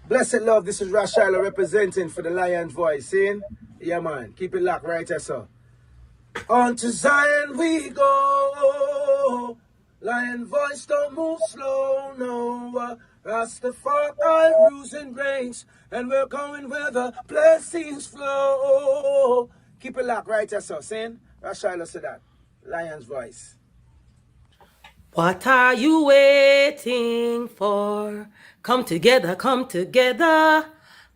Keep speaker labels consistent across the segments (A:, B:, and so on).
A: Blessed love, this is Ras Sekou representing for the Lion Voice. Seeing? Yeah, man. Keep it locked right there, sir. On to Zion we go. Lion Voice don't move slow, no. Rastafari rules and reigns, and we're going where the blessings flow. Keep it locked right there, sir. Seeing? Ras Sekou said that. Lion's Voice.
B: What are you waiting for? Come together,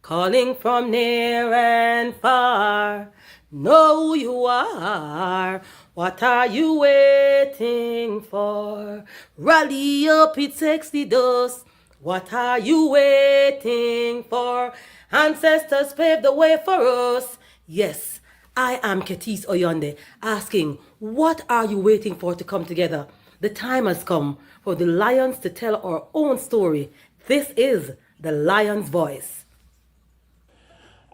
B: calling from near and far. Know who you are. What are you waiting for? Rally up, it takes the dust. What are you waiting for? Ancestors paved the way for us. Yes, I am Ketis Oyonde, asking, what are you waiting for to come together? The time has come for the lions to tell our own story. This is the Lion's Voice.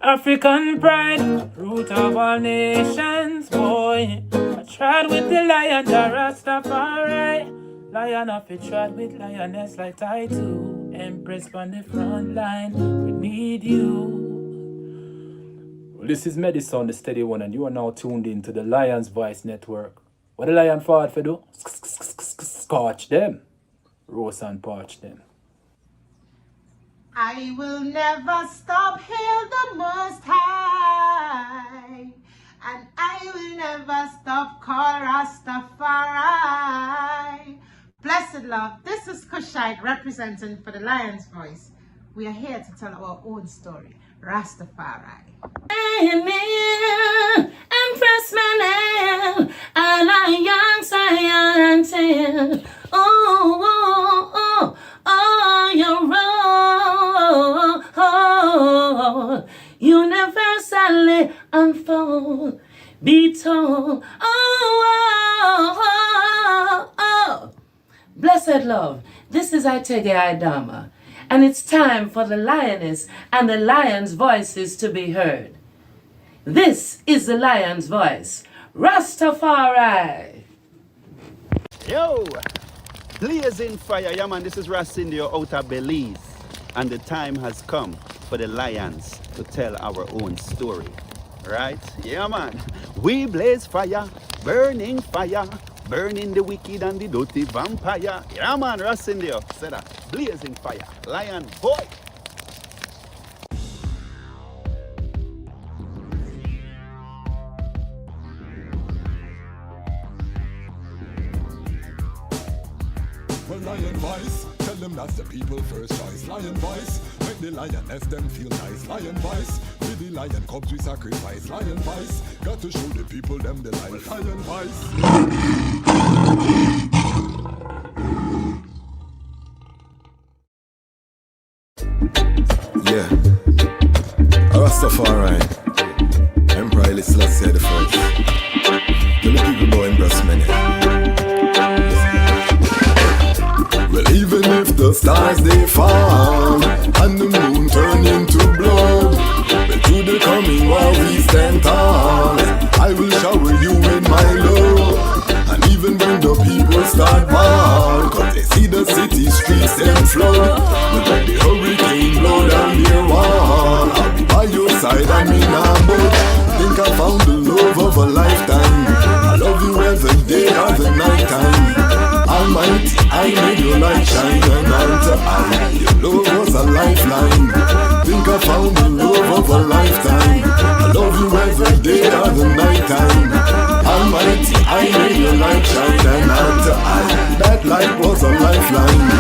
C: African pride, root of all nations, boy. I tried with the lion, the Rastafari. Lion of it tried with lioness like I do. Empress on the front line, we need you. Well, this is Medicine, the steady one, and you are now tuned in to the Lion's Voice Network. What the lion fought for do? Scorch them. Roast and parch them.
D: I will never stop, hail the Most High. And I will never stop, call Rastafari. Blessed love, this is Kushite representing for the Lion's Voice. We are here to tell our own story, Rastafari.
B: Empress Manel, and I young scientist. Oh, your role universally unfold. Be told, Blessed love, this is Itege Idama, and it's time for the lioness and the lion's voices to be heard. This is the Lion's Voice, Rastafari.
E: Yo, blazing fire, yeah man, this is Ras Indio out of Belize, and the time has come for the lions to tell our own story, right? Yeah man, we blaze fire, burning the wicked and the dirty vampire. Yeah man, Ras Indio said that, blazing fire, lion boy.
F: Lion Voice, tell them that's the people first choice. Lion Voice, make the lioness them feel nice. Lion Voice, with the lion cubs we sacrifice. Lion Voice, got to show the people them the life. Lion Voice.
G: Yeah, Rastafari, Emperor Selassie the first. Tell the people about Empress Mene. Well, even if the stars they fall and the moon turn into blood, but to the coming war we stand tall. I will shower you with my love. And even when the people start ball, cause they see the city streets them flood, but when the hurricane blow down their wall, I'll be by your side and me nah budge. Think I found the love of a lifetime. I love you every day or the night time. Almighty, I made your light shine, and unto I, your love was a lifeline. Think I found the love of a lifetime. I love you every day or the night time. Almighty, I made your light shine, and unto I, that light was a lifeline.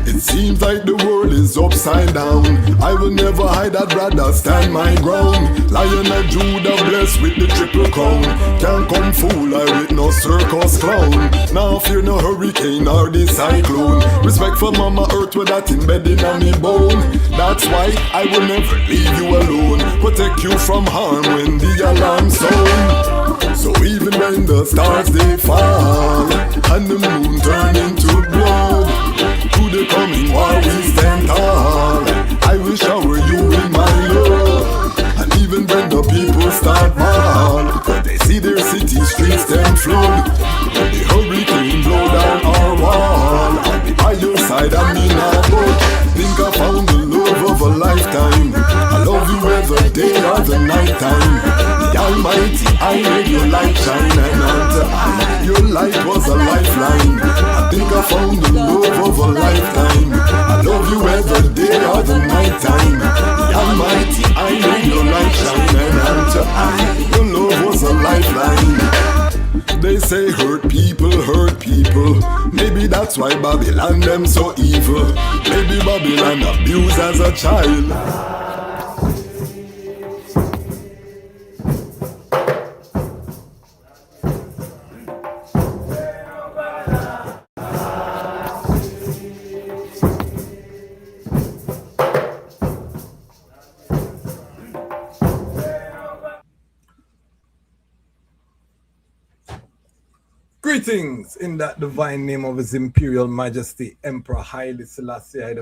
G: It seems like the world is upside down. I will never hide, I'd rather stand my ground. Lion of Judah blessed with the triple crown. Can't come fool I with no circus clown. Now fear no hurricane or the cyclone. Respect for Mama Earth with that embedded on me bone. That's why I will never leave you alone. Protect you from harm when the alarm sound. So even when the stars they fall and the moon turn into blood, to the coming war we stand tall. I will shower you with my love. And even when the people start ball, cause they see their city streets them flood, when the hurricane blow down our wall, I'll be by your side and me not budge. Think I found the love of a life. Almighty, I made your light shine, and unto I, your light was a lifeline. I think I found the love of a lifetime. I love you every day or the night time. The Almighty, I made your light shine, and unto I, your love was a lifeline. They say hurt people, maybe that's why Babylon them so evil. Maybe Babylon abused as a child.
H: Greetings in that divine name of His Imperial Majesty, Emperor Haile Selassie I.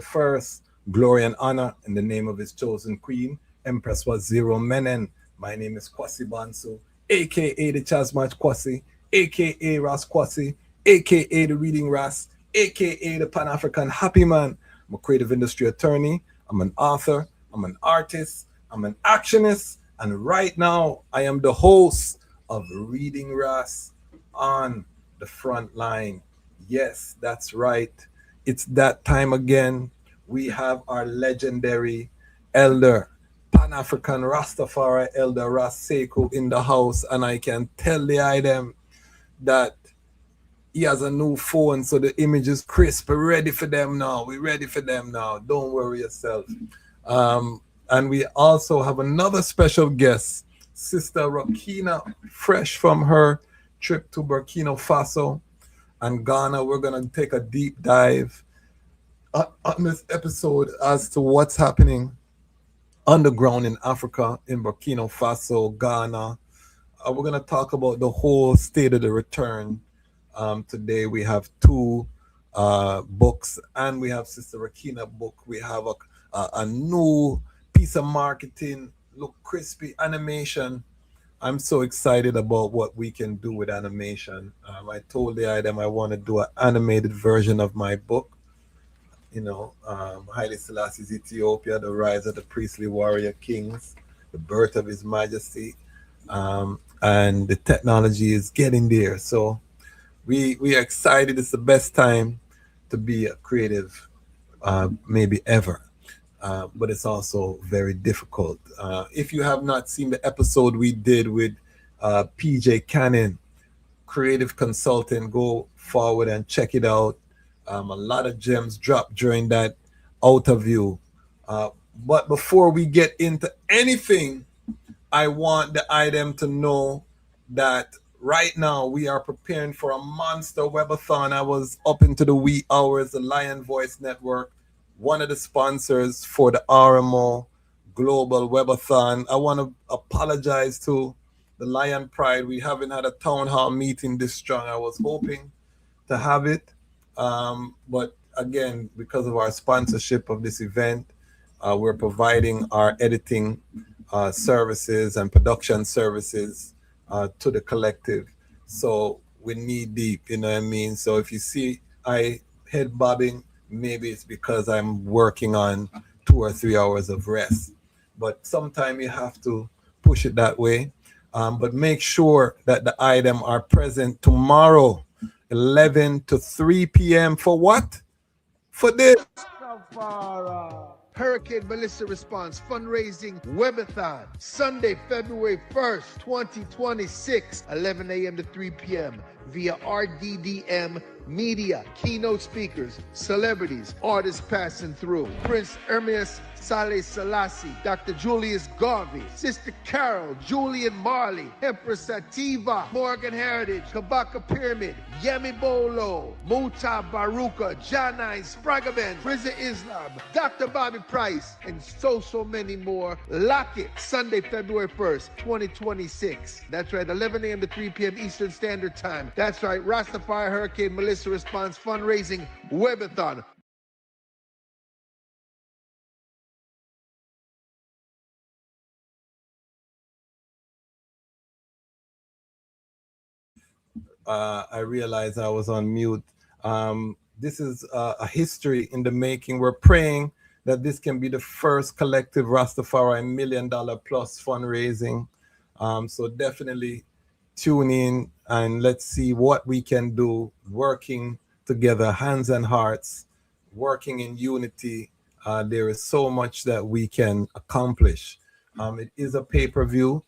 H: Glory and honor in the name of his chosen queen, Empress Waziri Menen. My name is Kwasi Bonsu, aka Dejazmatch Kwasi, aka Ras Kwasi, aka the Reading Ras, aka the Pan-African Happy Man. I'm a creative industry attorney, I'm an author, I'm an artist, I'm an actionist, and right now I am the host of Reading Ras on the front line. Yes, that's right. It's that time again. We have our legendary elder, Pan-African Rastafari elder Ras Sekou in the house, and I can tell the item that he has a new phone, so the image is crisp. We're ready for them now. We're ready for them now. Don't worry yourself. And we also have another special guest, Sistah Rakina, fresh from her trip to Burkina Faso and Ghana. We're going to take a deep dive on this episode as to what's happening underground in Africa, in Burkina Faso, Ghana. We're going to talk about the whole state of the return. Today we have two books, and we have Sistah Rakina book. We have a new piece of marketing, look crispy animation. I'm so excited about what we can do with animation. I told the item I want to do an animated version of my book. You know, Haile Selassie's Ethiopia, the rise of the priestly warrior kings, the birth of His Majesty, and the technology is getting there. So we are excited. It's the best time to be a creative, maybe ever. But it's also very difficult. If you have not seen the episode we did with PJ Cannon, creative consultant, go forward and check it out. A lot of gems dropped during that interview. But before we get into anything, I want the item to know that right now we are preparing for a monster webathon. I was up into the wee hours, the Lion Voice Network, one of the sponsors for the RMO Global Webathon. I want to apologize to the Lion Pride. We haven't had a town hall meeting this strong. I was hoping to have it. But again, because of our sponsorship of this event, we're providing our editing services and production services to the collective. So we knee deep, you know what I mean? So if you see I head bobbing, maybe it's because I'm working on 2 or 3 hours of rest. But sometimes you have to push it that way. But make sure that the item are present tomorrow, 11 to 3 p.m. For what? For this.
I: Hurricane Melissa Response Fundraising Webathon, Sunday, February 1st, 2026, 11 a.m. to 3 p.m. via RDDM Media. Keynote speakers, celebrities, artists passing through. Prince Ermias Saleh Selassie, Dr. Julius Garvey, Sister Carol, Julian Marley, Empress Sativa, Morgan Heritage, Kabaka Pyramid, Yemi Bolo, Muta Baruka, Janine Spragaben, Prison Islam, Dr. Bobby Price, and so many more. Lock it, Sunday, February 1st, 2026. That's right, 11 a.m. to 3 p.m. Eastern Standard Time. That's right, Rastafari Hurricane Melissa Response Fundraising Webathon.
H: I realized I was on mute. This is a history in the making. We're praying that this can be the first collective Rastafari $1 million plus fundraising. So definitely tune in and let's see what we can do working together, hands and hearts, working in unity. There is so much that we can accomplish. It is a pay-per-view.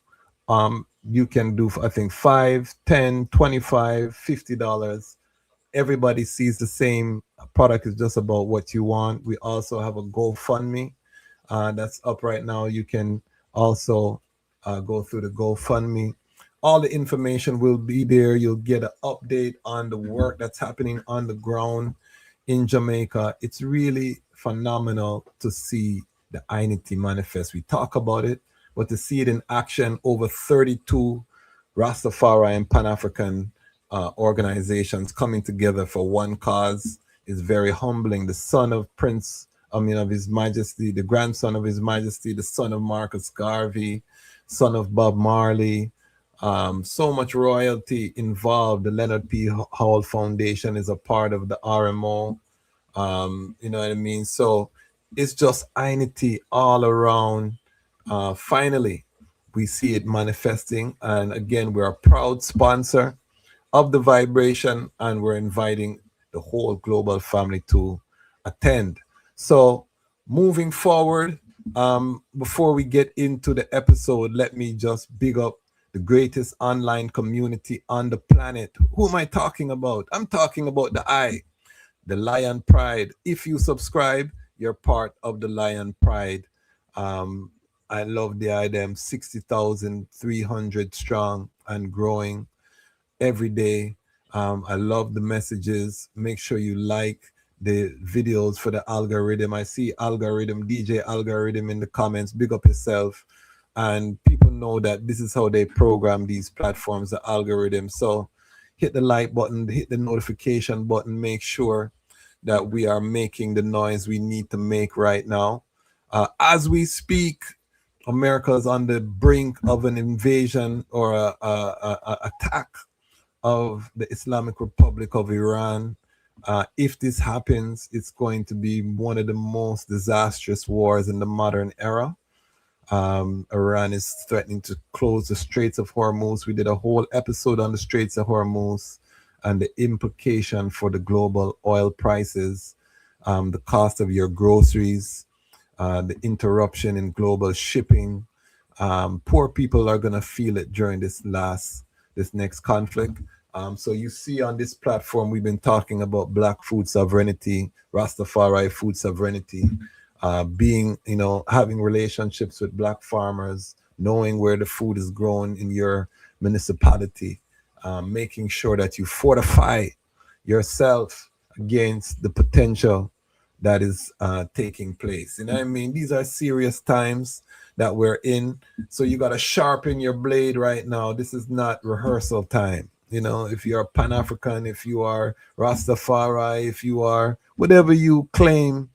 H: You can do, I think, 5, 10, 25, $50. Everybody sees the same product is just about what you want. We also have a GoFundMe that's up right now. You can also go through the GoFundMe. All the information will be there. You'll get an update on the work that's happening on the ground in Jamaica. It's really phenomenal to see the Unity manifest. We talk about it, but to see it in action, over 32 Rastafari and Pan African organizations coming together for one cause is very humbling. The son of of His Majesty, the grandson of His Majesty, the son of Marcus Garvey, son of Bob Marley. So much royalty involved. The Leonard P. Howell Foundation is a part of the RMO. You know what I mean? So it's just unity all around. Finally, we see it manifesting. And again, we're a proud sponsor of the vibration, and we're inviting the whole global family to attend. So moving forward, before we get into the episode, let me just big up the greatest online community on the planet. Who am I talking about? I'm talking about the Lion Pride. If you subscribe, you're part of the Lion Pride. I love the idea. I'm 60,300 strong and growing every day. I love the messages. Make sure you like the videos for the algorithm. I see DJ algorithm in the comments. Big up yourself. And people know that this is how they program these platforms, the algorithm. So hit the like button, hit the notification button, make sure that we are making the noise we need to make right now. As we speak, America is on the brink of an invasion or a attack of the Islamic Republic of Iran. If this happens, it's going to be one of the most disastrous wars in the modern era. Iran is threatening to close the Straits of Hormuz. We did a whole episode on the Straits of Hormuz and the implication for the global oil prices, the cost of your groceries, the interruption in global shipping. Poor people are going to feel it during this next conflict. So you see on this platform, we've been talking about Black food sovereignty, Rastafari food sovereignty, having relationships with Black farmers, knowing where the food is grown in your municipality, making sure that you fortify yourself against the potential that is taking place. You know what I mean? These are serious times that we're in. So you got to sharpen your blade right now. This is not rehearsal time. You know, if you're Pan-African, if you are Rastafari, if you are whatever you claim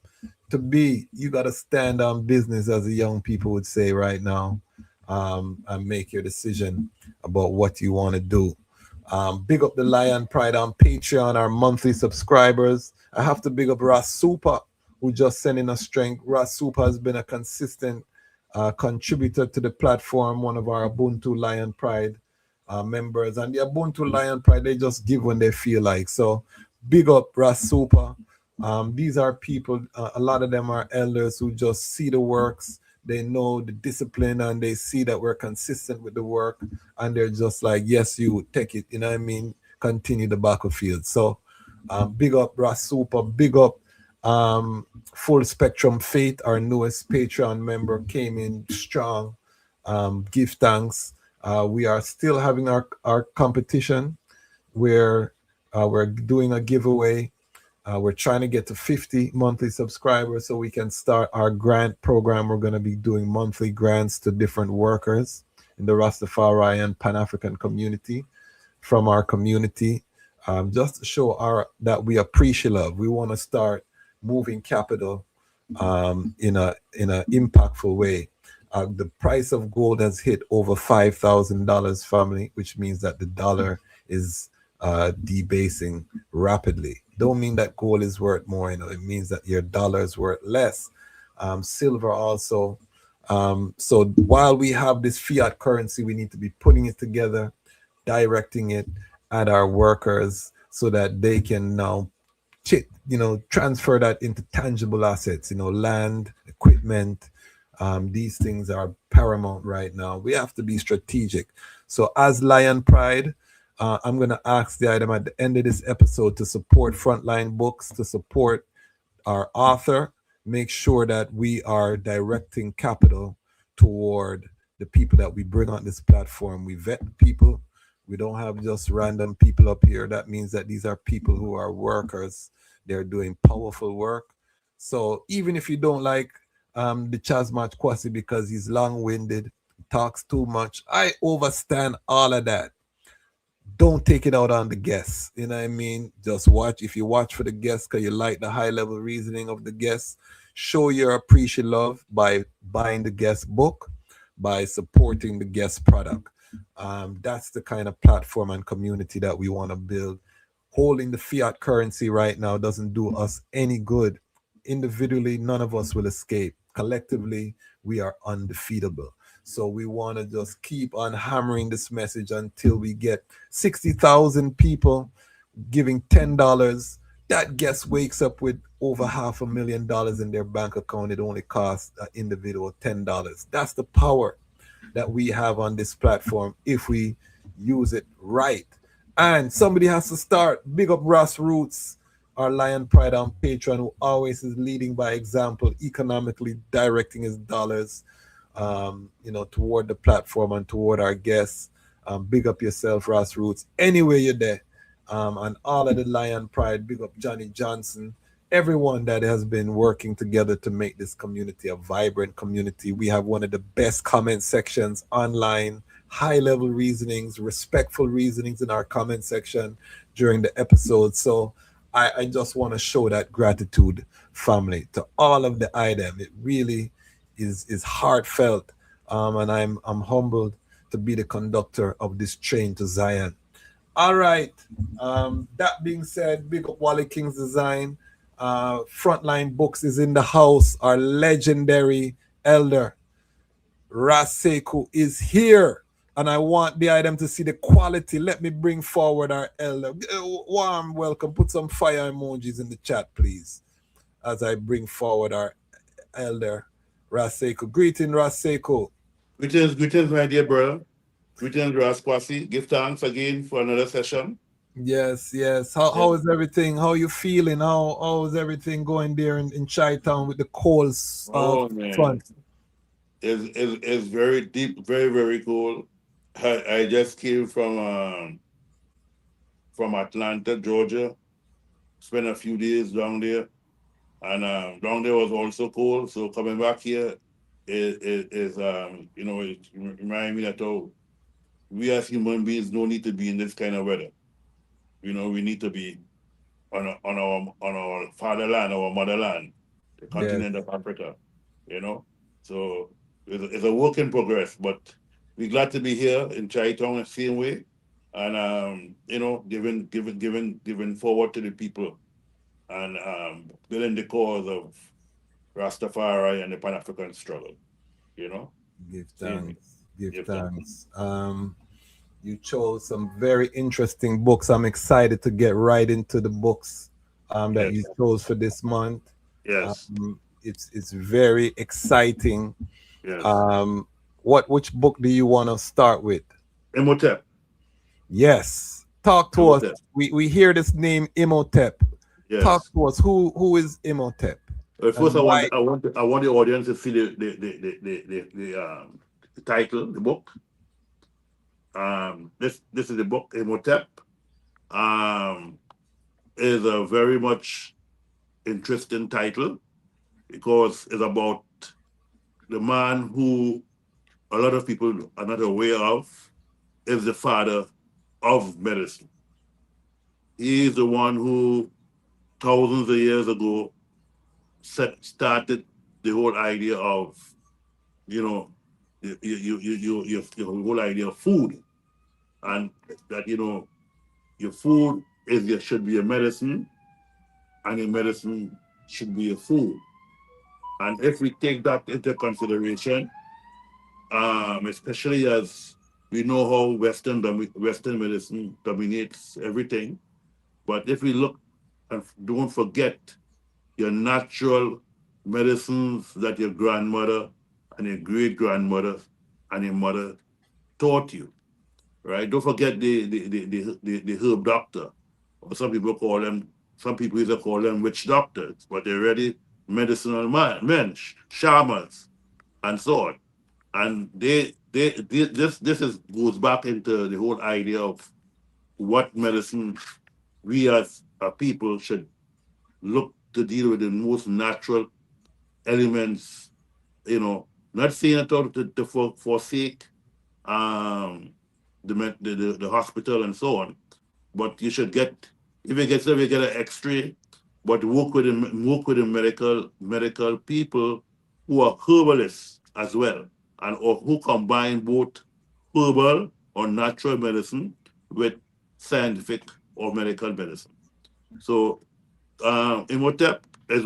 H: to be, you got to stand on business, as the young people would say right now, and make your decision about what you want to do. Big up the Lion Pride on Patreon, our monthly subscribers. I have to big up Ras Super, who just sent in a strength. Ras Super has been a consistent contributor to the platform, one of our Ubuntu Lion Pride members. And the Ubuntu Lion Pride, they just give when they feel like. So big up Ras Super. These are people, a lot of them are elders who just see the works. They know the discipline and they see that we're consistent with the work. And they're just like, yes, you take it. You know what I mean? Continue the battlefield. So big up Ras Super. Big up Full Spectrum Faith, our newest Patreon member, came in strong. Give thanks. We are still having our competition where we're doing a giveaway. We're trying to get to 50 monthly subscribers so we can start our grant program. We're going to be doing monthly grants to different workers in the Rastafari and Pan-African community from our community, just to show that we appreciate love. We want to start moving capital in a impactful way. The price of gold has hit over $5,000, family, which means that the dollar is debasing rapidly. Don't mean that gold is worth more, it means that your dollar is worth less. Silver also So while we have this fiat currency, we need to be putting it together, directing it at our workers so that they can now transfer that into tangible assets, land, equipment. These things are paramount right now. We have to be strategic. So as Lion Pride, I'm going to ask the item at the end of this episode to support Frontline Books, to support our author, make sure that we are directing capital toward the people that we bring on this platform. We vet the people. We don't have just random people up here. That means that these are people who are workers. They're doing powerful work. So even if you don't like Dejazmatch Kwasi because he's long-winded, talks too much, I overstand all of that. Don't take it out on the guests. You know what I mean? Just watch. If you watch for the guests because you like the high level reasoning of the guests, show your appreciation love by buying the guest book, by supporting the guest product. That's the kind of platform and community that we want to build. Holding the fiat currency right now doesn't do us any good. Individually, none of us will escape. Collectively, we are undefeatable. So we want to just keep on hammering this message until we get 60,000 people giving $10. That guest wakes up with over $500,000 in their bank account. It only costs an individual $10. That's the power that we have on this platform if we use it right. And somebody has to start. Big up Ras Roots, our Lion Pride on Patreon, who always is leading by example, economically directing his dollars toward the platform and toward our guests. Big up yourself, Ras Roots, anywhere you're there. And all of the Lion Pride, big up Johnny Johnson, everyone that has been working together to make this community a vibrant community. We have one of the best comment sections online, high-level reasonings, respectful reasonings in our comment section during the episode. So I just want to show that gratitude, family, to all of the item. It really is heartfelt, and I'm humbled to be the conductor of this train to Zion. All right. That being said, big up Wally King's Design. Frontline Books is in the house. Our legendary elder Ras Sekou is here, and I want the item to see the quality. Let me bring forward our elder. Warm welcome. Put some fire emojis in the chat, please, as I bring forward our elder Ras Sekou. Greeting, Ras Sekou.
J: Greetings, my dear brother. Greetings, Ras Kwasi. Give thanks again for another session.
H: Yes. How is everything? How are you feeling? How is everything going there in Chi-Town with the calls?
J: Man. It's very deep, very, very cool. I just came from Atlanta, Georgia. Spent a few days down there. And down there was also cold. So coming back here it reminds me that we as human beings don't need to be in this kind of weather. We need to be on our fatherland, our motherland, the continent of Africa. So it's a work in progress, but we're glad to be here in Chi-Town the same way, and giving forward to the people and building the cause of Rastafari and the Pan-African struggle.
H: Give thanks. You chose some very interesting books. I'm excited to get right into the books that you chose for this month.
J: Yes.
H: It's very exciting.
J: Yes.
H: Which book do you want to start with?
J: Imhotep.
H: Yes. Talk to us. We hear this name Imhotep.
J: Yes.
H: Talk to us. Who is Imhotep?
J: First, I want the audience to see the title, the book. This is the book Imhotep. Is a very much interesting title because it's about the man who a lot of people are not aware of is the father of medicine. He is the one who thousands of years ago started the whole idea of, your whole idea of food, and that your food should be a medicine, and your medicine should be a food. And if we take that into consideration, especially as we know how Western medicine dominates everything. But if we look and don't forget your natural medicines that your grandmother and your great grandmother and your mother taught you, right? Don't forget the herb doctor, or some people either call them witch doctors, but they're really medicinal men, shamans, and so on. And this is goes back into the whole idea of what medicine we as a people should look to deal with the most natural elements, not saying at all to forsake um, the hospital and so on, but you should get, if you get an X-ray, but work with the medical people who are herbalists as well, and or who combine both herbal or natural medicine with scientific or medical medicine. So Imhotep has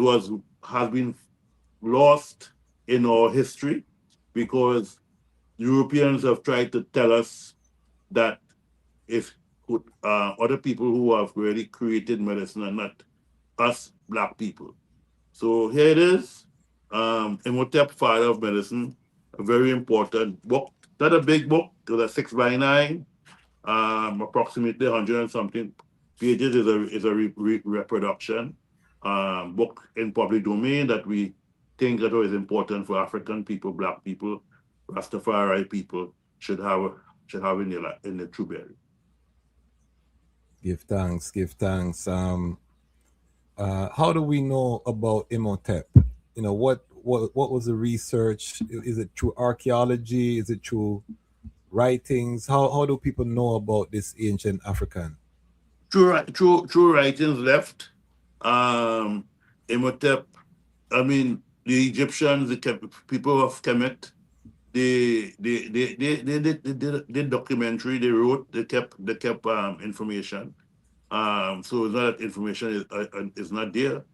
J: been lost in our history because Europeans have tried to tell us that it's other people who have really created medicine and not us black people. So here it is. Imhotep, Father of Medicine, a very important book. Not a big book, it was a 6 by 9, approximately 100 and something pages. Is a reproduction book in public domain that we think that is important for African people, black people, Rastafari people should have in the true berry.
H: Give thanks, give thanks. How do we know about Imhotep? What was the research? Is it through archaeology? Is it through writings? How do people know about this ancient African?
J: True writings left. Imhotep, I mean, the Egyptians, people of Kemet, they did documentary, they wrote, they kept information. So it's not that information is not there.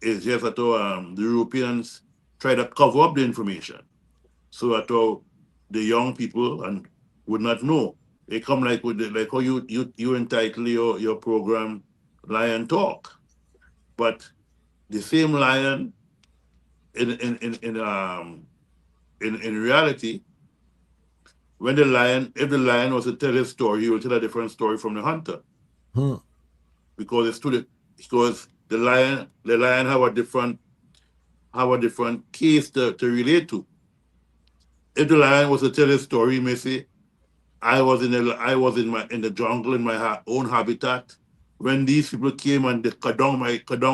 J: It's just that the Europeans try to cover up the information so that the young people and would not know. They come like like how you entitle your program Lion Talk, but the same lion in reality, if the lion was to tell his story, he will tell a different story from the hunter. Because the lion have a different case to relate to. If the lion was to tell his story, he may say, I was in the jungle in my own habitat when these people came and they cut down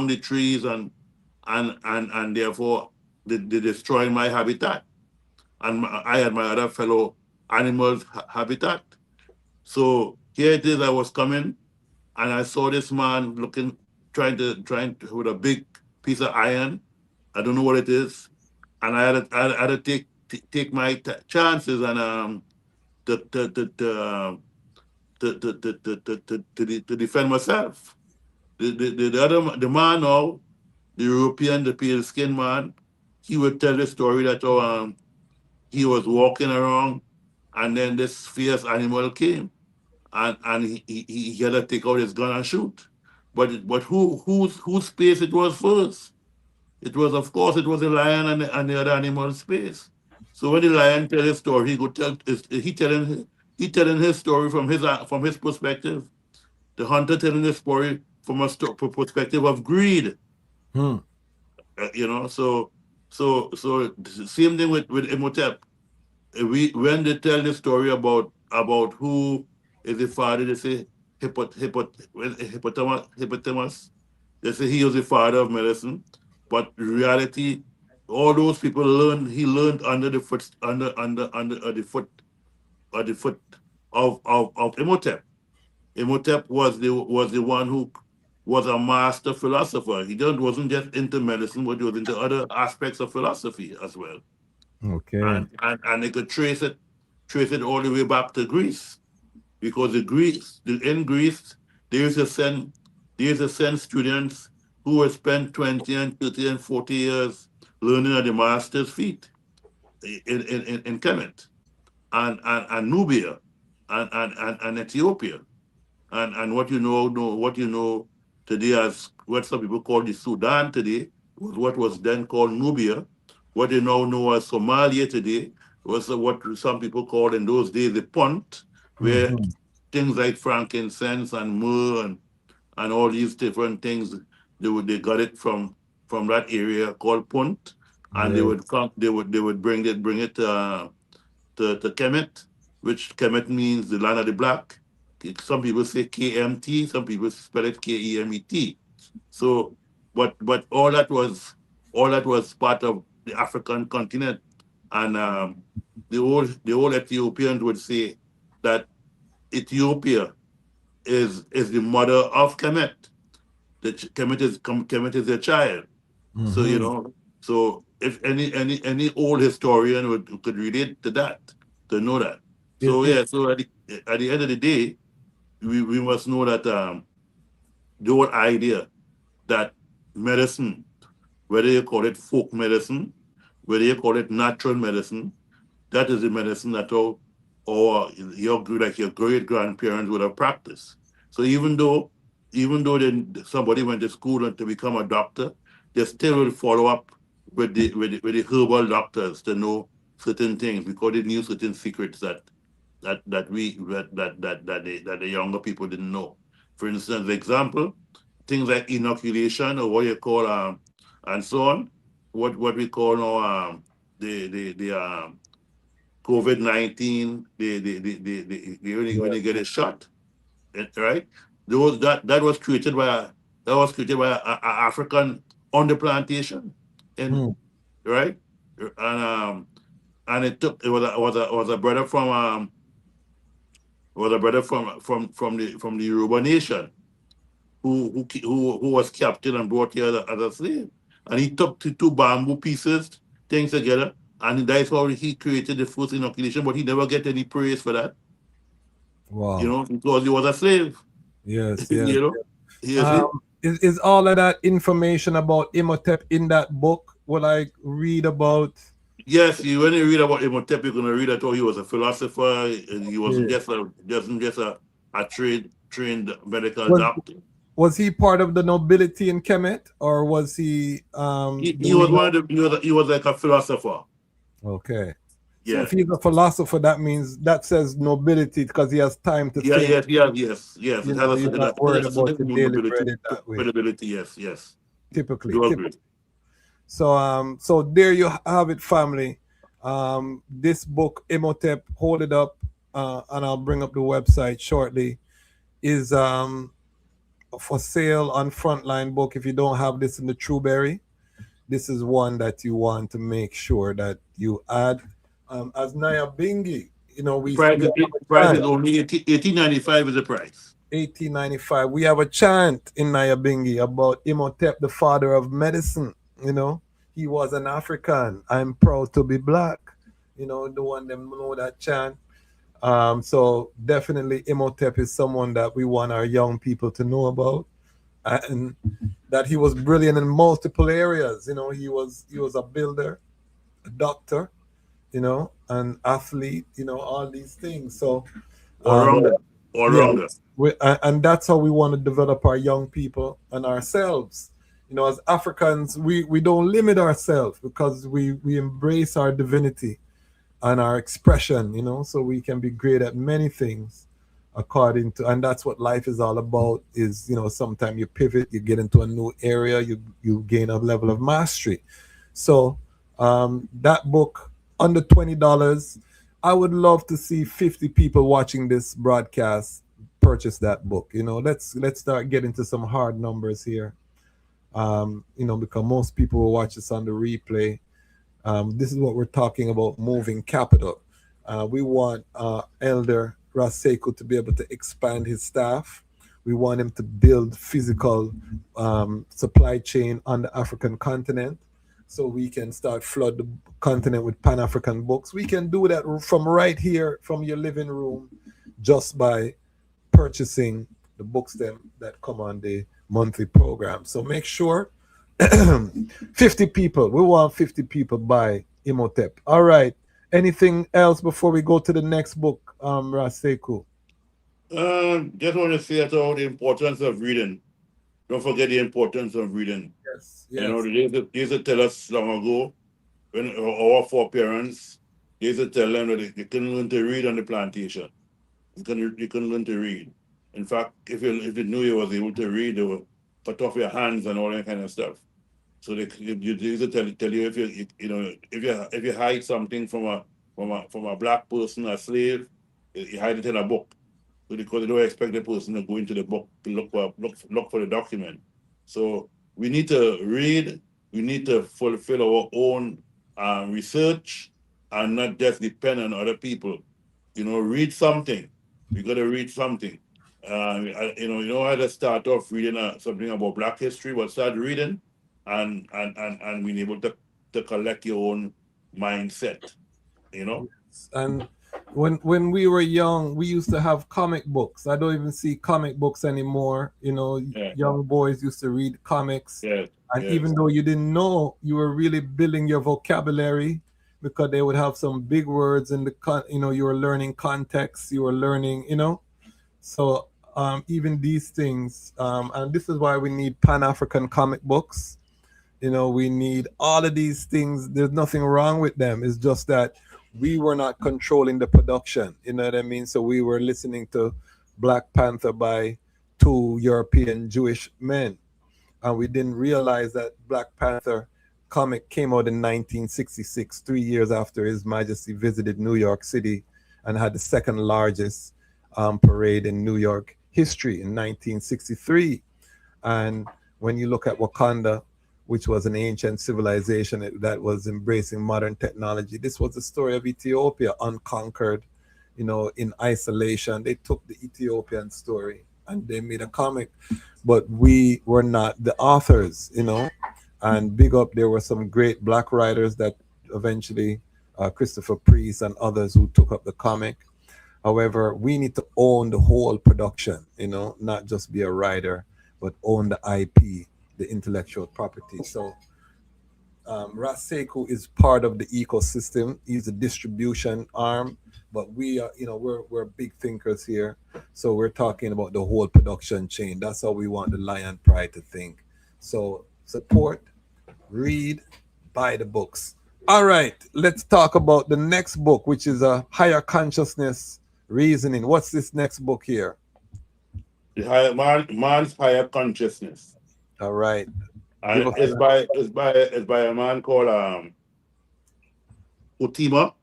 J: the trees and therefore they destroyed my habitat, and I had my other fellow animals habitat. So here it is. I was coming and I saw this man trying to with a big piece of iron. I don't know what it is, and I had to take my chances and to defend myself. The man now, the European, the pale skin man, he would tell the story that he was walking around and then this fierce animal came and he had to take out his gun and shoot. But whose space it was first? It was, of course, it was the lion and the other animal space. So when the lion tell his story, he telling his story from his perspective. The hunter telling his story from a perspective of greed. So same thing with Imhotep. When they tell the story about who is the father, they say hippopotamus. They say he was the father of medicine, but in reality, all those people he learned under the foot of Imhotep. Imhotep was the one who was a master philosopher. He wasn't just into medicine, but he was into other aspects of philosophy as well.
H: Okay.
J: And they could trace it all the way back to Greece, because in Greece they used to send students who would spend 20 and 30 and 40 years learning at the master's feet in Kemet. and Nubia and Ethiopia. And what what you know today as what some people call the Sudan today was what was then called Nubia. What they now know as Somalia today was what some people called in those days the Punt, where
H: Mhm.
J: things like frankincense and myrrh and all these different things they got it from that area called Punt, and they
H: Yeah.
J: would come they would bring it to Kemet, which Kemet means the land of the black. Some people say KMT, some people spell it KEMET. So, but all that was part of the African continent, and the old Ethiopians would say that Ethiopia is the mother of Kemet. Kemet is their child. So you
H: Mhm.
J: know, so if any old historian could relate to that, to know that. So
H: It
J: yeah, so at the end of the day, we must know that the whole idea that medicine, whether you call it folk medicine, whether you call it natural medicine, that is the medicine that or your great grandparents would have practiced. So even though then somebody went to school and to become a doctor, they still will follow up with the herbal doctors to know certain things because they knew certain secrets that the younger people didn't know. For instance, the example, things like inoculation or what you call and so on, what we call now the COVID-19, when they get a shot, right? Those that was created by a African on the plantation, and
H: Hmm.
J: right, and it was a brother from from the Yoruba nation who was captured and brought here as a slave, and he took the two bamboo pieces things together, and that's how he created the first inoculation. But he never get any praise for that,
H: Wow.
J: because he was a slave.
H: Yes, yes.
J: you know, you see.
H: Is all of that information about Imhotep in that book? Will I read about?
J: Yes, when you read about Imhotep, you're gonna read that he was a philosopher. And he wasn't
H: Yeah.
J: just a trained medical
H: Was
J: doctor.
H: was he part of the nobility in Kemet, or was he
J: He was
H: doing?
J: one of the he was like a philosopher.
H: Okay. So if
J: Yeah.
H: he's a philosopher, that means that says nobility because he has time to
J: Yeah,
H: think.
J: yes. It
H: You
J: has
H: know, he's not worried
J: a
H: about
J: certain
H: the daily bread
J: credibility,
H: in that way.
J: credibility. Yes.
H: Typically,
J: Do agree.
H: So so there you have it, family. This book, Imhotep, hold it up, and I'll bring up the website shortly. Is for sale on Frontline Book. If you don't have this in the Trueberry, this is one that you want to make sure that you add. As Naya Bingi, you know,
J: The
H: we have a
J: price is
H: chant,
J: only 18.95 is the price.
H: 1895. We have a chant in Naya Bingi about Imhotep, the father of medicine. You know, he was an African. I'm proud to be black. You know, the one them know that chant. So definitely Imhotep is someone that we want our young people to know about, and that he was brilliant in multiple areas. You know, he was a builder, a doctor, you know, an athlete, you know, all these things. So
J: All
H: um,
J: around it. All
H: yeah,
J: around it.
H: and that's how we want to develop our young people and ourselves. You know, as Africans, we don't limit ourselves because we embrace our divinity and our expression, you know, so we can be great at many things according to, and that's what life is all about. Is, you know, sometimes you pivot, you get into a new area, you gain a level of mastery. So that book, under $20. I would love to see 50 people watching this broadcast purchase that book. You know, let's start getting to some hard numbers here. You know, because most people will watch this on the replay. This is what we're talking about, moving capital. We want Elder Ras Sekou to be able to expand his staff. We want him to build physical supply chain on the African continent so we can start flood the continent with Pan-African books. We can do that from right here, from your living room, just by purchasing the books that come on the monthly program. So make sure 50 people. We want 50 people by Imhotep. All right. Anything else before we go to the next book, Ras Sekou?
J: Just want to say about the importance of reading. Don't forget the importance of reading.
H: Yes,
J: You know,
H: yes.
J: they used to tell us long ago, when our foreparents, they used to tell them that they couldn't learn to read on the plantation. You couldn't learn to read. In fact, if you knew you was able to read, they would cut off your hands and all that kind of stuff. So they used to tell you, if you hide something from a black person, a slave, you hide it in a book. So because they don't expect the person to go into the book to look for the document. So we need to read. We need to fulfill our own research and not just depend on other people. Read something. We got to read something. I just start off reading something about Black history, but start reading and being able to collect your own mindset. You know.
H: And when we were young, we used to have comic books. I don't even see comic books anymore.
J: Yeah.
H: Young boys used to read comics,
J: Yes.
H: and
J: Yes.
H: even though you didn't know, you were really building your vocabulary because they would have some big words in you were learning context, you were learning, So even these things, and this is why we need Pan African comic books. We need all of these things. There's nothing wrong with them. It's just that we were not controlling the production. You know what I mean? So we were listening to Black Panther by two European Jewish men. And we didn't realize that Black Panther comic came out in 1966, 3 years after His Majesty visited New York City and had the second largest parade in New York history in 1963. And when you look at Wakanda, which was an ancient civilization that was embracing modern technology, this was the story of Ethiopia, unconquered, in isolation. They took the Ethiopian story and they made a comic, but we were not the authors, And big up, there were some great Black writers that eventually, Christopher Priest and others who took up the comic. However, we need to own the whole production, not just be a writer, but own the IP, the intellectual property. So Ras Sekou is part of the ecosystem. He's a distribution arm, but we are, we're big thinkers here. So we're talking about the whole production chain. That's how we want the Lion Pride to think. So support, read, buy the books. All right, let's talk about the next book, which is a higher consciousness reasoning. What's this next book here?
J: Man's higher consciousness.
H: All right.
J: And it's by a man called Utima.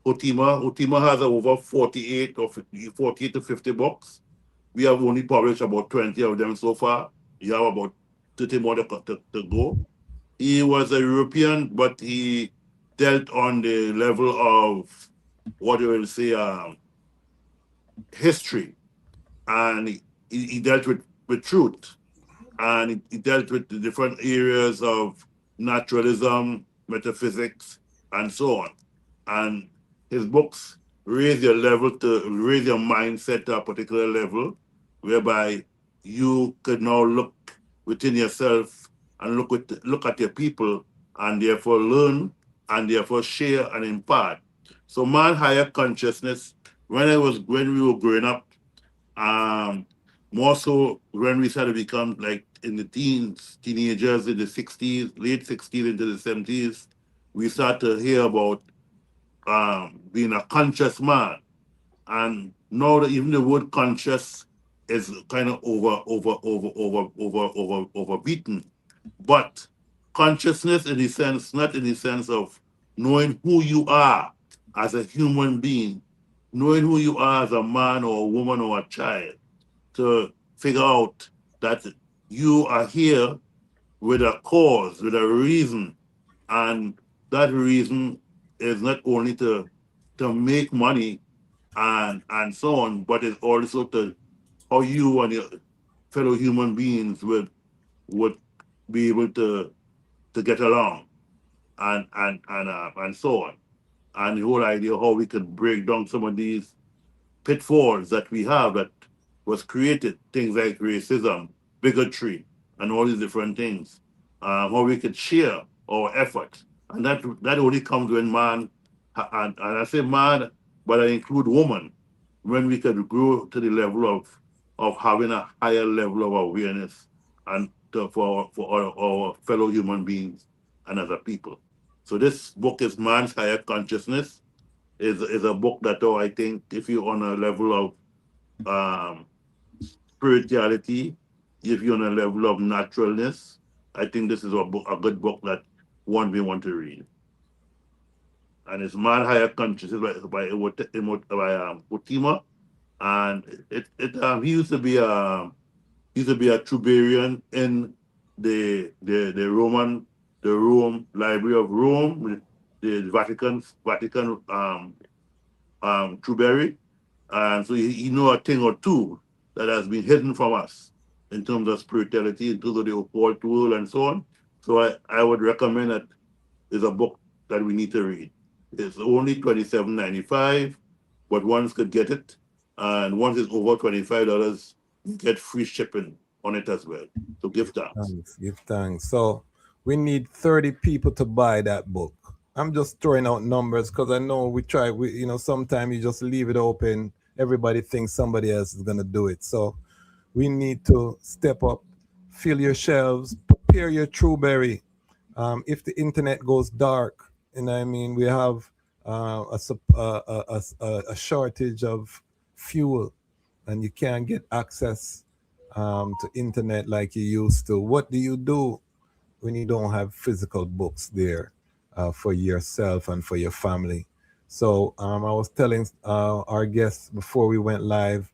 J: Utima has over 48 or 48 to 50 books. We have only published about 20 of them so far. You have about 30 more to go. He was a European, but he dealt on the level of what you will say history, and he dealt with truth, and he dealt with the different areas of naturalism, metaphysics, and so on. And his books raise your mindset to a particular level, whereby you could now look within yourself and look at your people, and therefore learn, and therefore share and impart. So man higher consciousness, when we were growing up, more so when we started to become like in the teenagers in the 60s, late 60s into the 70s, we start to hear about being a conscious man. And now that even the word conscious is kind of overbeaten. But consciousness in the sense, not in the sense of knowing who you are as a human being, knowing who you are as a man or a woman or a child, to figure out that you are here with a cause, with a reason, and that reason is not only to make money and so on, but it's also to how you and your fellow human beings would be able to get along and so on. And the whole idea how we could break down some of these pitfalls that we have that was created, things like racism, bigotry, and all these different things. How we could share our efforts. And that only comes when man and I say man, but I include woman, when we could grow to the level of having a higher level of awareness and for our fellow human beings and other people. So this book is Man's Higher Consciousness. Is a book that I think if you're on a level of spirituality, if you're on a level of naturalness, I think this is a good book that one may want to read. And it's Man Higher Consciousness by Utima, and he used to be a Trubarian in the Rome Library of Rome, the Vatican Trubary, and so he know a thing or two that has been hidden from us in terms of spirituality, in terms of the occult world, and so on. So I would recommend that is a book that we need to read. It's only $27.95, but one could get it, and once it's over $25, you get free shipping on it as well. So give thanks.
H: Give thanks. So we need 30 people to buy that book. I'm just throwing out numbers because I know sometimes you just leave it open. Everybody thinks somebody else is going to do it. So we need to step up, fill your shelves, prepare your Trueberry. If the internet goes dark, we have a shortage of fuel and you can't get access to internet like you used to. What do you do when you don't have physical books there for yourself and for your family? So I was telling our guests before we went live,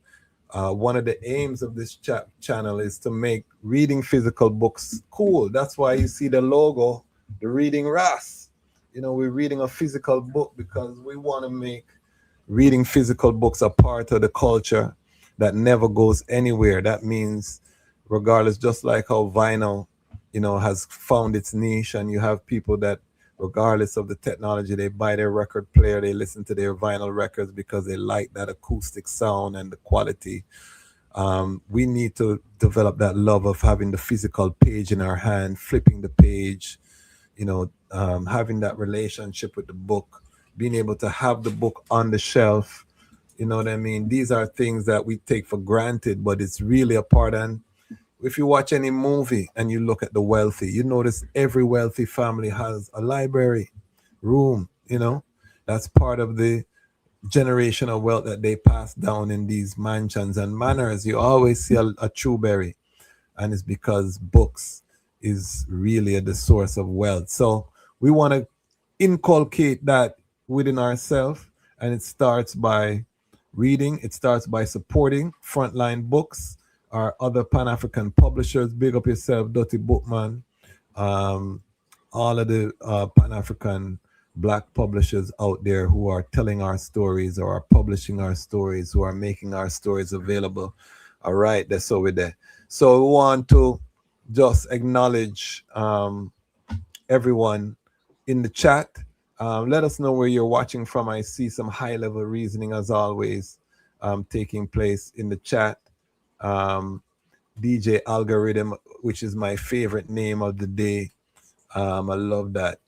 H: one of the aims of this channel is to make reading physical books cool. That's why you see the logo, the Reading Ras. We're reading a physical book because we want to make reading physical books a part of the culture that never goes anywhere. That means regardless, just like how vinyl, has found its niche, and you have people that regardless of the technology, they buy their record player, they listen to their vinyl records because they like that acoustic sound and the quality. We need to develop that love of having the physical page in our hand, flipping the page, having that relationship with the book, being able to have the book on the shelf. You know what I mean? These are things that we take for granted, but it's really a part. And if you watch any movie and you look at the wealthy, you notice every wealthy family has a library room. That's part of the generational wealth that they pass down in these mansions and manors. You always see a Trueberry, and it's because books is really the source of wealth. So we want to inculcate that within ourselves, and it starts by reading. It starts by supporting Frontline Books, our other Pan-African publishers. Big up yourself, Dirty Bookman. All of the Pan-African Black publishers out there who are telling our stories or are publishing our stories, who are making our stories available. All right, that's over there. So we want to just acknowledge everyone in the chat. Let us know where you're watching from. I see some high-level reasoning, as always, taking place in the chat. DJ Algorithm, which is my favorite name of the day. I love that.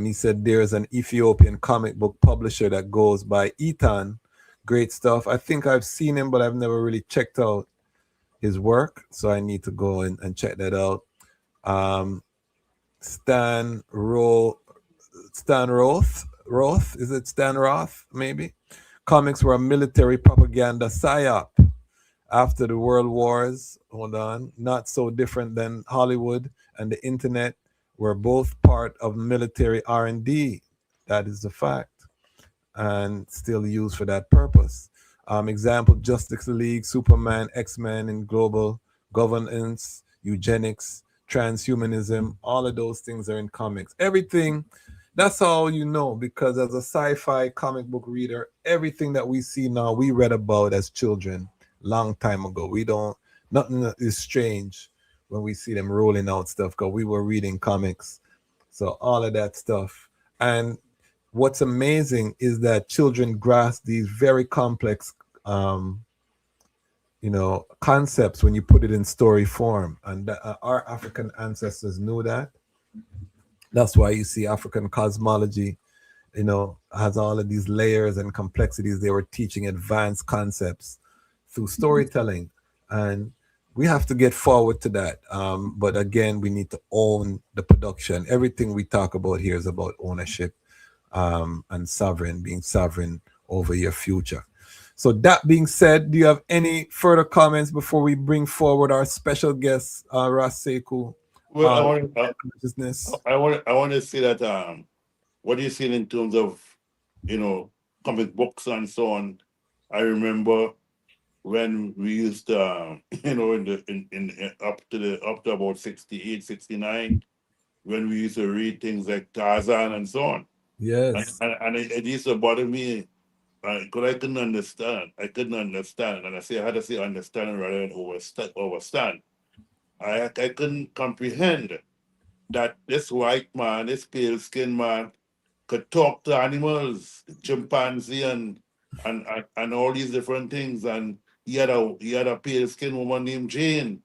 H: He said there's an Ethiopian comic book publisher that goes by Ethan. Great stuff. I think I've seen him, but I've never really checked out his work, so I need to go and check that out. Stan Roth, is it Stan Roth, maybe? Comics were a military propaganda psyop after the world wars. Hold on. Not so different than Hollywood and the internet were both part of military R&D. That is the fact. And still used for that purpose. Example, Justice League, Superman, X-Men in global governance, eugenics, transhumanism, all of those things are in comics. Everything, that's all you know, because as a sci-fi comic book reader, everything that we see now, we read about as children long time ago. Nothing is strange when we see them rolling out stuff because we were reading comics. So all of that stuff. And what's amazing is that children grasp these very complex concepts when you put it in story form. And our African ancestors knew that. That's why you see African cosmology has all of these layers and complexities. They were teaching advanced concepts through storytelling, and we have to get forward to that. But again, we need to own the production. Everything we talk about here is about ownership, and being sovereign over your future. So that being said, do you have any further comments before we bring forward our special guest, Ras Sekou?
J: Well,
H: Business.
J: I want to say that what you see in terms of comic books and so on. I remember when we used to up to about 68, 69, when we used to read things like Tarzan and so on.
H: Yes.
J: And it used to bother me because I couldn't understand. And I had to say understand rather than overstand. I couldn't comprehend that this white man, this pale skinned man, could talk to animals, chimpanzee and all these different things. And he had a pale skinned woman named Jane.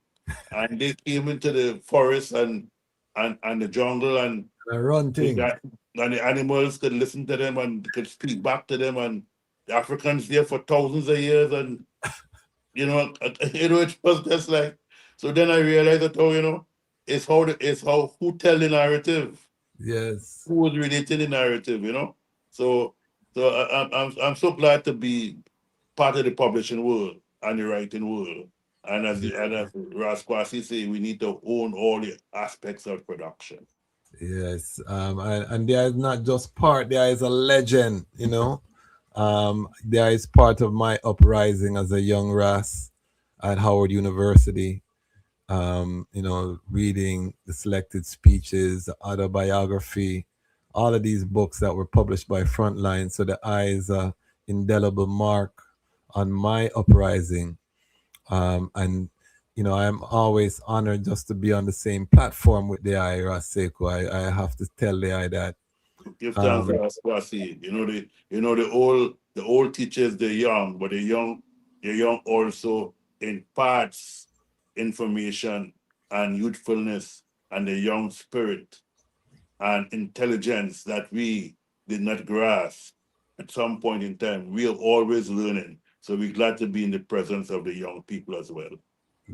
J: And they came into the forest and the jungle, and
H: I run things.
J: and the animals could listen to them and could speak back to them, and the Africans there for thousands of years, and it was just like. So then I realized that it's how who tell the narrative,
H: Yes.
J: who was relating the narrative. So I'm so glad to be part of the publishing world and the writing world. And as Ras Kwasi say, we need to own all the aspects of production.
H: Yes. And there is not just part, there is a legend, there is part of my uprising as a young Ras at Howard University, reading the selected speeches, the autobiography, all of these books that were published by Frontline. So the I is a indelible mark on my uprising. And I'm always honored just to be on the same platform with the I, Ras Sekou. I have to tell the I that.
J: Give thanks to Ras Kwasi. The old teachers, they're young, but they're young also imparts information and youthfulness and the young spirit and intelligence that we did not grasp at some point in time. We are always learning. So we're glad to be in the presence of the young people as well.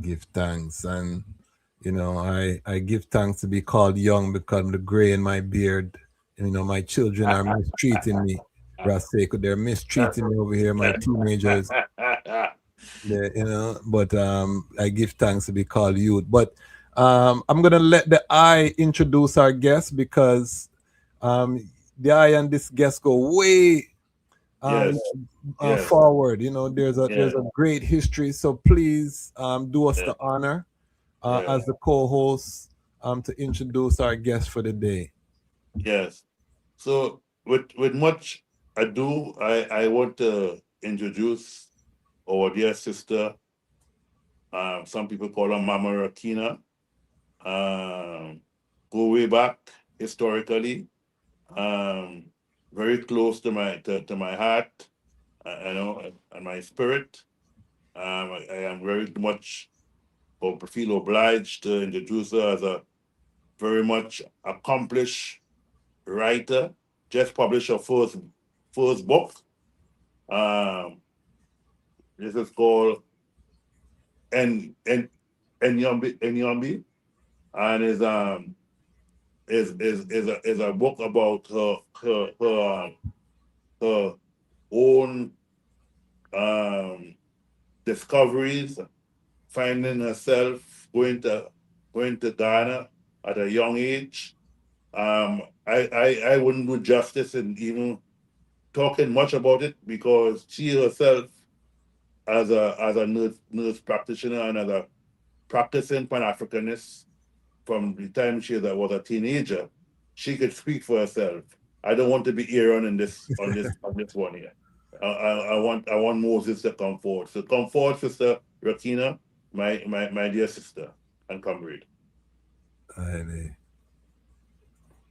H: Give thanks. And, I give thanks to be called young because the gray in my beard. My children are mistreating me. Ras Sekou, they're mistreating me over here, my teenagers. But I give thanks to be called youth. But I'm gonna let the I introduce our guest because the I and this guest go way
J: Yes. Yes.
H: forward. There's a
J: Yeah.
H: great history. So please do us
J: Yeah.
H: the honor
J: Yeah.
H: as the co-host to introduce our guest for the day.
J: Yes. So with much ado, I want to introduce our dear sister. Some people call her Mama Rakina. Go way back historically. Um, Very close to my heart, and my spirit. I am very much or feel obliged to introduce her as a very much accomplished writer. Just published her first book. Um, this is called En Enyombi, and is a book about her own discoveries, finding herself going to Ghana at a young age. I wouldn't do justice in even talking much about it because she herself, as a nurse practitioner and as a practicing Pan Africanist from the time she was a teenager, she could speak for herself. I don't want to be Aaron in this on this one here. I want Moses to come forward. So come forward, Sister Rakina, my dear sister and comrade.
H: Haile.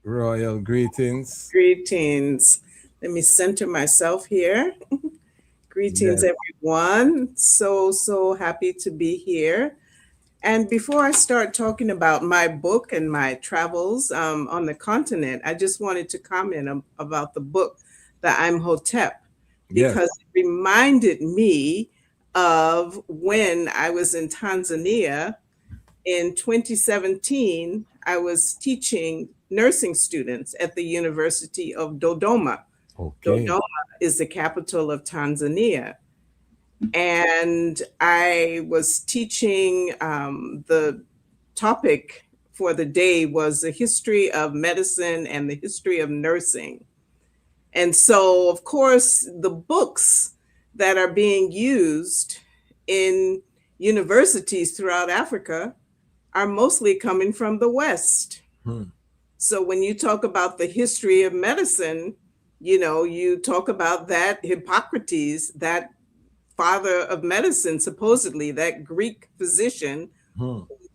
H: Royal greetings.
K: Greetings. Let me center myself here. Greetings,
H: Yes.
K: everyone. So happy to be here. And before I start talking about my book and my travels on the continent, I just wanted to comment about the book, The I'm Hotep,
H: Yes.
K: because it reminded me of when I was in Tanzania in 2017. I was teaching nursing students at the University of Dodoma.
H: Okay.
K: Dodoma is the capital of Tanzania. And I was teaching, the topic for the day was the history of medicine and the history of nursing. And so, of course, the books that are being used in universities throughout Africa are mostly coming from the West. So when you talk about the history of medicine, you talk about that Hippocrates, that father of medicine, supposedly, that Greek physician,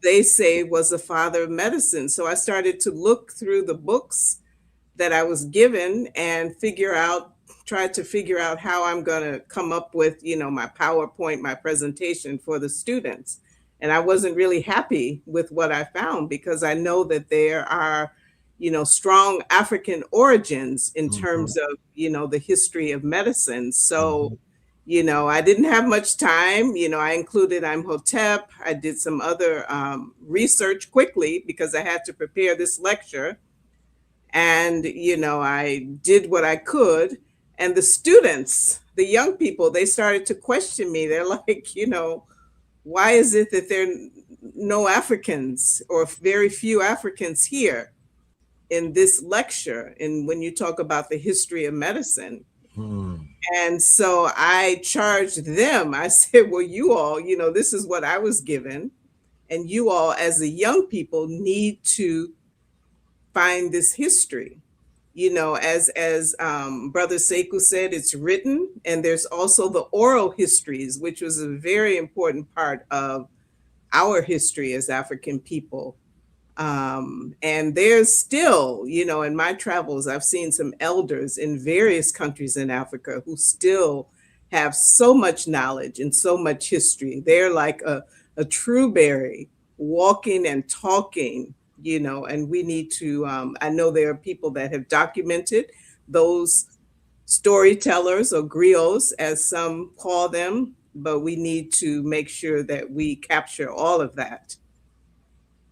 K: they say was the father of medicine. So I started to look through the books that I was given and try to figure out how I'm going to come up with, my PowerPoint, my presentation for the students. And I wasn't really happy with what I found, because I know that there are, strong African origins in terms of, the history of medicine. So, I didn't have much time. I included I'm Hotep. I did some other research quickly because I had to prepare this lecture. And, I did what I could. And the students, the young people, they started to question me. They're like, why is it that there are no Africans or very few Africans here in this lecture? And when you talk about the history of medicine. And so I charged them. I said, well, you all, this is what I was given. And you all, as the young people, need to find this history. As Brother Sekou said, it's written, and there's also the oral histories, which was a very important part of our history as African people. And there's still, in my travels, I've seen some elders in various countries in Africa who still have so much knowledge and so much history. They're like a true berry, walking and talking, and we need to, I know there are people that have documented those storytellers, or griots, as some call them, but we need to make sure that we capture all of that.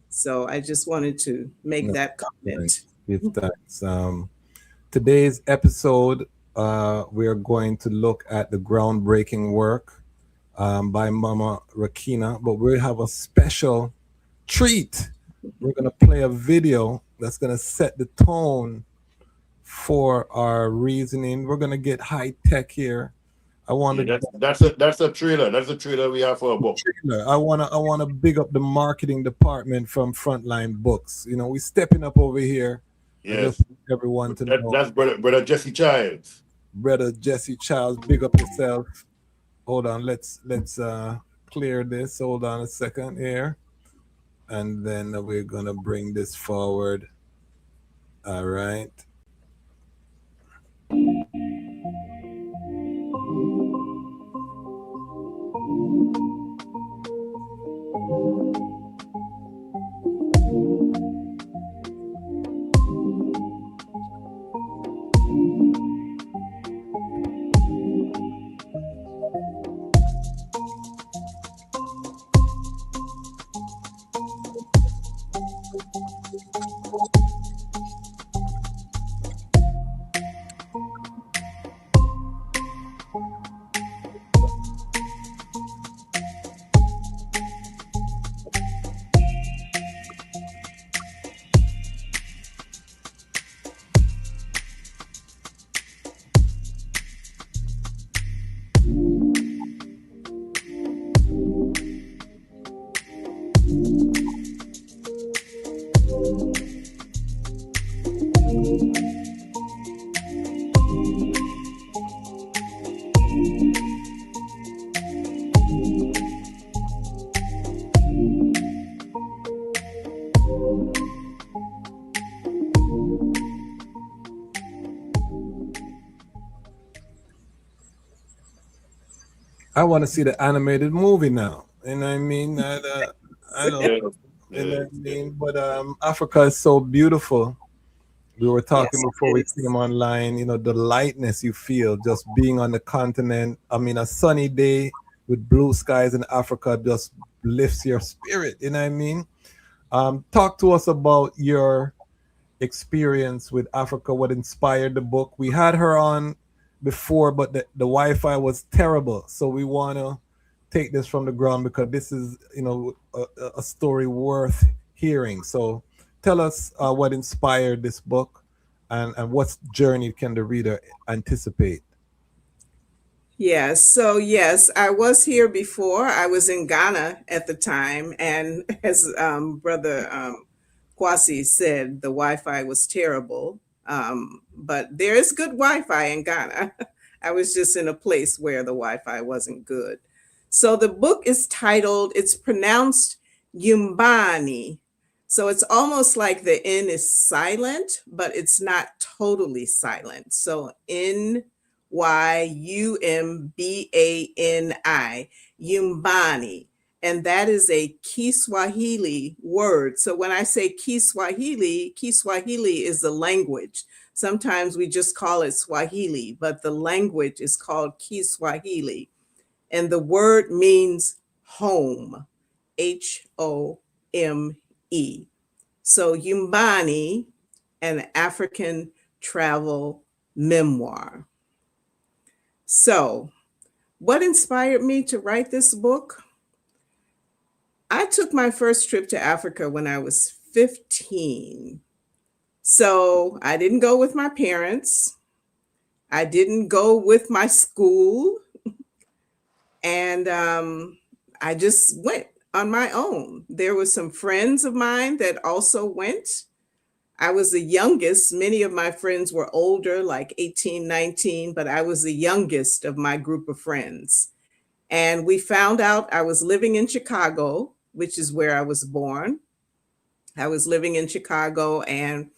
K: So I just wanted to make that comment.
H: Give thanks. Today's episode, we are going to look at the groundbreaking work by Mama Rakina, but we have a special treat. We're going to play a video that's going to set the tone for our reasoning. We're going to get high tech here. I want to.
J: That's a trailer. That's a trailer we have for a book.
H: I want to big up the marketing department from Frontline Books. We're stepping up over here.
J: Yes.
H: Everyone to know.
J: That's brother Jesse Childs.
H: Brother Jesse Childs, big up yourself. Hold on, let's clear this. Hold on a second here, and then we're gonna bring this forward. All right. I want to see the animated movie now. You know what I mean? I know.
J: Yeah,
H: You know
J: yeah,
H: what I
J: yeah.
H: mean? But Africa is so beautiful. We were talking
K: Yes,
H: before
K: it
H: we
K: is.
H: came online, the lightness you feel just being on the continent. I mean, a sunny day with blue skies in Africa just lifts your spirit. You know what I mean? Talk to us about your experience with Africa, what inspired the book. We had her on before, but the Wi-Fi was terrible. So we want to take this from the ground because this is, a story worth hearing. So tell us what inspired this book and what journey can the reader anticipate?
K: Yes. So yes, I was here before. I was in Ghana at the time, and as Brother Kwasi said, the Wi-Fi was terrible. But there is good Wi-Fi in Ghana. I was just in a place where the Wi-Fi wasn't good. So the book is titled. It's pronounced Yumbani. So it's almost like the N is silent, but it's not totally silent. So Yumbani, Yumbani. And that is a Kiswahili word. So when I say Kiswahili, Kiswahili is the language. Sometimes we just call it Swahili, but the language is called Kiswahili. And the word means home, Home. So Yumbani, an African travel memoir. So, what inspired me to write this book? I took my first trip to Africa when I was 15. So, I didn't go with my parents. I didn't go with my school. And I just went on my own. There were some friends of mine that also went. I was the youngest. Many of my friends were older, like 18, 19, but I was the youngest of my group of friends. And we found out I was living in Chicago, which is where I was born. I was living in Chicago. And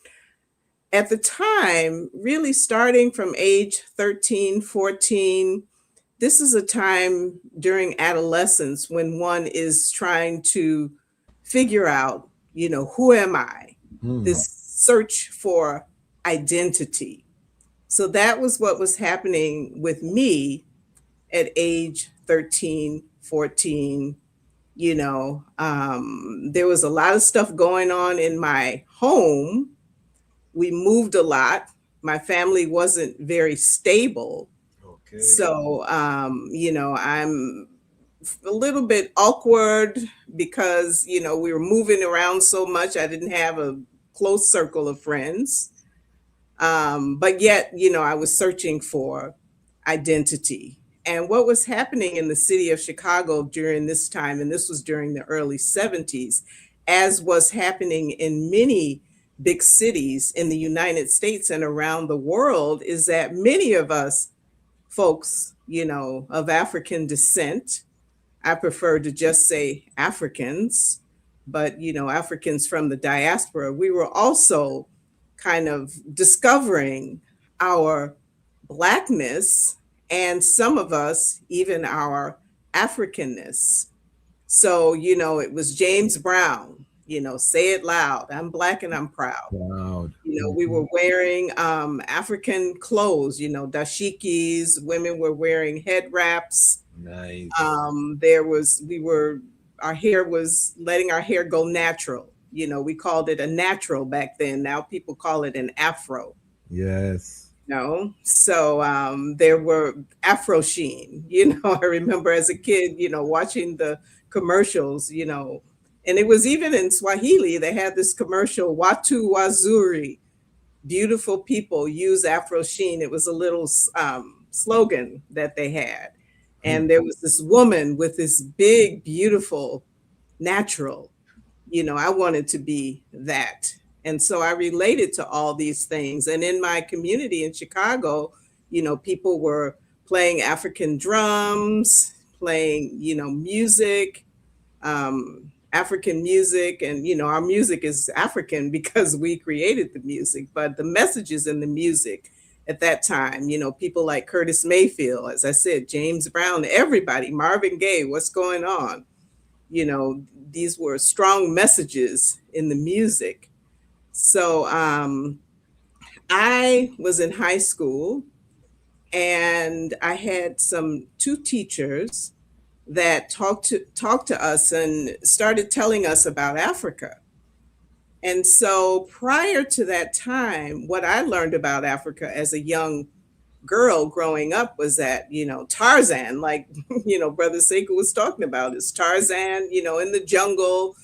K: at the time, really starting from age 13, 14, this is a time during adolescence when one is trying to figure out, who am I? This search for identity. So that was what was happening with me at age 13, 14. There was a lot of stuff going on in my home. We moved a lot. My family wasn't very stable.
H: Okay.
K: So, I'm a little bit awkward because, we were moving around so much. I didn't have a close circle of friends. But yet, I was searching for identity. And what was happening in the city of Chicago during this time, and this was during the early 70s, as was happening in many big cities in the United States and around the world, is that many of us folks, of African descent, I prefer to just say Africans, but, Africans from the diaspora, we were also kind of discovering our Blackness and some of us even our Africanness. So, it was James Brown, say it loud, I'm Black and I'm proud.
H: Proud.
K: We were wearing African clothes, dashikis, women were wearing head wraps.
H: Nice.
K: Our hair was letting our hair go natural. We called it a natural back then. Now people call it an afro.
H: Yes.
K: So there were Afro Sheen, I remember as a kid, watching the commercials, and it was even in Swahili, they had this commercial, Watu Wazuri, beautiful people use Afro Sheen. It was a little slogan that they had. And there was this woman with this big, beautiful, natural, I wanted to be that. And so I related to all these things. And in my community in Chicago, people were playing African drums, playing, music, African music. And, our music is African because we created the music, but the messages in the music at that time, people like Curtis Mayfield, as I said, James Brown, everybody, Marvin Gaye, what's going on? these were strong messages in the music. So I was in high school, and I had two teachers that talked to us and started telling us about Africa. And so prior to that time, what I learned about Africa as a young girl growing up was that, Tarzan, like, Brother Sekou was talking about, is Tarzan, in the jungle,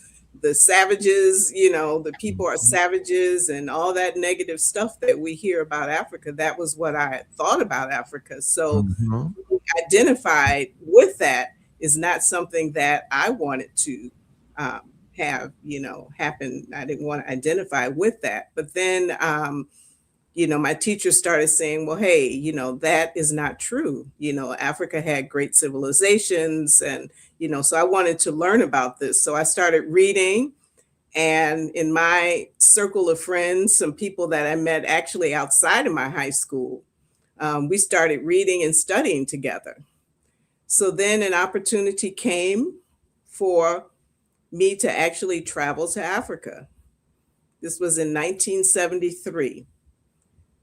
K: the savages, the people are savages, and all that negative stuff that we hear about Africa. That was what I thought about Africa. So identified with that is not something that I wanted to have, happen. I didn't want to identify with that. But then, my teacher started saying, well, hey, that is not true. Africa had great civilizations. And, so I wanted to learn about this. So I started reading. And in my circle of friends, some people that I met actually outside of my high school, we started reading and studying together. So then an opportunity came for me to actually travel to Africa. This was in 1973.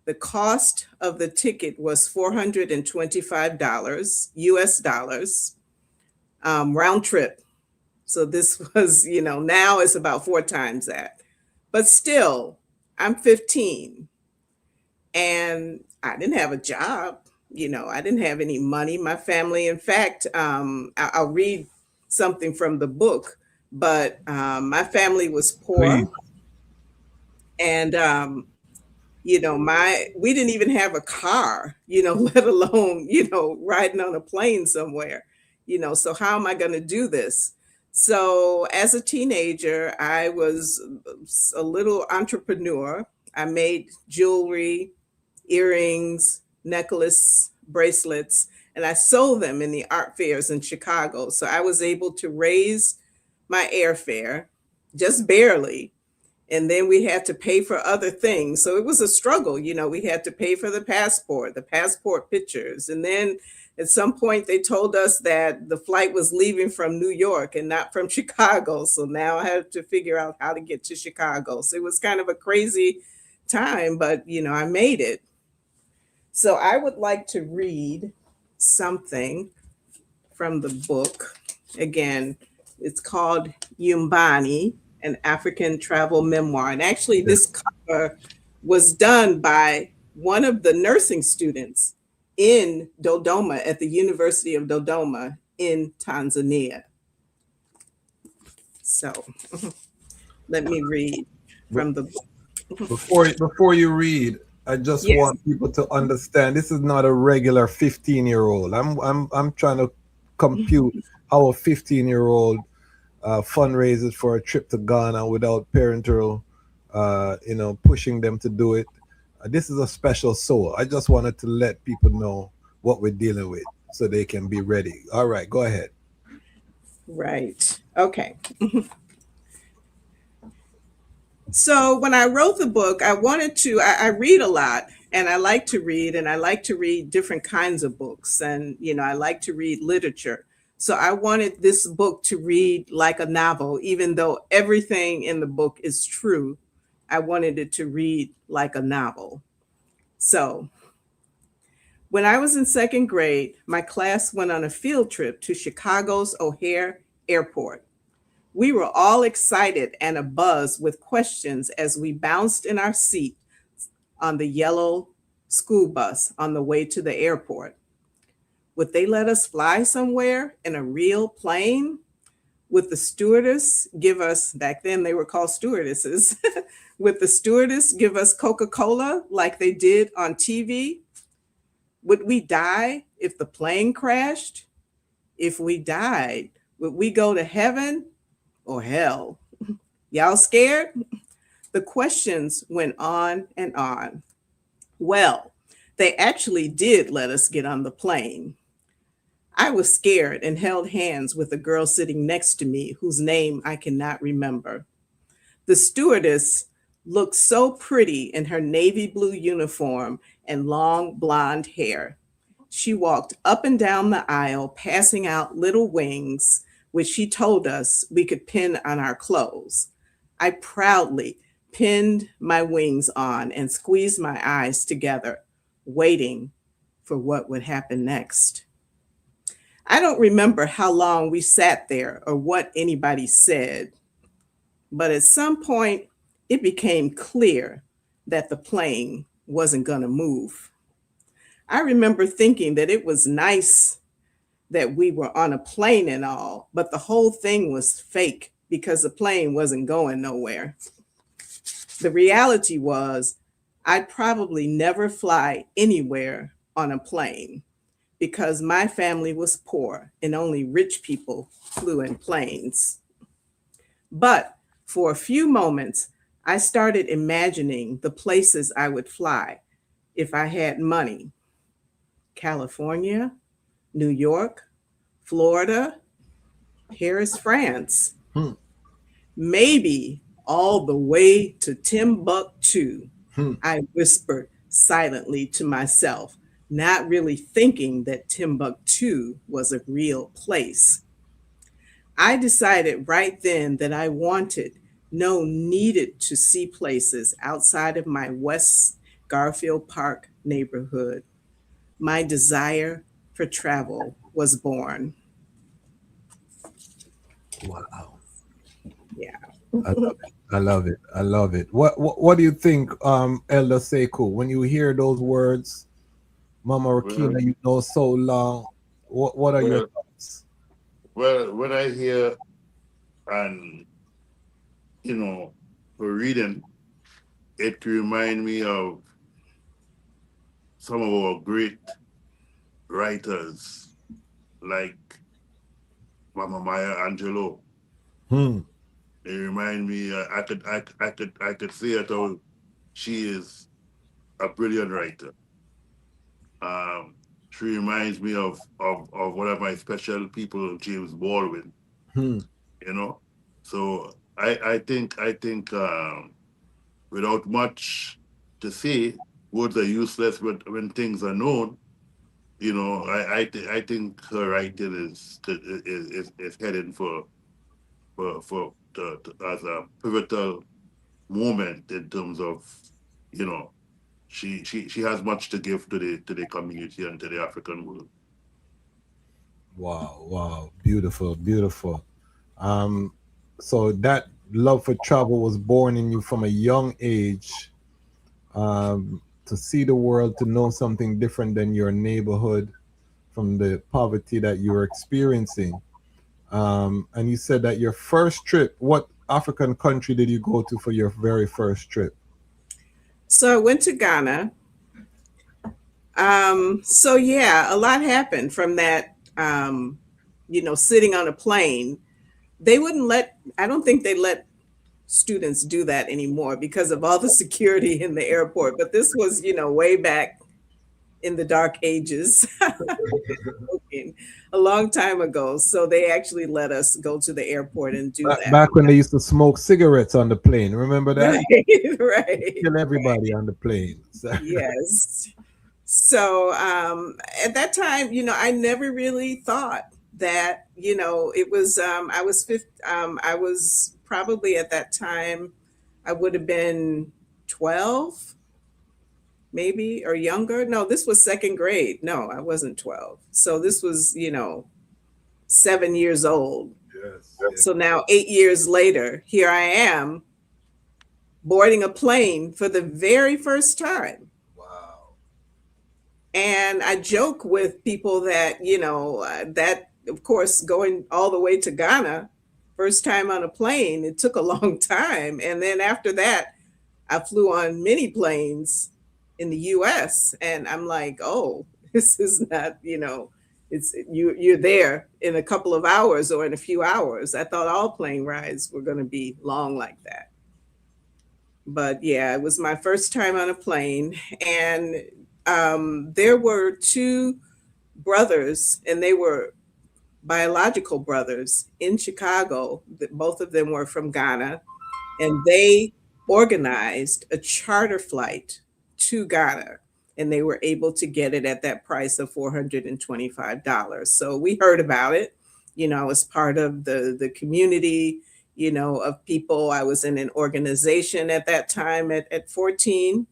K: The cost of the ticket was $425 US dollars, round trip. So this was, now it's about 4 times that. But still, I'm 15 and I didn't have a job. I didn't have any money. My family, in fact, I'll read something from the book, but my family was poor.
H: Please.
K: And we didn't even have a car, let alone, riding on a plane somewhere, so how am I going to do this? So as a teenager, I was a little entrepreneur. I made jewelry, earrings, necklace, bracelets, and I sold them in the art fairs in Chicago. So I was able to raise my airfare just barely. And then we had to pay for other things. So it was a struggle. We had to pay for the passport pictures. And then at some point they told us that the flight was leaving from New York and not from Chicago. So now I had to figure out how to get to Chicago. So it was kind of a crazy time, but I made it. So I would like to read something from the book. Again, it's called Yumbani, an African travel memoir. And actually this cover was done by one of the nursing students in Dodoma at the University of Dodoma in Tanzania. So let me read from the book.
H: Before you read, I just want people to understand this is not a regular 15-year-old. I'm trying to compute how a 15-year-old fundraises for a trip to Ghana without parental, pushing them to do it. This is a special soul. I just wanted to let people know what we're dealing with so they can be ready. All right, go ahead.
K: Right. Okay. So when I wrote the book, I wanted to, I read a lot and I like to read, and I like to read different kinds of books, and, I like to read literature. So I wanted this book to read like a novel, even though everything in the book is true. I wanted it to read like a novel. So when I was in 2nd grade, my class went on a field trip to Chicago's O'Hare Airport. We were all excited and abuzz with questions as we bounced in our seat on the yellow school bus on the way to the airport. Would they let us fly somewhere in a real plane? Would the stewardess give us, back then they were called stewardesses, would the stewardess give us Coca-Cola like they did on TV? Would we die if the plane crashed? If we died, would we go to heaven or hell? Y'all scared? The questions went on and on. Well, they actually did let us get on the plane. I was scared and held hands with a girl sitting next to me whose name I cannot remember. The stewardess looked so pretty in her navy blue uniform and long blonde hair. She walked up and down the aisle, passing out little wings, which she told us we could pin on our clothes. I proudly pinned my wings on and squeezed my eyes together, waiting for what would happen next. I don't remember how long we sat there or what anybody said, but at some point it became clear that the plane wasn't going to move. I remember thinking that it was nice that we were on a plane and all, but the whole thing was fake because the plane wasn't going nowhere. The reality was I'd probably never fly anywhere on a plane because my family was poor and only rich people flew in planes. But for a few moments, I started imagining the places I would fly if I had money. California, New York, Florida, Paris, France. Maybe all the way to Timbuktu, I whispered silently to myself, not really thinking that Timbuktu was a real place. I decided right then that I wanted, no, needed to see places outside of my West Garfield Park neighborhood. My desire for travel was born.
H: Wow.
K: Yeah.
H: I love it. I love it. I love it. What do you think, Elder Sekou, when you hear those words, Mama Rakina, you know so long? What are your thoughts?
J: Well, when I hear and for reading, it remind me of some of our great writers like Mama Maya Angelou. It remind me. I could say it how she is a brilliant writer. She reminds me of one of my special people, James Baldwin. So I think without much to say, words are useless when things are known. I think her writing is heading for as a pivotal moment in terms of she has much to give to the community and to the African world.
H: Wow, beautiful, beautiful. So that love for travel was born in you from a young age, to see the world, to know something different than your neighborhood, from the poverty that you were experiencing. And you said that your first trip, what African country did you go to for your very first trip?
K: So I went to Ghana. So yeah, a lot happened from that, sitting on a plane. They wouldn't I don't think they let students do that anymore because of all the security in the airport. But this was, way back in the dark ages, a long time ago. So they actually let us go to the airport and do that.
H: Back when they used to smoke cigarettes on the plane. Remember that?
K: Right.
H: Kill everybody on the plane.
K: Yes. So at that time, I never really thought that, it was, I was probably at that time, I would have been 12, maybe, or younger. No, this was second grade. No, I wasn't 12. So this was, 7 years old.
H: Yes.
K: So now 8 years later, here I am boarding a plane for the very first time.
H: Wow.
K: And I joke with people that, that of course, going all the way to Ghana, first time on a plane, it took a long time. And then after that, I flew on many planes in the US. And I'm like, oh, this is not, it's you're there in a couple of hours or in a few hours. I thought all plane rides were going to be long like that. But yeah, it was my first time on a plane. And there were two brothers, and they were biological brothers in Chicago. Both of them were from Ghana, and they organized a charter flight to Ghana, and they were able to get it at that price of $425. So we heard about it, I was part of the community, of people. I was in an organization at that time at 14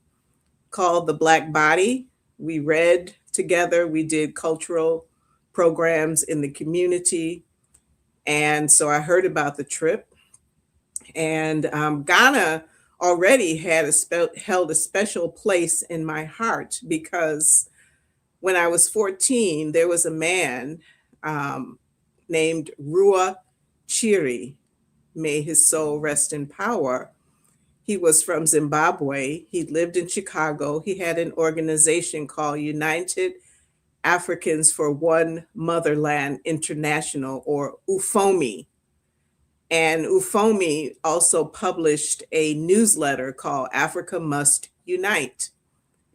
K: called the Black Body. We read together, we did cultural programs in the community. And so I heard about the trip. And Ghana already had held a special place in my heart because when I was 14, there was a man um, named Rua Chiri. May his soul rest in power. He was from Zimbabwe. He lived in Chicago. He had an organization called United Africans for One Motherland International, or UFOMI. And UFOMI also published a newsletter called Africa Must Unite.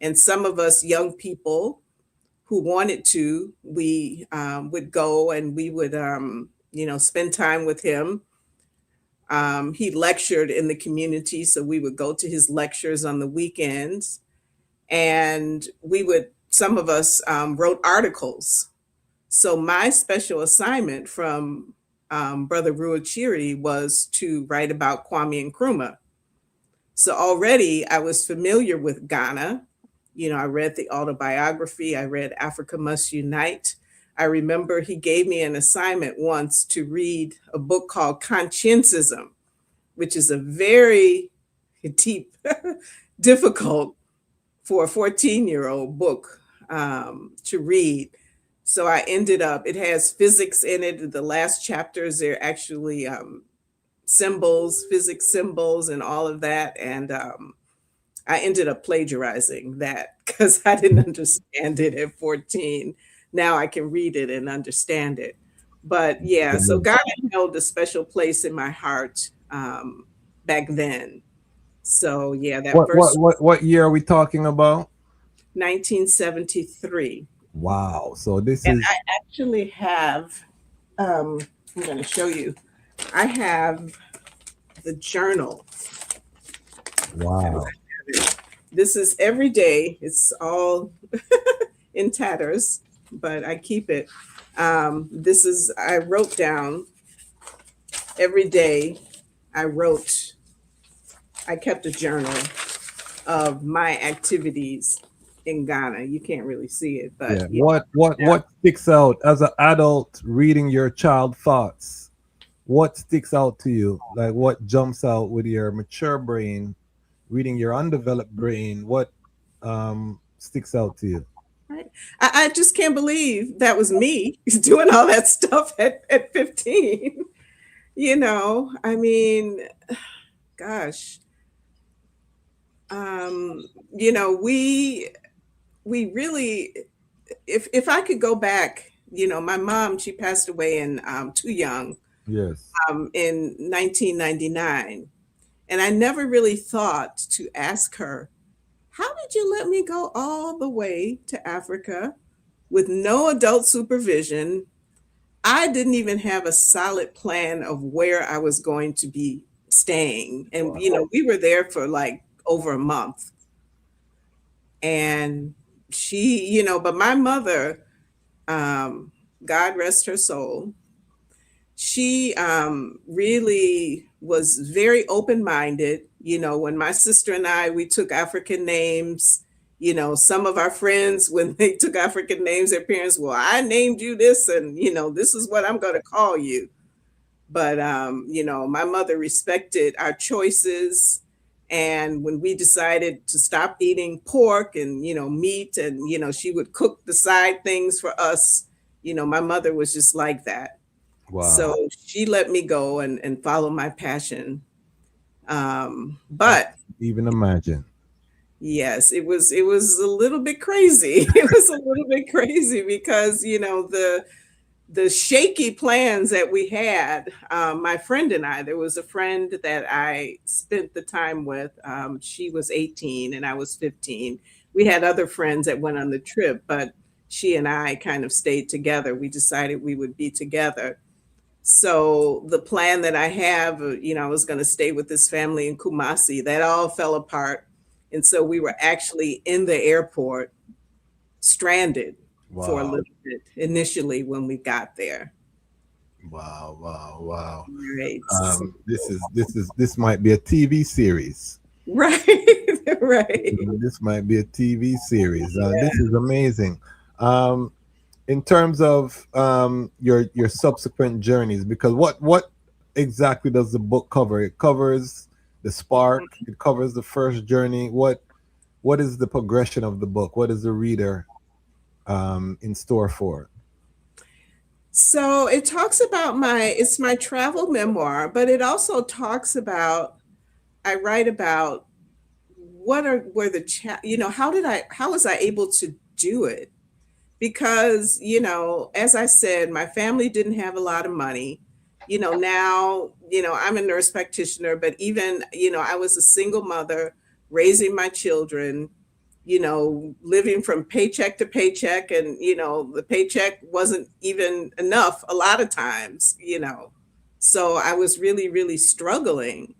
K: And some of us young people who wanted to, we would go and we would, spend time with him. He lectured in the community, so we would go to his lectures on the weekends. And some of us wrote articles. So my special assignment from Brother Ruachiri was to write about Kwame Nkrumah. So already I was familiar with Ghana. I read the autobiography. I read Africa Must Unite. I remember he gave me an assignment once to read a book called Conscientism, which is a very deep, difficult for a 14-year-old book to read. So I ended up, it has physics in it. The last chapters, they're actually symbols, physics symbols and all of that. And I ended up plagiarizing that because I didn't understand it at 14. Now I can read it and understand it. But yeah, so God held a special place in my heart back then. So yeah, that
H: what year are we talking about?
K: 1973.
H: Wow. So this
K: And
H: is
K: I actually have, I'm going to show you. I have the journal.
H: wow.
K: This is every day. It's all in tatters, but I keep it. I wrote down every day. I kept a journal of my activities in Ghana. You can't really see it, but
H: Yeah. What sticks out as an adult reading your child thoughts? What sticks out to you? Like what jumps out with your mature brain, reading your undeveloped brain? What sticks out to you?
K: Right. I just can't believe that was me doing all that stuff at 15. I mean, gosh. We really, if I could go back, my mom, she passed away in too young
H: Yes.
K: in 1999. And I never really thought to ask her, how did you let me go all the way to Africa with no adult supervision? I didn't even have a solid plan of where I was going to be staying. And, we were there for like over a month. And she, but my mother, God rest her soul, she really was very open-minded. When my sister and I, we took African names, some of our friends, when they took African names, their parents, well, I named you this and, this is what I'm going to call you. But, my mother respected our choices. And when we decided to stop eating pork and, meat and, she would cook the side things for us, my mother was just like that.
H: Wow.
K: So she let me go and follow my passion. But
H: even imagine.
K: Yes, it was a little bit crazy. It was a little bit crazy because, the shaky plans that we had, my friend and I, there was a friend that I spent the time with. She was 18 and I was 15. We had other friends that went on the trip, but she and I kind of stayed together. We decided we would be together. So the plan that I have, I was going to stay with this family in Kumasi, that all fell apart. And so we were actually in the airport, stranded for a little bit initially when we got there.
H: Wow, wow, wow.
K: Right.
H: This might be a TV series.
K: Right. Right.
H: This might be a TV series. This is amazing. Um, in terms of your subsequent journeys, because what exactly does the book cover? It covers the spark. It covers the first journey. What is the progression of the book? What is the reader in store for?
K: So it talks about it's my travel memoir, but it also talks about, I write about were the how was I able to do it? Because, as I said, my family didn't have a lot of money. Now, I'm a nurse practitioner, but even, I was a single mother raising my children, living from paycheck to paycheck. And, the paycheck wasn't even enough a lot of times. So I was really, really struggling.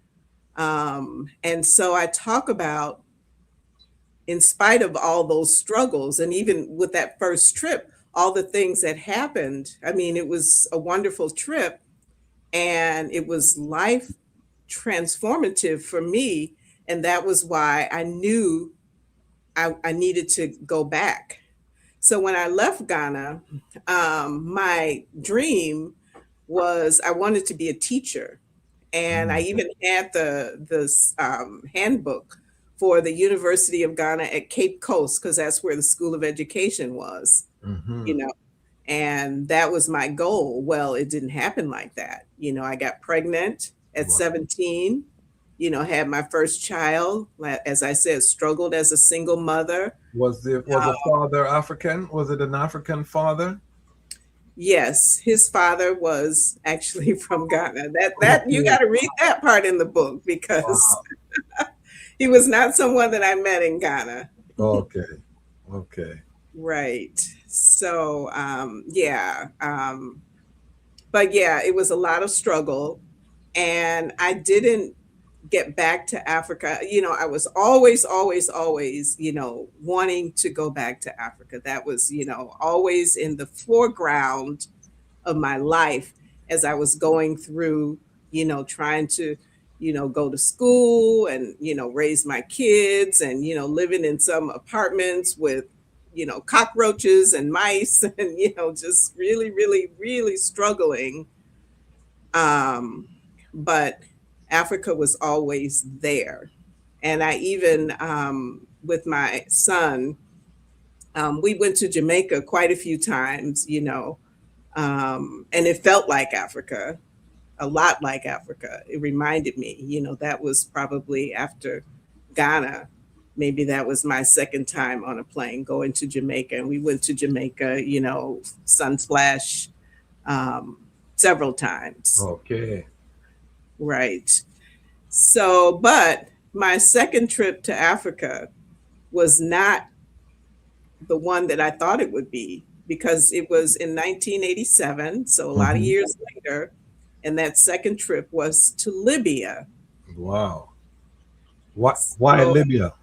K: And so I talk about, in spite of all those struggles, and even with that first trip, all the things that happened. I mean, it was a wonderful trip and it was life transformative for me. And that was why I knew I needed to go back. So when I left Ghana, my dream was I wanted to be a teacher. And I even had this handbook for the University of Ghana at Cape Coast, because that's where the School of Education was, and that was my goal. Well, it didn't happen like that. I got pregnant at 17, had my first child. As I said, struggled as a single mother.
H: Was the father African? Was it an African father?
K: Yes, his father was actually from Ghana. That you got to read that part in the book, because he was not someone that I met in Ghana.
H: Okay.
K: Right. So, but yeah, it was a lot of struggle, and I didn't get back to Africa. I was always, wanting to go back to Africa. That was, always in the foreground of my life as I was going through, trying to, go to school and, raise my kids and, living in some apartments with, cockroaches and mice and, just really, really, really struggling. But Africa was always there. And I even, with my son, we went to Jamaica quite a few times, and it felt like Africa, a lot like Africa. It reminded me, that was probably after Ghana. Maybe that was my second time on a plane going to Jamaica. And we went to Jamaica, Sunsplash, several times.
H: Okay.
K: Right. So, but my second trip to Africa was not the one that I thought it would be, because it was in 1987, so a lot of years later, and that second trip was to Libya.
H: Wow. Why Libya?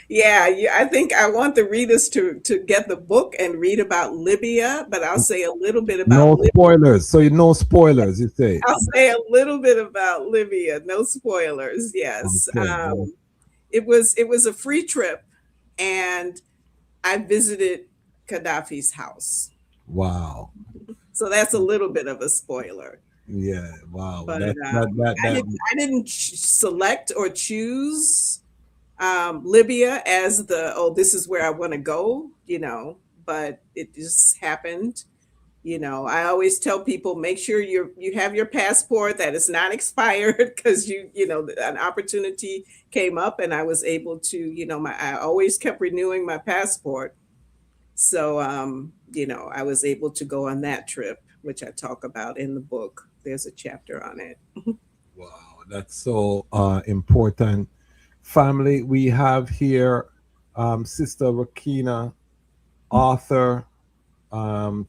K: Yeah, I think I want the readers to get the book and read about Libya, but I'll say a little bit about
H: No
K: Libya.
H: spoilers. So no spoilers, you say?
K: I'll say a little bit about Libya. No spoilers. Yes.
H: Okay.
K: It was a free trip, and I visited Gaddafi's house.
H: Wow.
K: So that's a little bit of a spoiler.
H: Yeah. Wow.
K: But I didn't select or choose Libya as this is where I want to go, but it just happened. I always tell people, make sure you have your passport, that it's not expired, because an opportunity came up and I was able to, I always kept renewing my passport. So, I was able to go on that trip, which I talk about in the book. There's a chapter on it.
H: Wow, that's so important. Family, we have here Sistah Rakina, author,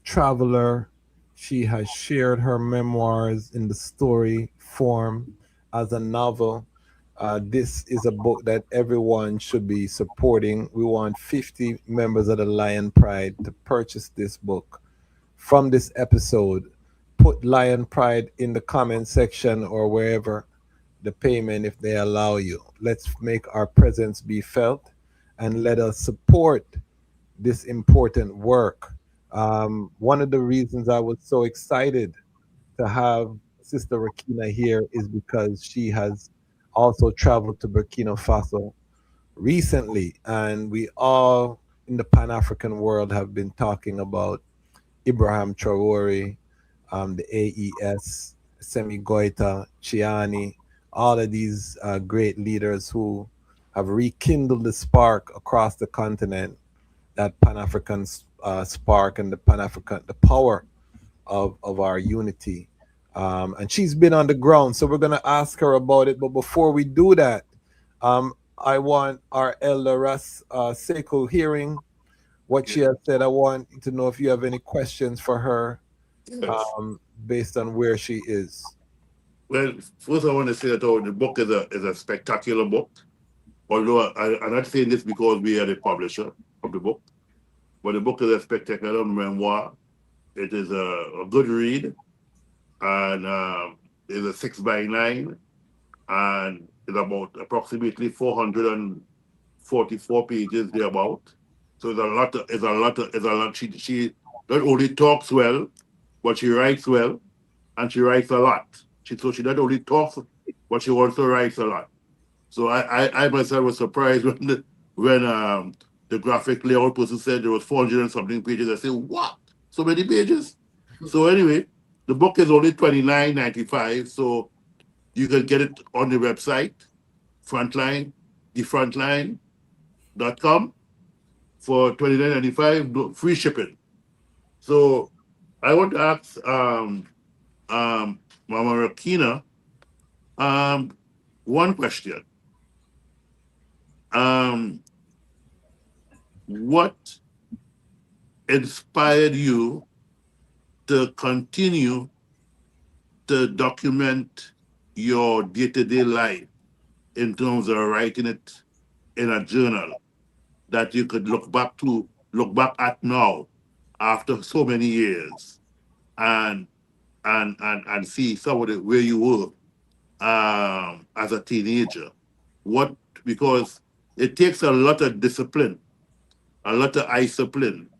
H: traveler. She has shared her memoirs in the story form as a novel. This is a book that everyone should be supporting. We want 50 members of the Lion Pride to purchase this book. From this episode, put Lion Pride in the comment section or wherever the payment if they allow you. Let's make our presence be felt and let us support this important work. One of the reasons I was so excited to have Sister Rakina here is because she has also traveled to Burkina Faso recently, and we all in the Pan African world have been talking about Ibrahim Traore, the AES, Semi Goita, Chiani, all of these great leaders who have rekindled the spark across the continent, that Pan African spark and the Pan African, the power of our unity. And she's been on the ground, so we're going to ask her about it. But before we do that, I want our elder Ras Sekou hearing what she has said. I want to know if you have any questions for her
J: Yes.
H: based on where she is.
J: Well, first I want to say that the book is a spectacular book. Although I'm not saying this because we are the publisher of the book, but the book is a spectacular memoir. It is a good read, and it's a 6x9, and it's about approximately 444 pages thereabout. So it's a lot. She not only talks well, but she writes well, and she writes a lot. So she not only talks, but she also writes a lot. So I myself was surprised when the graphic layout person said there was 400 and something pages. I said, what? So many pages? So anyway, the book is only $29.95. So you can get it on the website, Frontline, thefrontline.com for $29.95, free shipping. So I want to ask Mama Rakina one question. What inspired you to continue to document your day-to-day life in terms of writing it in a journal that you could look back at now after so many years and see some of the where you were as a teenager? What, because it takes a lot of discipline, a lot of discipline,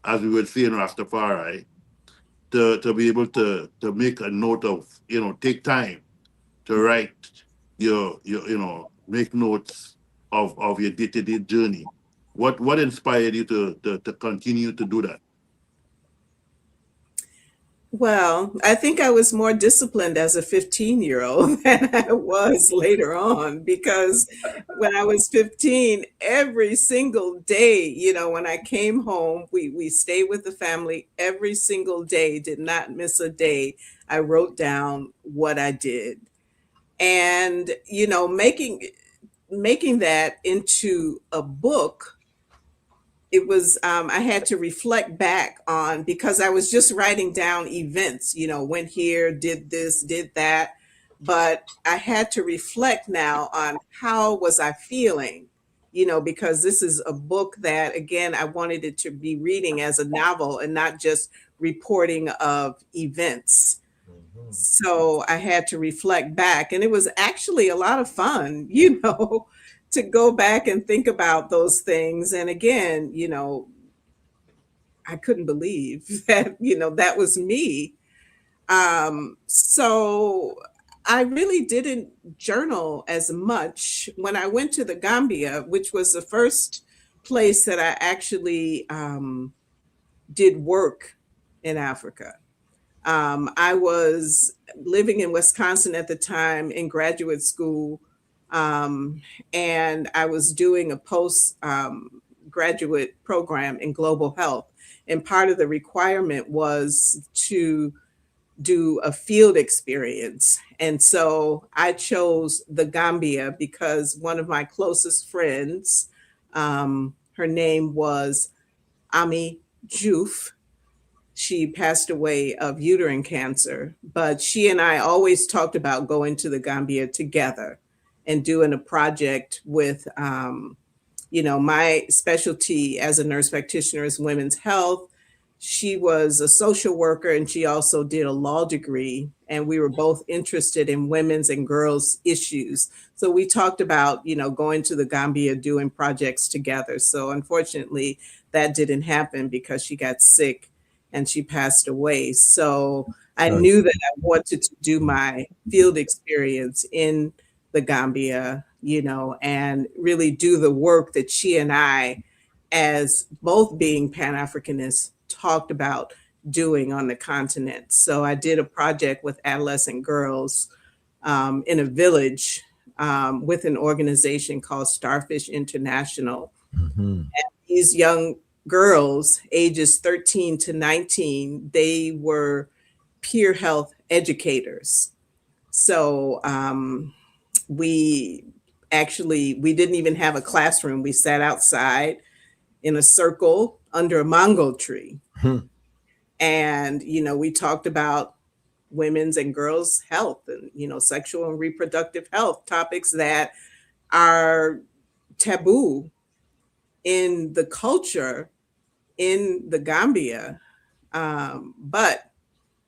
J: as we would say in Rastafari, to be able to make a note of, take time to write make notes of your day-to-day journey. What inspired you to continue to do that?
K: Well, I think I was more disciplined as a 15-year-old than I was later on, because when I was 15, every single day, when I came home, we stayed with the family every single day, did not miss a day. I wrote down what I did. And, making that into a book, it was I had to reflect back on, because I was just writing down events, went here, did this, did that, but I had to reflect now on how was I feeling, because this is a book that, again, I wanted it to be reading as a novel and not just reporting of events. So I had to reflect back, and it was actually a lot of fun, to go back and think about those things. And again, I couldn't believe that, that was me. So I really didn't journal as much when I went to the Gambia, which was the first place that I actually did work in Africa. I was living in Wisconsin at the time in graduate school, and I was doing a post graduate program in global health. And part of the requirement was to do a field experience. And so I chose the Gambia because one of my closest friends, her name was Ami Juf. She passed away of uterine cancer, but she and I always talked about going to the Gambia together and doing a project with, my specialty as a nurse practitioner is women's health. she was a social worker and she also did a law degree. And we were both interested in women's and girls' issues. So we talked about, going to the Gambia, doing projects together. So unfortunately, that didn't happen because she got sick and she passed away. So I knew that I wanted to do my field experience in the Gambia, and really do the work that she and I, as both being Pan-Africanists, talked about doing on the continent. So I did a project with adolescent girls in a village with an organization called Starfish International. And these young girls, ages 13 to 19, they were peer health educators. So we didn't even have a classroom. We sat outside in a circle under a mango tree. And, we talked about women's and girls' health and, sexual and reproductive health, topics that are taboo in the culture in the Gambia. But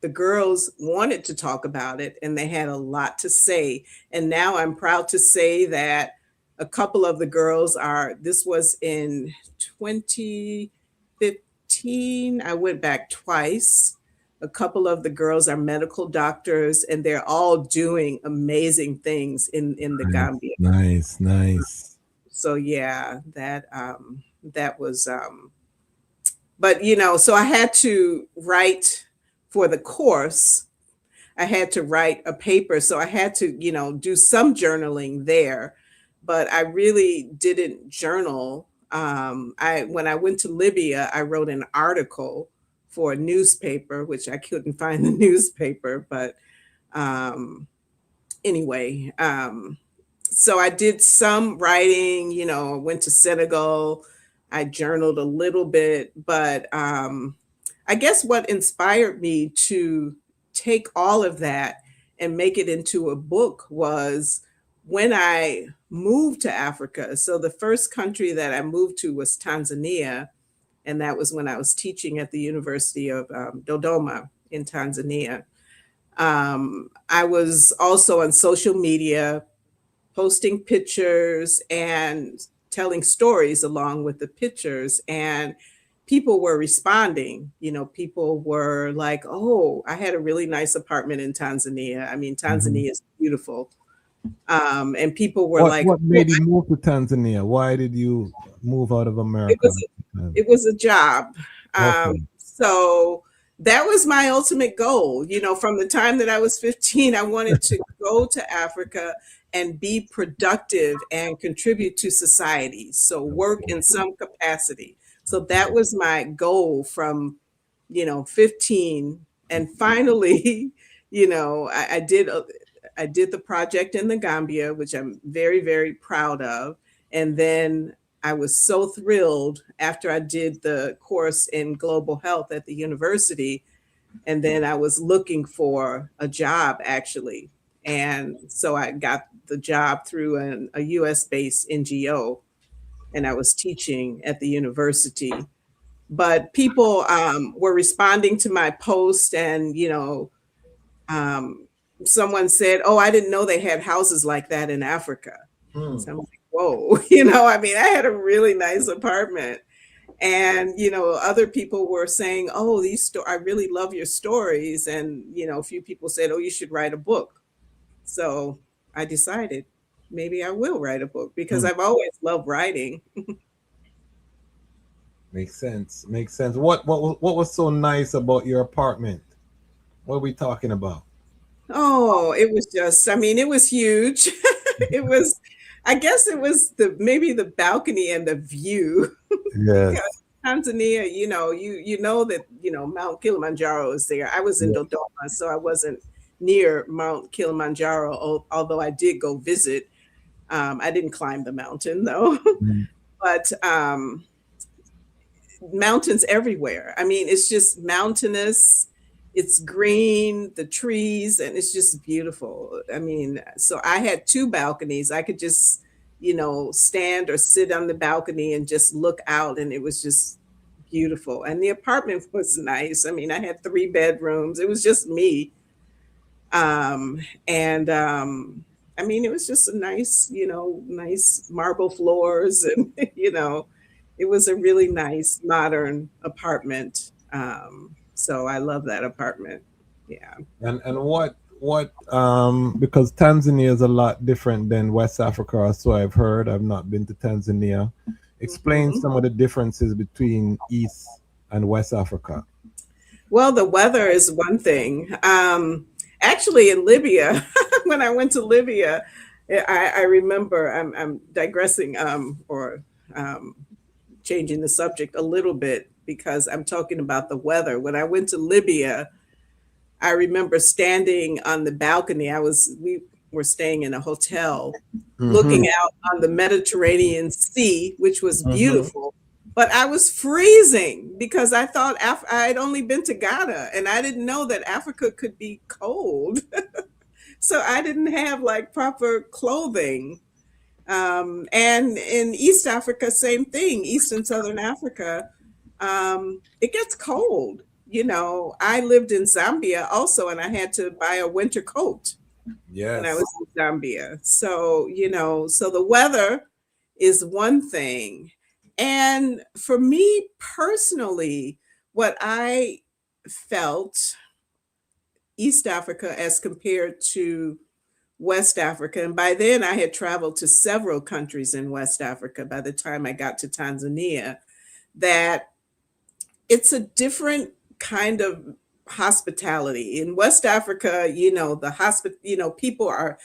K: the girls wanted to talk about it and they had a lot to say. And now I'm proud to say that a couple of the girls this was in 2015. I went back twice. A couple of the girls are medical doctors and they're all doing amazing things in the Gambia.
H: Nice.
K: So yeah, that was, but so I had to write for the course. I had to write a paper. So I had to, do some journaling there, but I really didn't journal. When I went to Libya, I wrote an article for a newspaper, which I couldn't find the newspaper, but anyway, so I did some writing, went to Senegal, I journaled a little bit, but I guess what inspired me to take all of that and make it into a book was when I moved to Africa. So the first country that I moved to was Tanzania. And that was when I was teaching at the University of Dodoma in Tanzania. I was also on social media, posting pictures and telling stories along with the pictures. And people were responding. People were like, oh, I had a really nice apartment in Tanzania. I mean, Tanzania is beautiful. And people were
H: what made you move to Tanzania? Why did you move out of America?
K: It was a job.
H: Okay.
K: So that was my ultimate goal. From the time that I was 15, I wanted to go to Africa and be productive and contribute to society. So work in some capacity. So that was my goal from, 15. And finally, I did the project in the Gambia, which I'm very, very proud of. And then I was so thrilled after I did the course in global health at the university. And then I was looking for a job, actually. And so I got the job through a US-based NGO, and I was teaching at the university. But people were responding to my post, and someone said, "Oh, I didn't know they had houses like that in Africa." So I'm like, "Whoa!" I had a really nice apartment, and other people were saying, "Oh, I really love your stories," and a few people said, "Oh, you should write a book." So I decided maybe I will write a book because I've always loved writing.
H: Makes sense. What was so nice about your apartment? What are we talking about?
K: Oh, it was just, it was huge. I guess it was maybe the balcony and the view.
H: Yes.
K: Tanzania, you know that, Mount Kilimanjaro is there. I was in Dodoma, so I wasn't near Mount Kilimanjaro, although I did go visit. I didn't climb the mountain though, but mountains everywhere. It's just mountainous. It's green, the trees, and it's just beautiful. So I had two balconies. I could just, stand or sit on the balcony and just look out, and it was just beautiful. And the apartment was nice. I mean, I had 3 bedrooms. It was just me. And I mean, it was just a nice, nice marble floors. And, it was a really nice modern apartment. So I love that apartment. Yeah.
H: And what because Tanzania is a lot different than West Africa, or so I've heard. I've not been to Tanzania. Explain some of the differences between East and West Africa.
K: Well, the weather is one thing. Actually, in Libya, when I went to Libya, I remember, I'm digressing or changing the subject a little bit because I'm talking about the weather. When I went to Libya, I remember standing on the balcony. We were staying in a hotel, looking out on the Mediterranean Sea, which was beautiful. But I was freezing because I thought I'd only been to Ghana, and I didn't know that Africa could be cold. So I didn't have like proper clothing. And in East Africa, same thing, East and Southern Africa, it gets cold. I lived in Zambia also, and I had to buy a winter coat when I was in Zambia. So, so the weather is one thing. And for me personally, what I felt East Africa as compared to West Africa, and by then I had traveled to several countries in West Africa by the time I got to Tanzania, that it's a different kind of hospitality. In West Africa, people are,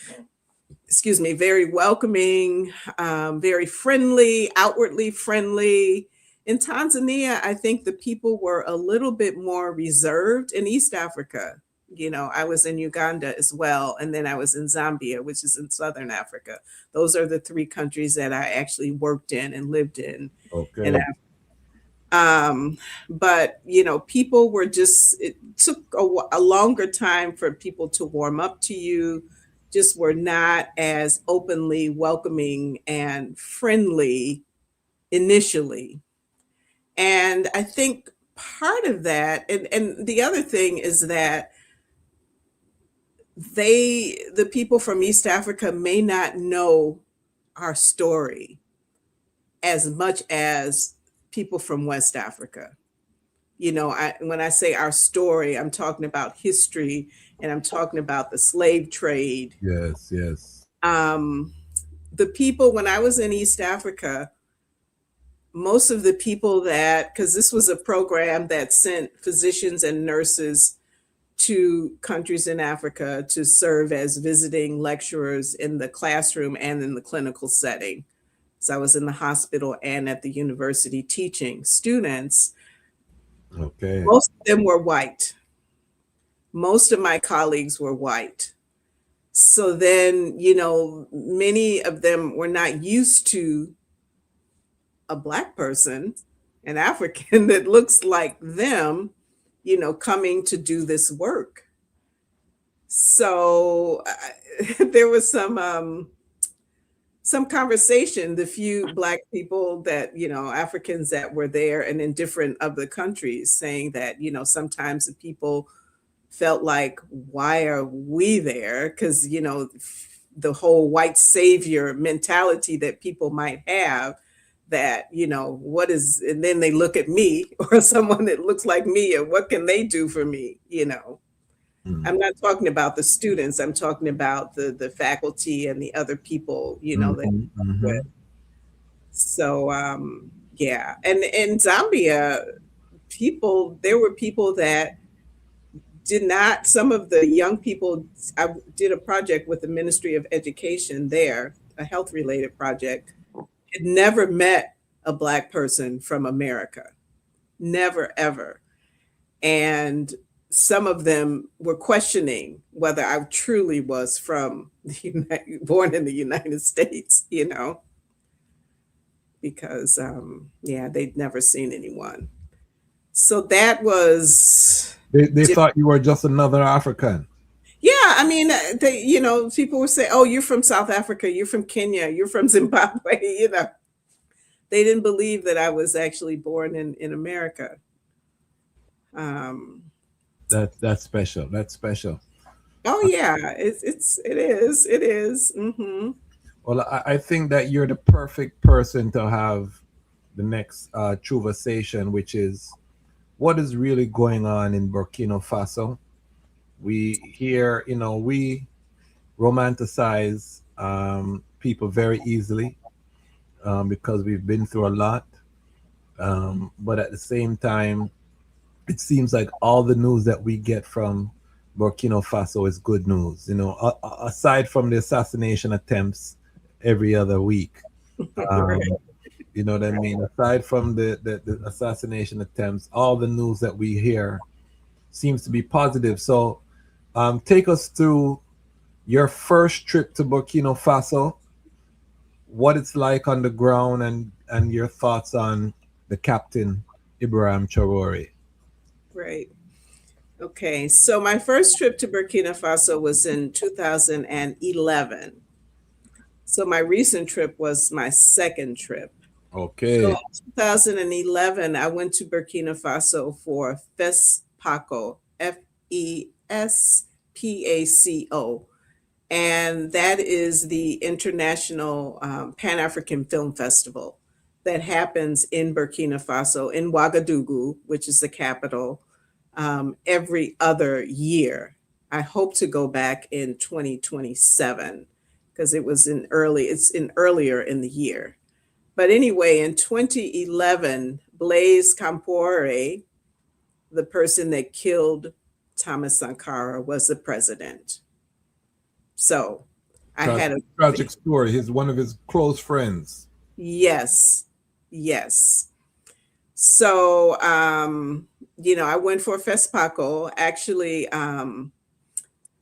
K: very welcoming, very friendly, outwardly friendly. In Tanzania, I think the people were a little bit more reserved. In East Africa, I was in Uganda as well, and then I was in Zambia, which is in Southern Africa. Those are the 3 countries that I actually worked in and lived in.
H: Okay.
K: In Africa. But people were it took a longer time for people to warm up to you, just were not as openly welcoming and friendly initially. And I think part of that, and the other thing is that the people from East Africa may not know our story as much as people from West Africa. When I say our story, I'm talking about history, and I'm talking about the slave trade.
H: Yes.
K: The people, when I was in East Africa, most of the people because this was a program that sent physicians and nurses to countries in Africa to serve as visiting lecturers in the classroom and in the clinical setting. So I was in the hospital and at the university teaching students.
H: Okay.
K: Most of them were white. Most of my colleagues were white. So then, many of them were not used to a Black person, an African that looks like them, coming to do this work. So there was some conversation, the few Black people that, Africans that were there and in different other countries, saying that, sometimes the people felt like, why are we there? Because, the whole white savior mentality that people might have, that, what is, and then they look at me or someone that looks like me, and what can they do for me? I'm not talking about the students. I'm talking about the faculty and the other people, that. So, yeah. And in Zambia, there were people that did not, some of the young people, I did a project with the Ministry of Education there, a health related project, had never met a Black person from America. Never, ever. And some of them were questioning whether I truly was born in the United States, because, they'd never seen anyone. So that was...
H: They thought you were just another African.
K: Yeah, I mean, people would say, oh, you're from South Africa, you're from Kenya, you're from Zimbabwe, they didn't believe that I was actually born in America. Um,
H: That's special. That's special.
K: oh yeah, it is.
H: Well, I think that you're the perfect person to have the next conversation, which is what is really going on in Burkina Faso. We hear, we romanticize people very easily because we've been through a lot. But at the same time, it seems like all the news that we get from Burkina Faso is good news. Aside from the assassination attempts every other week.
K: Right.
H: You know what I mean? Aside from the assassination attempts, all the news that we hear seems to be positive. So, take us through your first trip to Burkina Faso, what it's like on the ground, and your thoughts on the captain, Ibrahim Traore.
K: Right. Okay. So my first trip to Burkina Faso was in 2011. So my recent trip was my second trip.
H: Okay.
K: So in 2011, I went to Burkina Faso for FESPACO, FESPACO. And that is the International Pan-African Film Festival that happens in Burkina Faso, in Ouagadougou, which is the capital, every other year. I hope to go back in 2027 because it's in earlier in the year. But anyway, in 2011, Blaise Compaoré, the person that killed Thomas Sankara, was the president. So I had a
H: tragic story. He's one of his close friends.
K: Yes. So I went for FESPACO. Actually,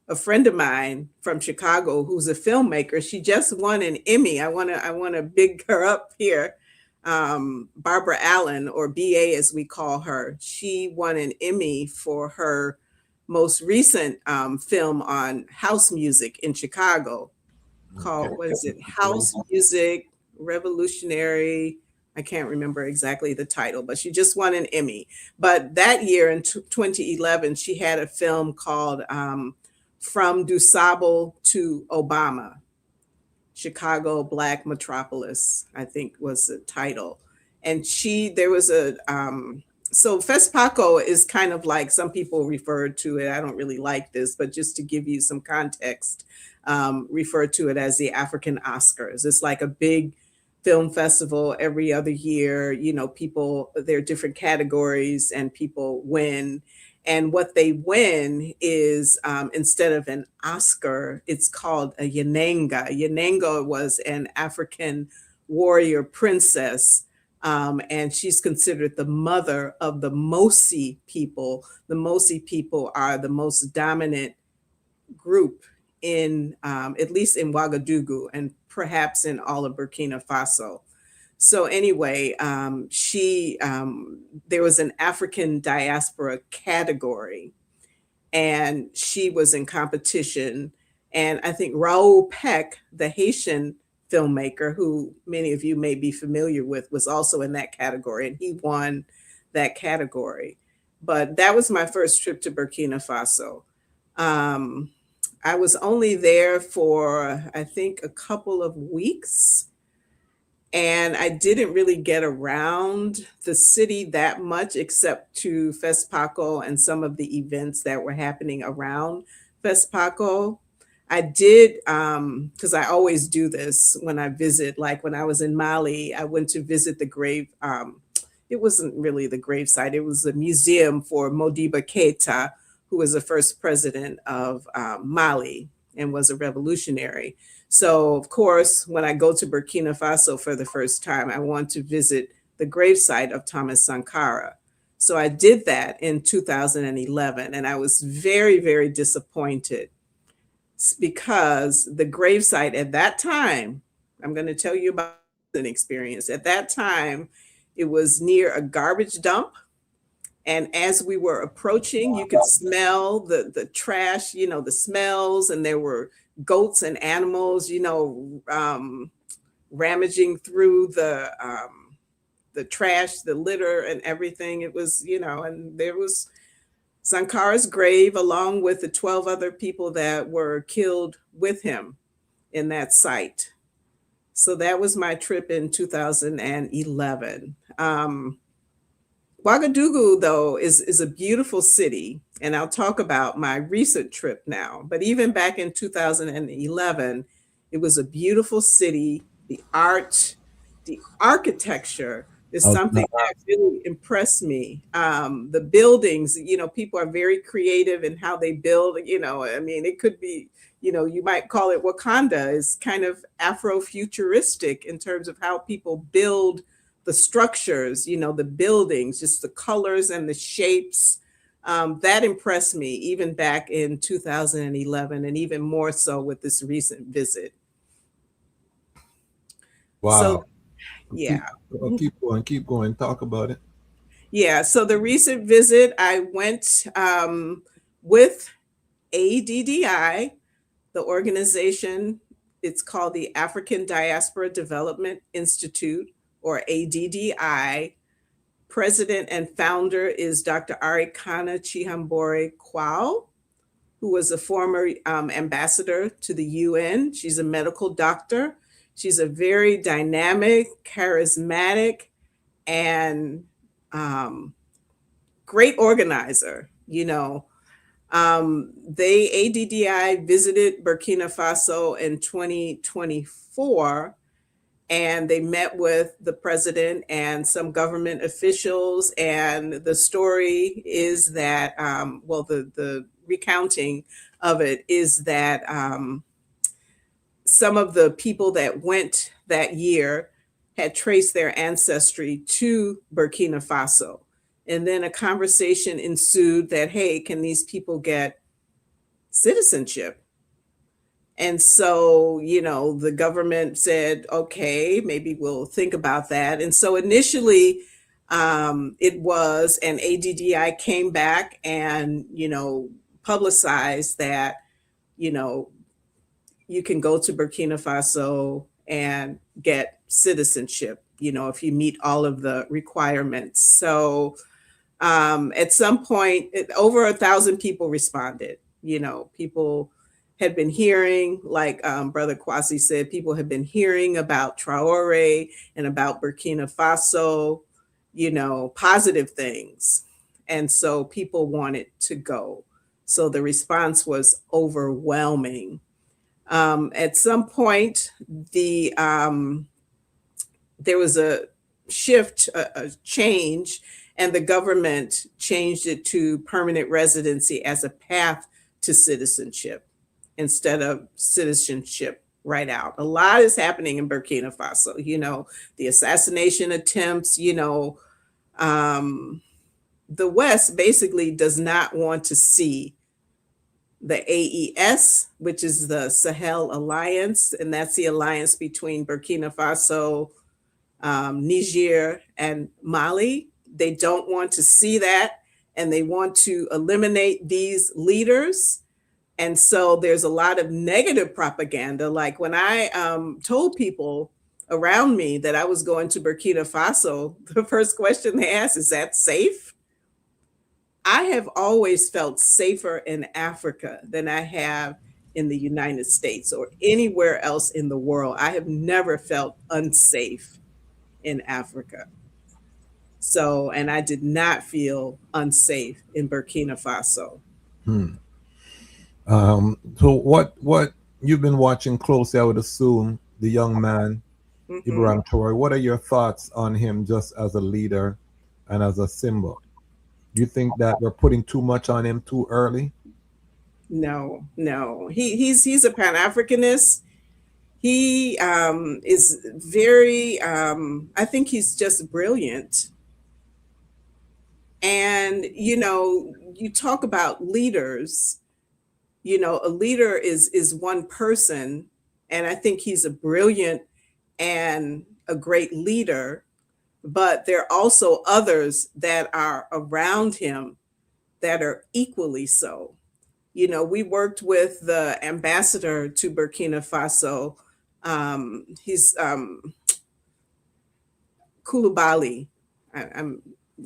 K: a friend of mine from Chicago who's a filmmaker, she just won an Emmy. I wanna big her up here. Barbara Allen, or BA as we call her, she won an Emmy for her most recent film on house music in Chicago called, what is it? House Music Revolutionary. I can't remember exactly the title, but she just won an Emmy. But that year in 2011, she had a film called From DuSable to Obama, Chicago Black Metropolis, I think was the title. And so FESPACO is kind of like, some people refer to it, I don't really like this, but just to give you some context, refer to it as the African Oscars. It's like a big film festival every other year. There are different categories and people win. And what they win is, instead of an Oscar, it's called a Yananga. Yananga was an African warrior princess. And she's considered the mother of the Mosi people. The Mosi people are the most dominant group in, at least in Ouagadougou and perhaps in all of Burkina Faso. So anyway, there was an African diaspora category, and she was in competition. And I think Raoul Peck, the Haitian filmmaker, who many of you may be familiar with, was also in that category, and he won that category. But that was my first trip to Burkina Faso. I was only there for, I think, a couple of weeks, and I didn't really get around the city that much except to FESPACO and some of the events that were happening around FESPACO. I did, because I always do this when I visit, like when I was in Mali, I went to visit the grave. It wasn't really the gravesite, it was a museum for Modibo Keita, who was the first president of Mali and was a revolutionary. So, of course, when I go to Burkina Faso for the first time, I want to visit the gravesite of Thomas Sankara. So I did that in 2011, and I was very, very disappointed because the gravesite at that time, I'm going to tell you about an experience. At that time, it was near a garbage dump. And as we were approaching, you could smell the trash, the smells, and there were goats and animals, rummaging through the trash, the litter, and everything. It was, and there was Sankara's grave along with the 12 other people that were killed with him in that site. So that was my trip in 2011. Ouagadougou, though, is a beautiful city, and I'll talk about my recent trip now. But even back in 2011, it was a beautiful city. The art, the architecture is something that really impressed me. The buildings, people are very creative in how they build. I mean, it could be, you might call it Wakanda, is kind of Afro-futuristic in terms of how people build the structures, the buildings, just the colors and the shapes. That impressed me even back in 2011, and even more so with this recent visit.
H: Wow.
K: So, yeah.
H: Keep going. Talk about it.
K: Yeah. So the recent visit, I went with ADDI, the organization. It's called the African Diaspora Development Institute, or ADDI. President and founder is Dr. Arikana Chihambore Kwao, who was a former ambassador to the UN. She's a medical doctor. She's a very dynamic, charismatic, and great organizer. ADDI visited Burkina Faso in 2024, and they met with the president and some government officials. And the story is that, the recounting of it is that some of the people that went that year had traced their ancestry to Burkina Faso. And then a conversation ensued that, hey, can these people get citizenship? And so, the government said, okay, maybe we'll think about that. And so initially it was, and ADDI came back and, publicized that, you can go to Burkina Faso and get citizenship, if you meet all of the requirements. So at some point, over 1,000 people responded. People had been hearing, like Brother Kwasi said, people had been hearing about Traore and about Burkina Faso, positive things. And so people wanted to go. So the response was overwhelming. At some point, there was a shift, a change, and the government changed it to permanent residency as a path to citizenship instead of citizenship right out. A lot is happening in Burkina Faso, the assassination attempts, the West basically does not want to see the AES, which is the Sahel Alliance, and that's the alliance between Burkina Faso, Niger, and Mali. They don't want to see that, and they want to eliminate these leaders. And so there's a lot of negative propaganda. Like when I told people around me that I was going to Burkina Faso, the first question they asked, is that safe? I have always felt safer in Africa than I have in the United States or anywhere else in the world. I have never felt unsafe in Africa. So, and I did not feel unsafe in Burkina Faso.
H: So what you've been watching closely, I would assume, the young man, Ibrahim Traore. What are your thoughts on him just as a leader and as a symbol? Do you think that we're putting too much on him too early?
K: No. He's a Pan-Africanist. He is very, I think he's just brilliant. And, you talk about leaders, a leader is one person. And I think he's a brilliant and a great leader. But there are also others that are around him that are equally so. We worked with the ambassador to Burkina Faso. He's Koulibaly. I'm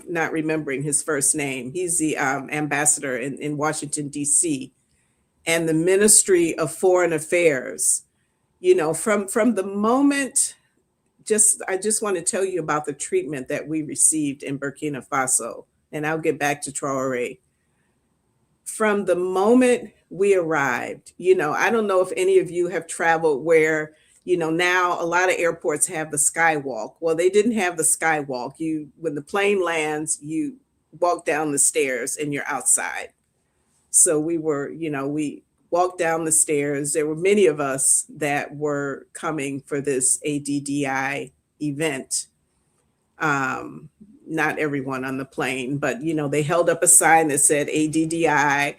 K: not remembering his first name. He's the ambassador in Washington, D.C., and the Ministry of Foreign Affairs. You know, from the moment, I just want to tell you about the treatment that we received in Burkina Faso, and I'll get back to Traoré. From the moment we arrived, you know, I don't know if any of you have traveled where, you know, now a lot of airports have the skywalk. Well, they didn't have the skywalk. When the plane lands, you walk down the stairs and you're outside. So we walked down the stairs. There were many of us that were coming for this ADDI event. Not everyone on the plane, but you know, they held up a sign that said ADDI,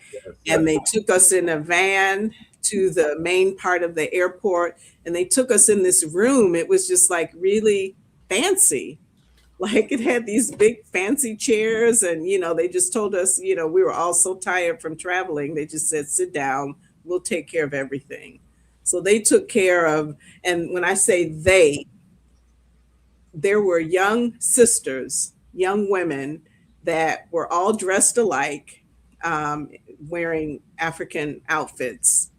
K: and they took us in a van to the main part of the airport, and they took us in this room. It was just like really fancy. Like it had these big fancy chairs, and you know, they just told us, you know, we were all so tired from traveling. They just said, sit down, we'll take care of everything. So they took care of, and when I say they, there were young sisters, young women that were all dressed alike, wearing African outfits.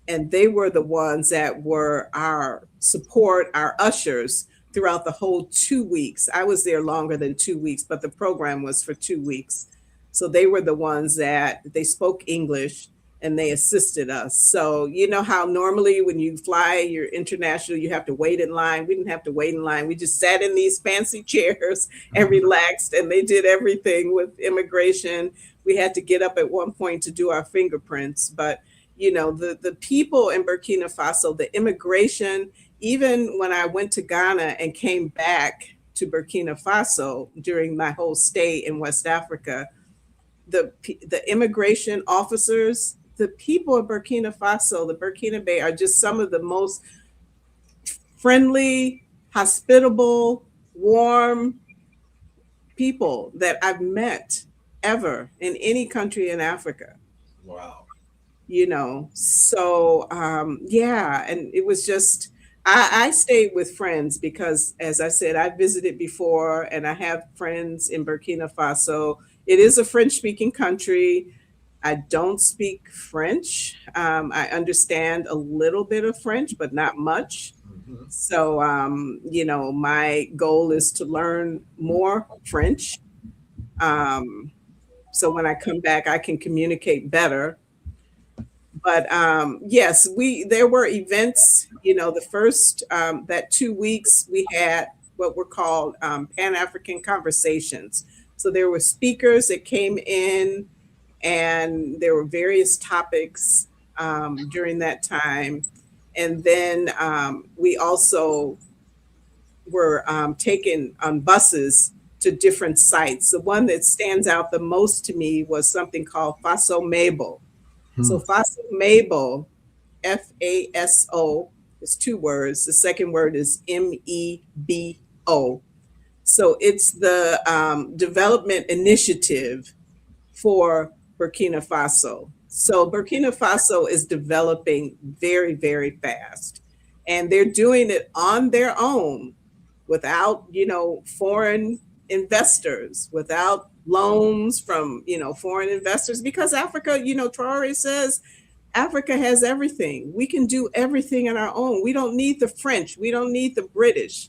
K: And they were the ones that were our support, our ushers throughout the whole 2 weeks. I was there longer than 2 weeks, but the program was for 2 weeks. So they were the ones that they spoke English and they assisted us. So you know how normally when you fly, you're international, you have to wait in line. We didn't have to wait in line. We just sat in these fancy chairs and relaxed, and they did everything with immigration. We had to get up at one point to do our fingerprints, but you know, the people in Burkina Faso, the immigration, even when I went to Ghana and came back to Burkina Faso during my whole stay in West Africa, the immigration officers, the people of Burkina Faso, the Burkina Bay, are just some of the most friendly, hospitable, warm people that I've met ever in any country in Africa.
H: Wow.
K: You know, so yeah, and it was just, I stayed with friends because, as I said, I visited before and I have friends in Burkina Faso. It is a French-speaking country. I don't speak French. I understand a little bit of French, but not much. So, you know, my goal is to learn more French. So when I come back, I can communicate better. But yes, there were events, you know, the first, that 2 weeks we had what were called Pan-African conversations. So there were speakers that came in, and there were various topics during that time. And then we also were taken on buses to different sites. The one that stands out the most to me was something called Faso Mebo. So Faso Mebo, F-A-S-O, is 2 words. The second word is M-E-B-O. So it's the development initiative for Burkina Faso. So Burkina Faso is developing very, very fast, and they're doing it on their own without, you know, foreign investors, without loans from, you know, foreign investors, because Africa, you know, Traoré says Africa has everything. We can do everything on our own. We don't need the French. We don't need the British.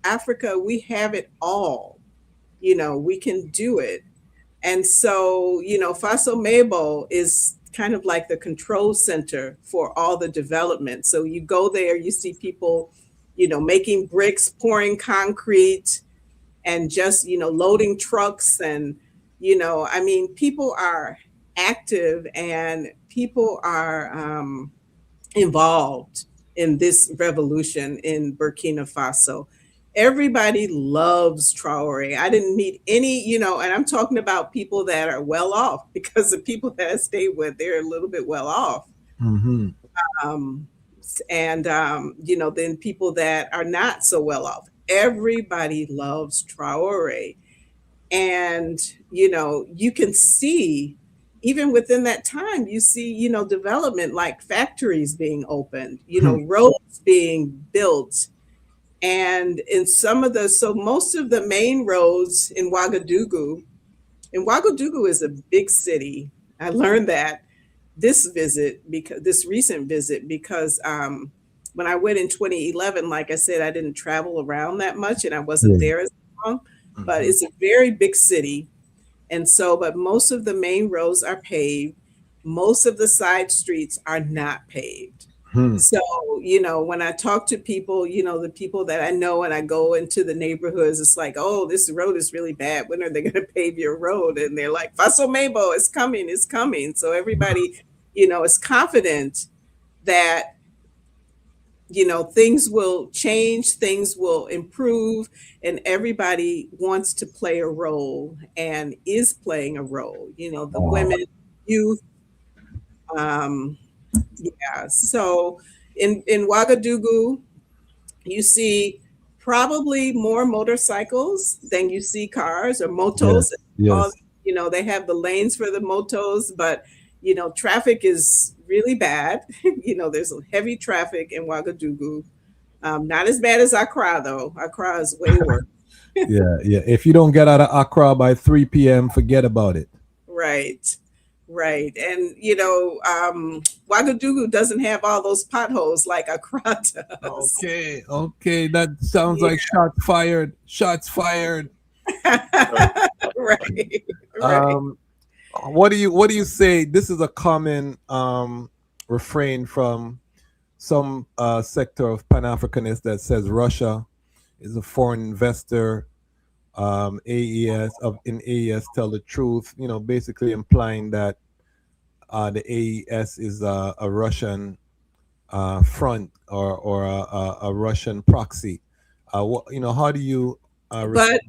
K: Africa, we have it all. You know, we can do it. And so, you know, Faso Mebo is kind of like the control center for all the development. So you go there, you see people, you know, making bricks, pouring concrete, and just, you know, loading trucks. And, you know, I mean, people are active and people are involved in this revolution in Burkina Faso. Everybody loves Traoré. I didn't meet any, you know, and I'm talking about people that are well off, because the people that I stayed with, they're a little bit well off. You know, then people that are not so well off. Everybody loves Traoré. And, you know, you can see, even within that time, you see, you know, development like factories being opened, you know, roads being built. And in some of the, so most of the main roads in Ouagadougou, and Ouagadougou is a big city. I learned that this recent visit, because when I went in 2011, like I said, I didn't travel around that much and I wasn't there as long, but it's a very big city. And so, but most of the main roads are paved. Most of the side streets are not paved. So, when I talk to people, the people that I know and I go into the neighborhoods, it's like, oh, this road is really bad. When are they going to pave your road? And they're like, Faso Mabo, it's coming, it's coming. So everybody, is confident that, things will change, things will improve, and everybody wants to play a role and is playing a role, the women, youth. Yeah. So in Ouagadougou, you see probably more motorcycles than you see cars or motos.
H: Yes.
K: They have the lanes for the motos, but traffic is really bad. There's heavy traffic in Ouagadougou. Not as bad as Accra, though. Accra is way worse.
H: Yeah. If you don't get out of Accra by 3 p.m., forget about it.
K: Right. And, Ouagadougou doesn't have all those potholes like Accra does.
H: Okay. That sounds like shots fired.
K: Right.
H: What do you say? This is a common refrain from some sector of Pan-Africanists that says Russia is a foreign investor. In AES tell the truth, basically implying that the AES is a Russian front or a Russian proxy. How do you
K: but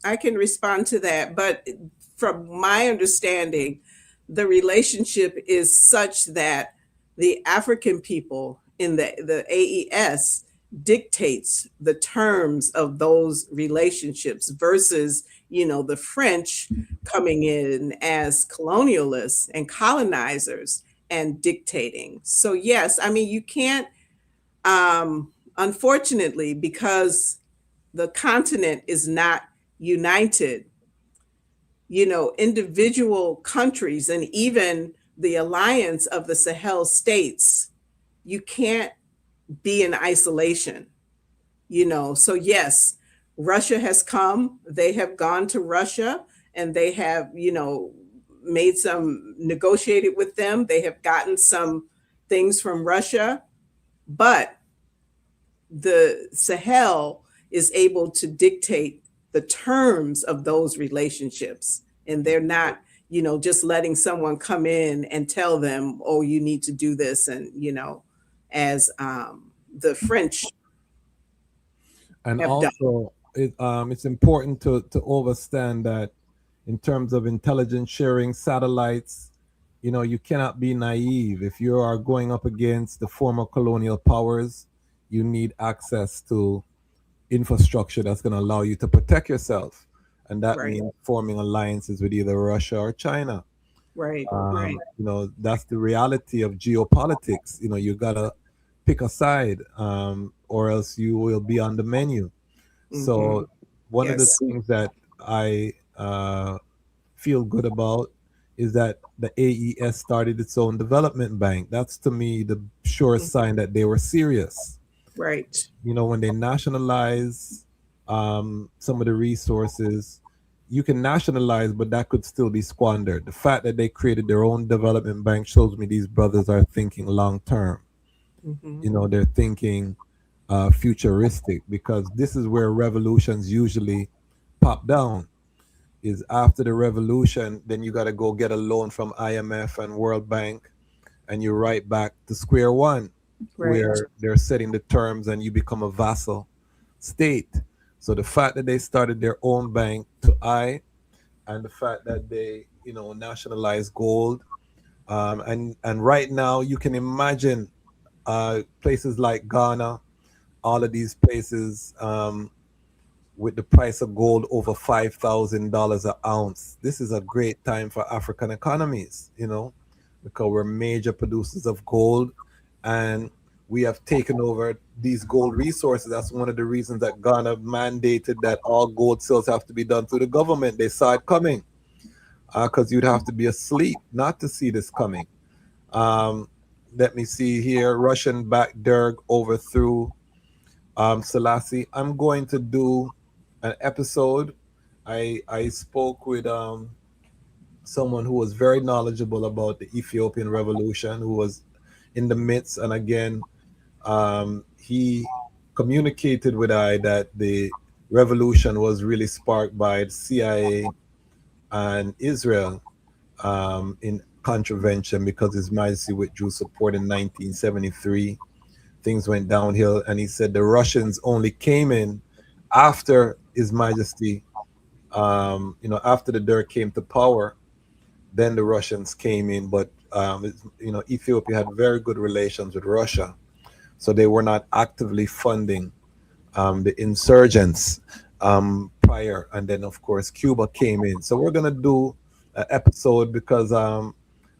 K: I can respond to that. But from my understanding, the relationship is such that the African people in the AES dictates the terms of those relationships versus, the French coming in as colonialists and colonizers and dictating. So yes, I mean, you can't, unfortunately, because the continent is not united, individual countries and even the alliance of the Sahel states, you can't be in isolation, So yes, Russia has come, they have gone to Russia and they have, negotiated with them. They have gotten some things from Russia, but the Sahel is able to dictate the terms of those relationships. And they're not, just letting someone come in and tell them, oh, you need to do this. And, as the French
H: and
K: have
H: also it's important to understand that in terms of intelligence sharing, satellites, you cannot be naive. If you are going up against the former colonial powers, you need access to infrastructure that's going to allow you to protect yourself. And that means forming alliances with either Russia or China.
K: Right.
H: That's the reality of geopolitics. You got to pick a side or else you will be on the menu. So one of the things that I feel good about is that the AES started its own development bank. That's to me the surest sign that they were serious.
K: Right.
H: When they nationalize some of the resources, you can nationalize, but that could still be squandered. The fact that they created their own development bank shows me these brothers are thinking long term. They're thinking futuristic, because this is where revolutions usually pop down. Is after the revolution, then you got to go get a loan from IMF and World Bank, and you're right back to square one, where they're setting the terms and you become a vassal state. So the fact that they started their own bank and the fact that they, nationalized gold, and right now you can imagine places like Ghana, all of these places, with the price of gold over $5,000 an ounce. This is a great time for African economies, because we're major producers of gold. And we have taken over these gold resources. That's one of the reasons that Ghana mandated that all gold sales have to be done through the government. They saw it coming because you'd have to be asleep not to see this coming. Um, Let me see here. Russian backed Derg overthrew Selassie. I'm going to do an episode. I spoke with someone who was very knowledgeable about the Ethiopian revolution, who was in the midst. And again, he communicated with I that the revolution was really sparked by the CIA and Israel in contravention because His Majesty withdrew support in 1973. Things went downhill, and he said the Russians only came in after His Majesty, after the Derg came to power. Then the Russians came in, but Ethiopia had very good relations with Russia, so they were not actively funding the insurgents prior. And then, of course, Cuba came in. So we're gonna do an episode because I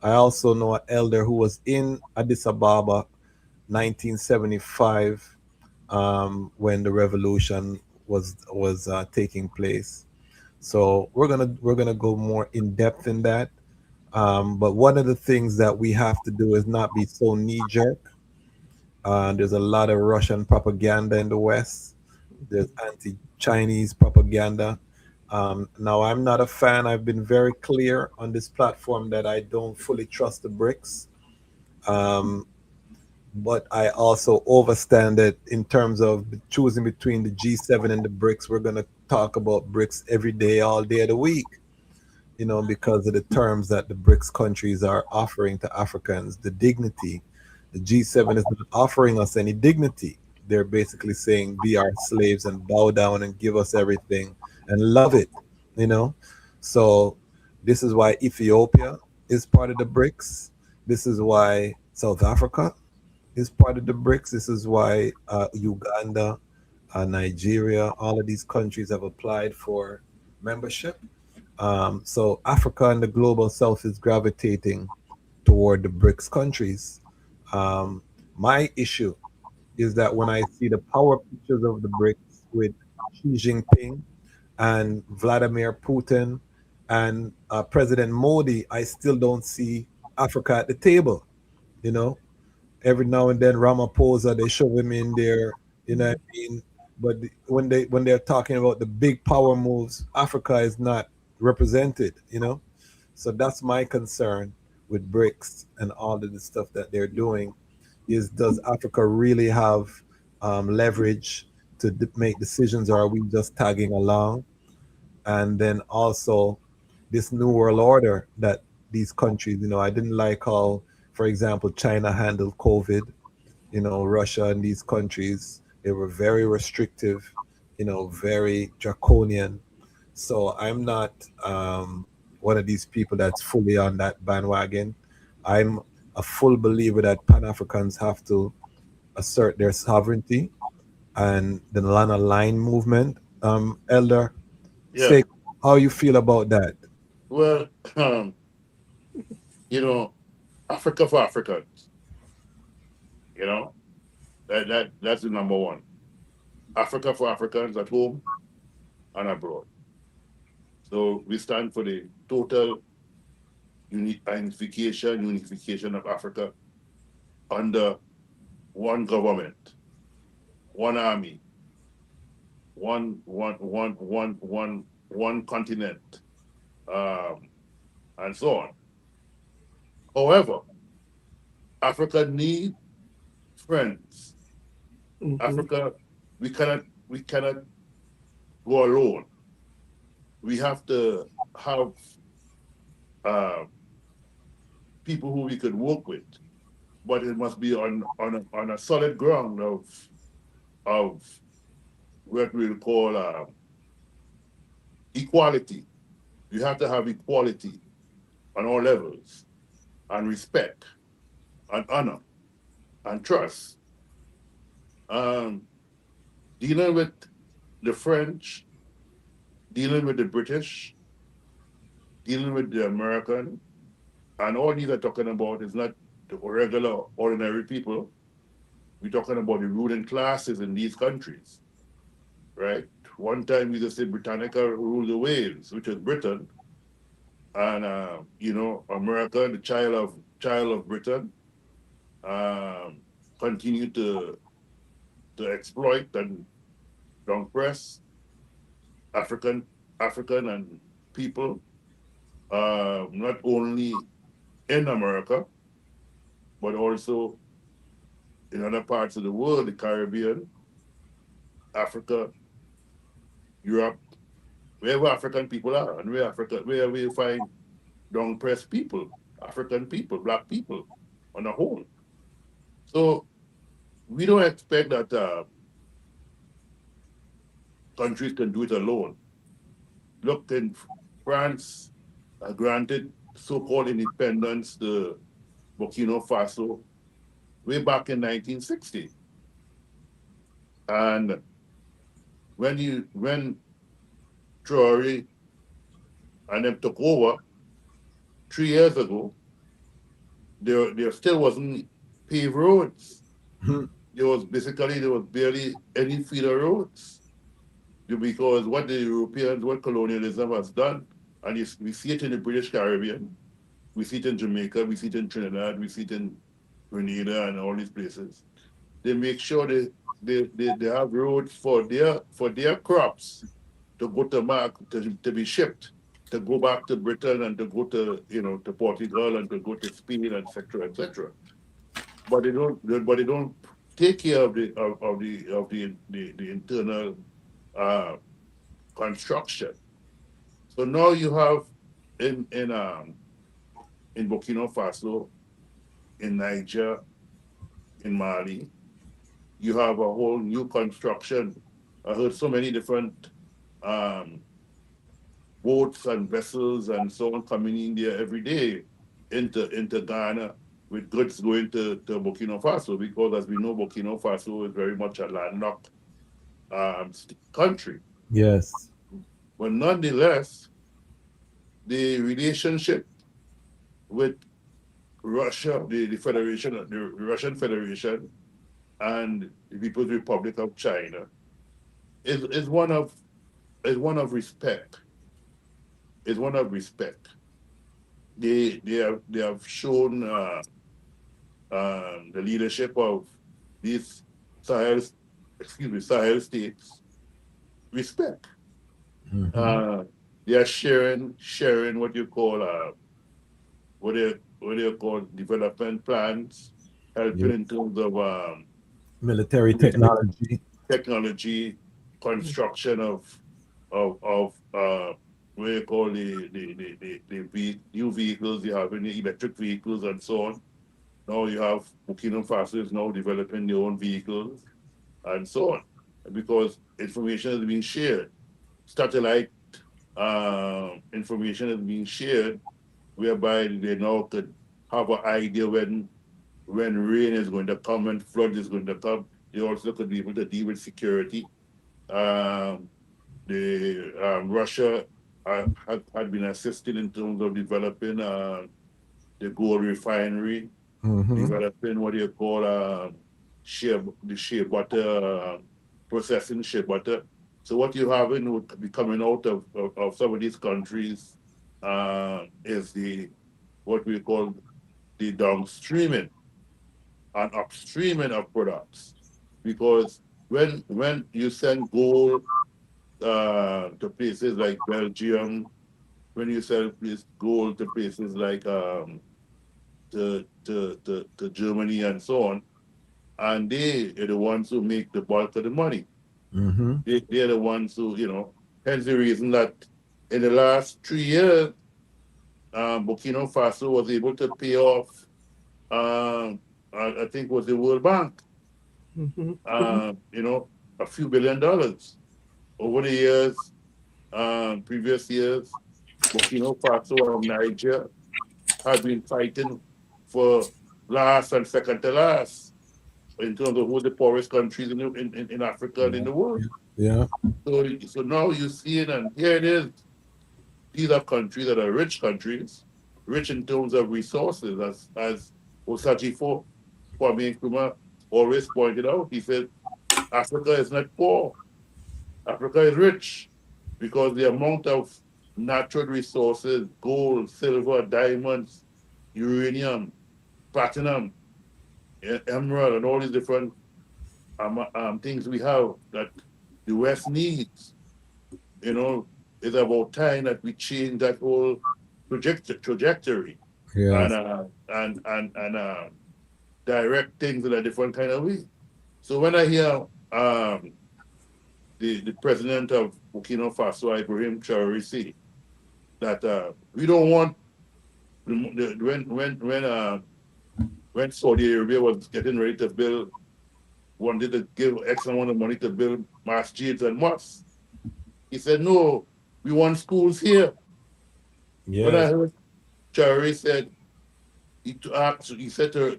H: also know an elder who was in Addis Ababa, 1975, when the revolution was taking place. So we're gonna go more in depth in that. But one of the things that we have to do is not be so knee jerk. There's a lot of Russian propaganda in the West. There's anti-Chinese propaganda. Now, I'm not a fan. I've been very clear on this platform that I don't fully trust the BRICS. Um, but I also overstand it in terms of choosing between the G7 and the BRICS. We're going to talk about BRICS every day, all day of the week, because of the terms that the BRICS countries are offering to Africans, the dignity. The G7 is not offering us any dignity. They're basically saying, be our slaves and bow down and give us everything and love it, you know? So this is why Ethiopia is part of the BRICS. This is why South Africa is part of the BRICS. This is why Uganda, Nigeria, all of these countries have applied for membership. So Africa and the global south is gravitating toward the BRICS countries. My issue is that when I see the power pictures of the BRICS with Xi Jinping and Vladimir Putin and President Modi, I still don't see Africa at the table. You know, every now and then Ramaphosa they shove him in there. You know what I mean? But when they're talking about the big power moves, Africa is not represented. So that's my concern with BRICS and all of the stuff that they're doing. Is does Africa really have leverage to make decisions, or are we just tagging along? And then also this new world order that these countries, I didn't like how, for example, China handled COVID. Russia and these countries, they were very restrictive, very draconian. So I'm not one of these people that's fully on that bandwagon. I'm a full believer that Pan Africans have to assert their sovereignty and the Lana Line movement. Elder,
J: Yeah.
H: say how you feel about that.
J: Well, you know, Africa for Africans. You know, that's the number one. Africa for Africans at home and abroad. So we stand for the total unification of Africa under one government, one army, one continent, and so on. However, Africa needs friends. Africa, we cannot go alone. We have to have uh, people who we could work with, but it must be on a solid ground of what we'll call equality. You have to have equality on all levels, and respect, and honor, and trust. Um, Dealing with the French, dealing with the British, dealing with the American, and all these are talking about is not the regular, ordinary people. we're talking about the ruling classes in these countries, right? One time we just said Britannica ruled the waves, which is Britain, and America, the child of Britain, continue to exploit and oppress African and people, not only in America, but also in other parts of the world, the Caribbean, Africa, Europe, wherever African people are, and where we find down-pressed people, African people, Black people on the whole. So we don't expect that countries can do it alone. Look, in France, granted so-called independence to Burkina Faso way back in 1960. And when Traore and them took over 3 years ago, there still wasn't paved roads. There was barely any feeder roads. Because what the Europeans, what colonialism has done, and we see it in the British Caribbean, we see it in Jamaica, we see it in Trinidad, we see it in Grenada and all these places. They make sure they have roads for their crops to go to be shipped, to go back to Britain and to go to to Portugal and to go to Spain, etc., etc. But they don't take care of the internal construction. So now you have in Burkina Faso, in Niger, in Mali, you have a whole new construction. I heard so many different boats and vessels and so on coming in there every day into Ghana with goods going to Burkina Faso, because as we know, Burkina Faso is very much a landlocked country.
H: Yes.
J: But nonetheless, the relationship with Russia, the Russian Federation, and the People's Republic of China is one of respect. Is one of respect. They have shown the leadership of these Sahel states respect. They are sharing what you call what they call development plans, helping in terms of
H: military technology,
J: construction of what you call the new vehicles. You have any electric vehicles and so on. Now you have Burkina Faso is now developing their own vehicles and so on, because information is being shared. Satellite information is being shared, whereby they now could have an idea when rain is going to come and flood is going to come. They also could be able to deal with security. Russia had been assisted in terms of developing the gold refinery, developing what you call shea butter, processing shea butter. So what you have would be coming out of some of these countries is what we call the downstreaming and upstreaming of products. Because when you send gold to places like Belgium, when you sell gold to places like to Germany and so on, and they are the ones who make the bulk of the money. They're the ones who, hence the reason that in the last 3 years, Burkina Faso was able to pay off, I think was the World Bank, a few $1 billion over the years, previous years. Burkina Faso and Niger have been fighting for last and second to last in terms of who the poorest countries in Africa and in the world.
H: Yeah.
J: So now you see it, and here it is. These are countries that are rich countries, rich in terms of resources, as Osajifo, Kwame Nkrumah always pointed out. He said, Africa is not poor. Africa is rich because the amount of natural resources, gold, silver, diamonds, uranium, platinum, emerald, and all these different things we have that the West needs. It's about time that we change that whole trajectory
H: Yes.
J: and direct things in a different kind of way. So when I hear the president of Burkina Faso, Ibrahim Traoré, say that we don't want when Saudi Arabia was getting ready to build, wanted to give X amount of money to build masjids and mosques. He said, no, we want schools here. When I
H: Yes.
J: heard Traoré said, he said to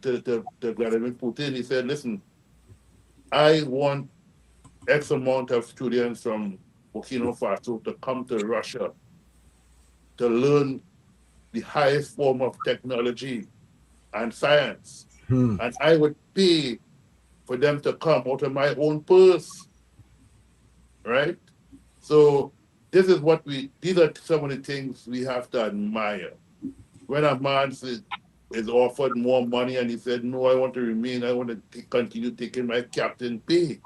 J: Vladimir Putin, he said, listen, I want X amount of students from Burkina Faso to come to Russia to learn the highest form of technology and science. And I would pay for them to come out of my own purse, right? So these are some of the things we have to admire. When a man is offered more money and he said, no, I want to remain, I want to continue taking my captain pay.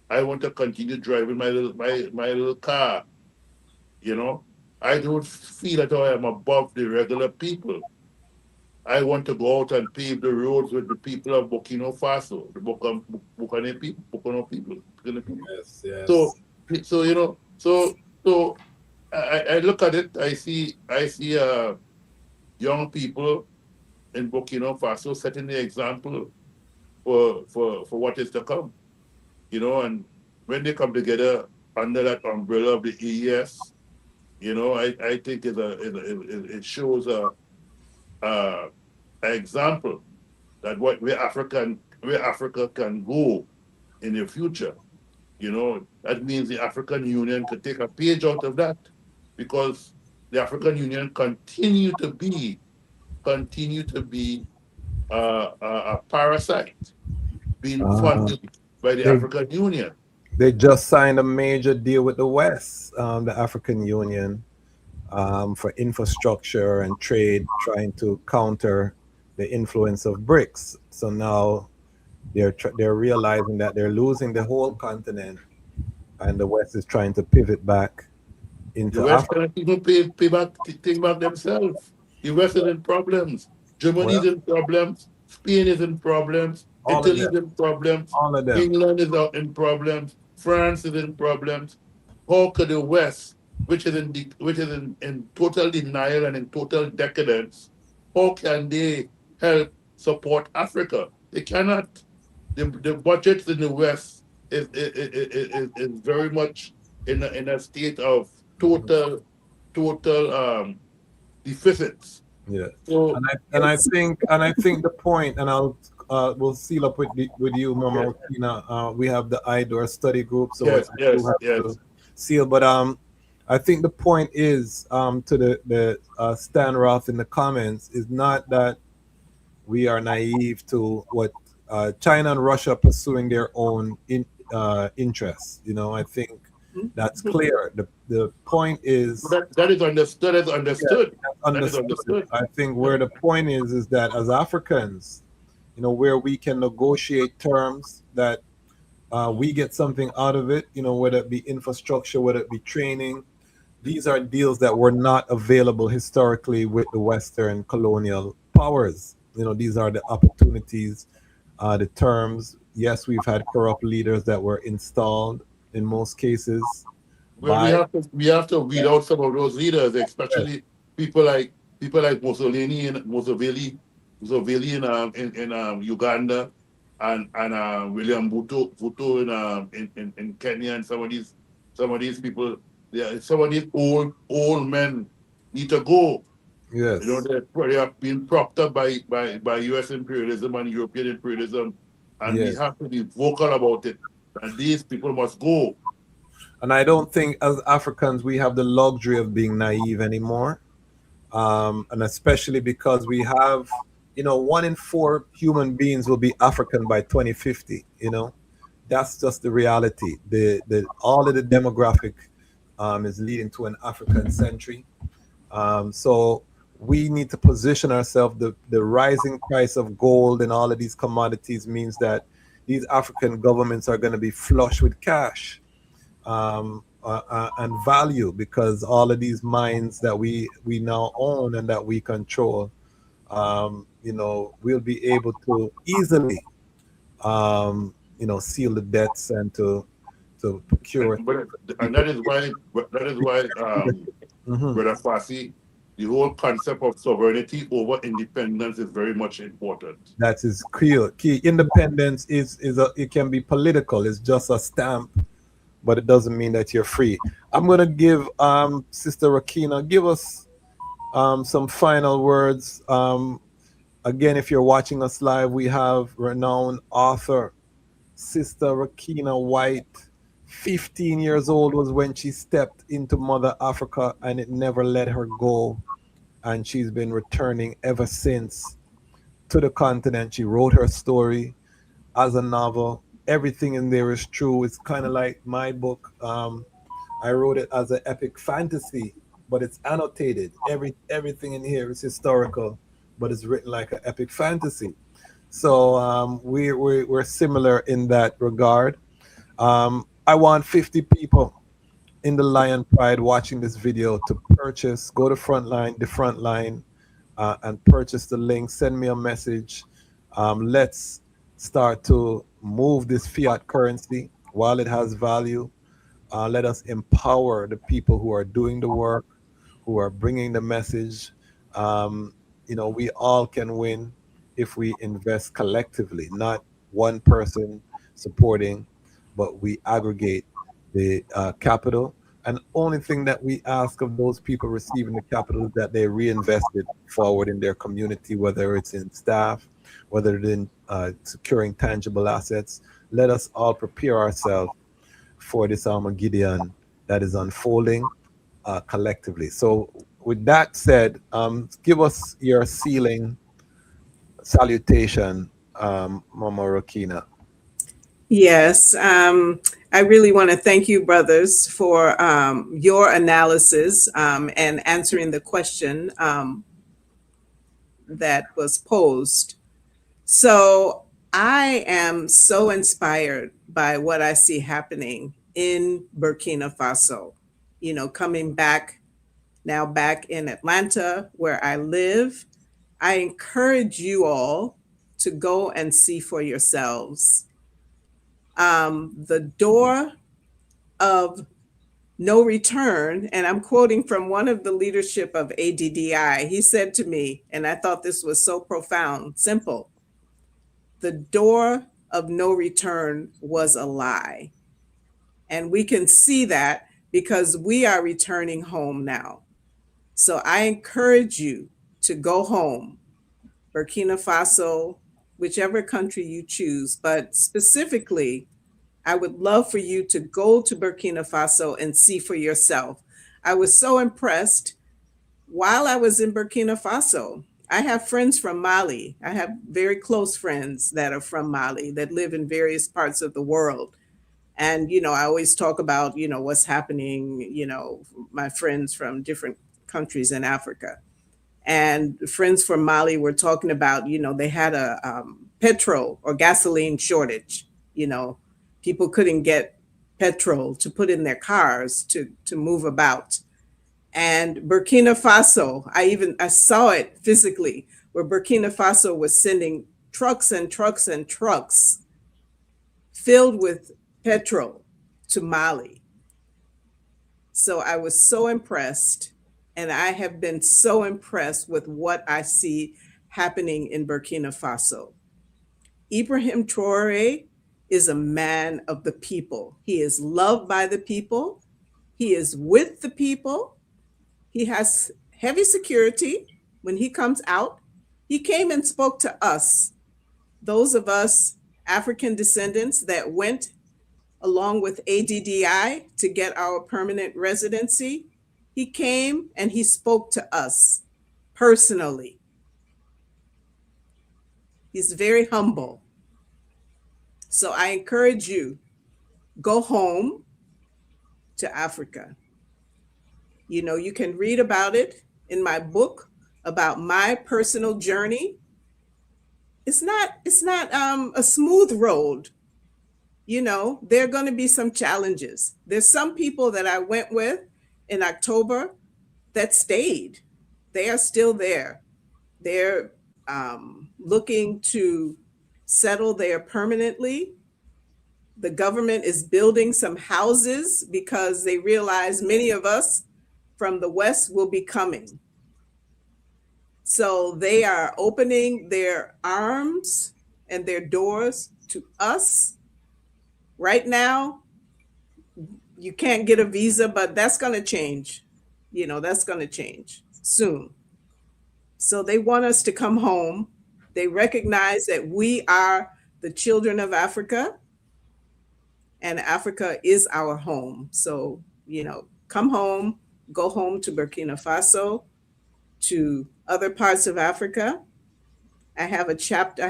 J: I want to continue driving my little car. I don't feel that I am above the regular people. I want to go out and pave the roads with the people of Burkina Faso, the Burkina people.
H: Yes. Yes.
J: So I look at it. I see young people in Burkina Faso setting the example for what is to come. And when they come together under that umbrella of the EES, I think it shows an example that where Africa can go in the future. That means the African Union could take a page out of that, because the African Union continue to be a parasite being funded by the
H: They,
J: African Union.
H: they just signed a major deal with the West, the African Union, for infrastructure and trade, trying to counter the influence of BRICS. So now they're realizing that they're losing the whole continent, and the West is trying to pivot back
J: The
H: into
J: West
H: Africa.
J: cannot even think back themselves. The West is in problems. Germany
H: Well,
J: is in problems. Spain is in problems.
H: all of
J: Italy
H: them,
J: is in problems.
H: all of them.
J: England is in problems. France is in problems. How could the West, which is in total denial and in total decadence, how can they help support Africa? They cannot. The budgets in the West is very much in a state of total deficits.
H: Yeah,
J: So
H: and I think the point, and we'll seal up with you, Mama Rukina. We have the IDOR study group, so I do have to seal. But I think the point is, to the Stan Roth in the comments, is not that we are naive to what China and Russia pursuing their own interests. I think that's clear. The point is
J: that is understood. That is understood.
H: Yeah,
J: that is understood.
H: I think where the point is that as Africans, where we can negotiate terms that we get something out of it, whether it be infrastructure, whether it be training. These are deals that were not available historically with the Western colonial powers. These are the opportunities, the terms. Yes, we've had corrupt leaders that were installed in most cases.
J: Well, we have to weed out some of those leaders, especially people like Mussolini and Mussolini in Uganda, and William Vuto in Kenya, and some of these people. Some of these old men need to go.
H: Yes.
J: They are being propped up by U.S. imperialism and European imperialism, and we have to be vocal about it. And these people must go.
H: And I don't think as Africans we have the luxury of being naive anymore, and especially because we have 1 in 4 human beings will be African by 2050. That's just the reality. The all of the demographic is leading to an African century. So we need to position ourselves. The rising price of gold and all of these commodities means that these African governments are going to be flush with cash and value, because all of these mines that we now own and that we control, we'll be able to easily, seal the debts and to procure.
J: And that is why
H: Mhm.
J: Brother Kwasi, the whole concept of sovereignty over independence is very much important.
H: That is key. Independence it can be political. It's just a stamp, but it doesn't mean that you're free. I'm gonna give Sister Rakina, give us some final words. Again, if you're watching us live, we have renowned author Sister Rakina White. 15 years old was when she stepped into Mother Africa, and it never let her go. And she's been returning ever since to the continent. She wrote her story as a novel. Everything in there is true. It's kind of like my book. I wrote it as an epic fantasy, but it's annotated. Everything in here is historical, but it's written like an epic fantasy. So we're similar in that regard. I want 50 people in the Lion Pride watching this video to purchase. Go to the Frontline, and purchase the link. Send me a message. Let's start to move this fiat currency while it has value. Let us empower the people who are doing the work, who are bringing the message. We all can win if we invest collectively, not one person supporting, but we aggregate the capital. And only thing that we ask of those people receiving the capital is that they reinvest it forward in their community, whether it's in staff, whether it's in securing tangible assets. Let us all prepare ourselves for this Armageddon that is unfolding collectively. So with that said, give us your sealing salutation, Mama Rakina.
K: Yes, I really want to thank you, brothers, for your analysis and answering the question that was posed. So I am so inspired by what I see happening in Burkina Faso. Coming back in Atlanta, where I live, I encourage you all to go and see for yourselves. The door of no return, and I'm quoting from one of the leadership of ADDI. He said to me, and I thought this was so profound, simple: the door of no return was a lie. And we can see that because we are returning home now. So I encourage you to go home, Burkina Faso, whichever country you choose, but specifically, I would love for you to go to Burkina Faso and see for yourself. I was so impressed while I was in Burkina Faso. I have friends from Mali. I have very close friends that are from Mali that live in various parts of the world. And, I always talk about, what's happening, my friends from different countries in Africa. And friends from Mali were talking about, they had a petrol or gasoline shortage. People couldn't get petrol to put in their cars to move about. And Burkina Faso, I saw it physically, where Burkina Faso was sending trucks and trucks and trucks filled with petrol to Mali. So I was so impressed, and I have been so impressed with what I see happening in Burkina Faso. Ibrahim Traore is a man of the people. He is loved by the people. He is with the people. He has heavy security when he comes out. He came and spoke to us, those of us African descendants that went along with ADDI to get our permanent residency. He came and he spoke to us personally. He's very humble. So I encourage you, go home to Africa. You know, you can read about it in my book about my personal journey. It's not a smooth road. You know, there are going to be some challenges. There's some people that I went with in October that stayed. They are still there. They're looking to settle there permanently. The government is building some houses because they realize many of us from the West will be coming. So they are opening their arms and their doors to us. Right now, you can't get a visa, but that's going to change. You know, that's going to change soon. So they want us to come home. They recognize that we are the children of Africa, and Africa is our home. So, you know, come home, go home to Burkina Faso, to other parts of Africa. I have a chapter,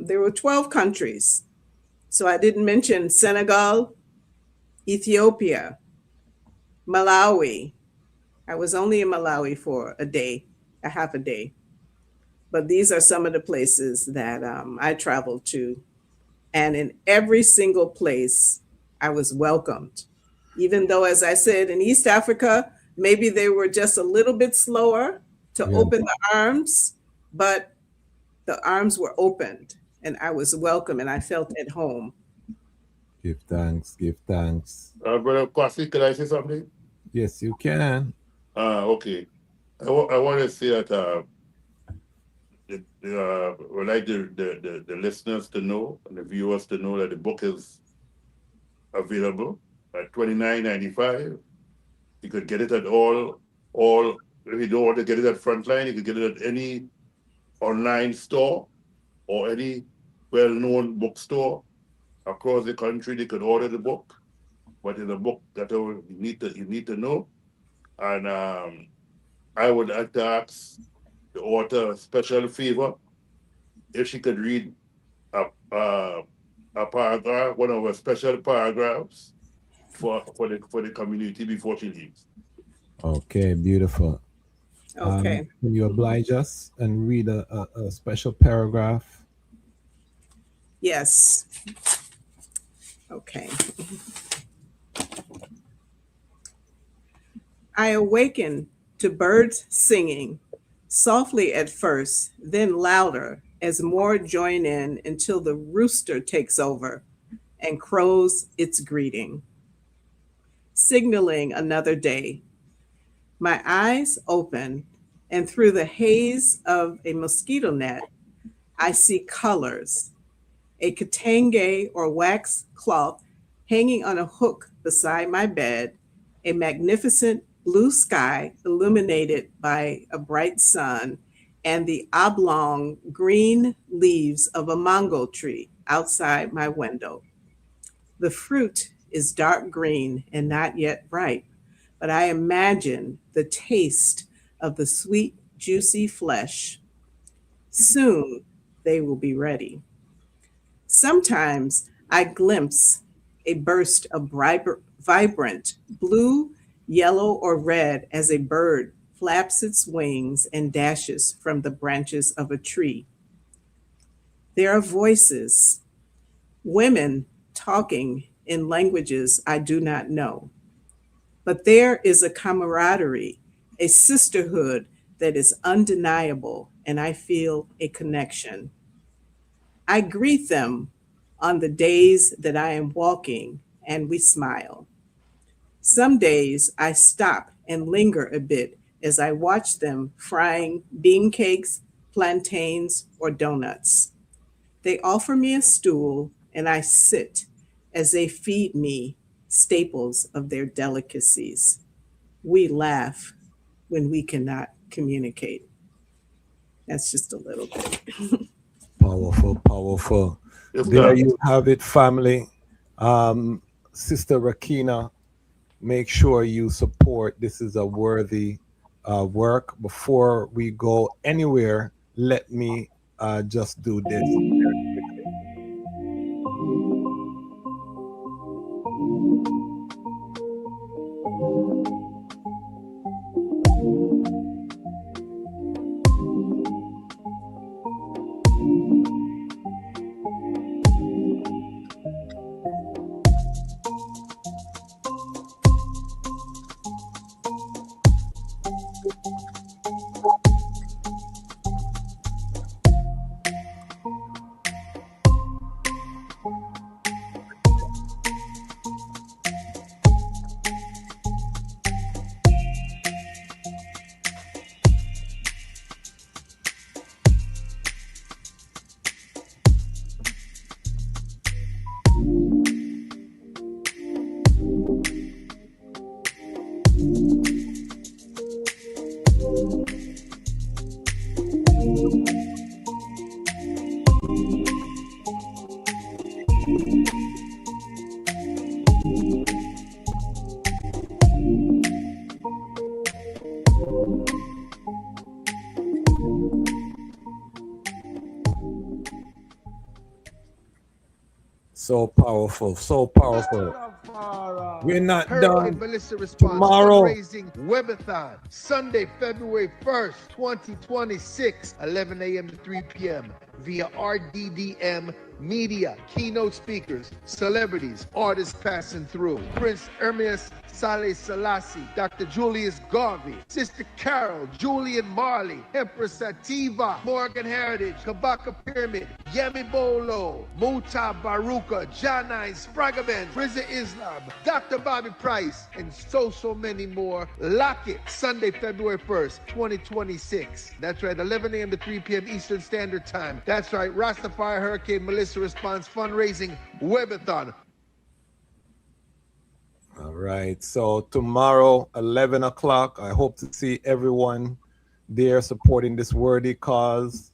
K: there were 12 countries. So I didn't mention Senegal, Ethiopia, Malawi. I was only in Malawi for a half a day. But these are some of the places that I traveled to. And in every single place, I was welcomed. Even though, as I said, in East Africa, maybe they were just a little bit slower to open the arms, but the arms were opened and I was welcome and I felt at home.
H: Give thanks, give thanks.
J: Brother Kwasi, can I say something?
H: Yes, you can.
J: Okay. I want to say that would like the listeners to know and the viewers to know that the book is available at $29.95. You could get it at all. If you don't want to get it at Frontline, you could get it at any online store or any well-known bookstore across the country. They could order the book, but it's a book that you need to know. And I would like to ask the author a special favor if she could read a paragraph, one of her special paragraphs for the community before she leaves.
H: Okay, beautiful.
K: Okay.
H: Can you oblige us and read a special paragraph?
K: Yes. Okay. I awaken to birds singing, softly at first, then louder as more join in until the rooster takes over and crows its greeting, signaling another day. My eyes open, and through the haze of a mosquito net, I see colors, a katenge or wax cloth hanging on a hook beside my bed, a magnificent blue sky illuminated by a bright sun, and the oblong green leaves of a mango tree outside my window. The fruit is dark green and not yet ripe, but I imagine the taste of the sweet, juicy flesh. Soon they will be ready. Sometimes I glimpse a burst of vibrant blue, yellow, or red as a bird flaps its wings and dashes from the branches of a tree. There are voices, women talking in languages I do not know. But there is a camaraderie, a sisterhood that is undeniable, and I feel a connection. I greet them on the days that I am walking, and we smile. Some days I stop and linger a bit as I watch them frying bean cakes, plantains, or donuts. They offer me a stool, and I sit as they feed me staples of their delicacies. We laugh when we cannot communicate. That's just a little bit.
H: Powerful, powerful. There you have it, family. Sistah Rakina, make sure you support. This is a worthy work. Before we go anywhere, let me just do this very quickly. So powerful, so powerful. We're not
I: Hurricane
H: done.
I: Melissa Response
H: Tomorrow.
I: Fundraising Webathon, Sunday, February 1st, 2026, 11 a.m. to 3 p.m. via RDDM Media. Keynote speakers, celebrities, artists passing through. Prince Ermias Saleh Selassie, Dr. Julius Garvey, Sister Carol, Julian Marley, Empress Sativa, Morgan Heritage, Kabaka Pyramid, Yemi Bolo, Muta Baruka, Janine Spragaben, Friza Islam, Dr. Bobby Price, and so many more. Lock it, Sunday, February 1st, 2026. That's right, 11 a.m. to 3 p.m. Eastern Standard Time. That's right, Rastafari Hurricane Melissa Response Fundraising Webathon.
H: All right. So tomorrow, 11 o'clock, I hope to see everyone there supporting this worthy cause.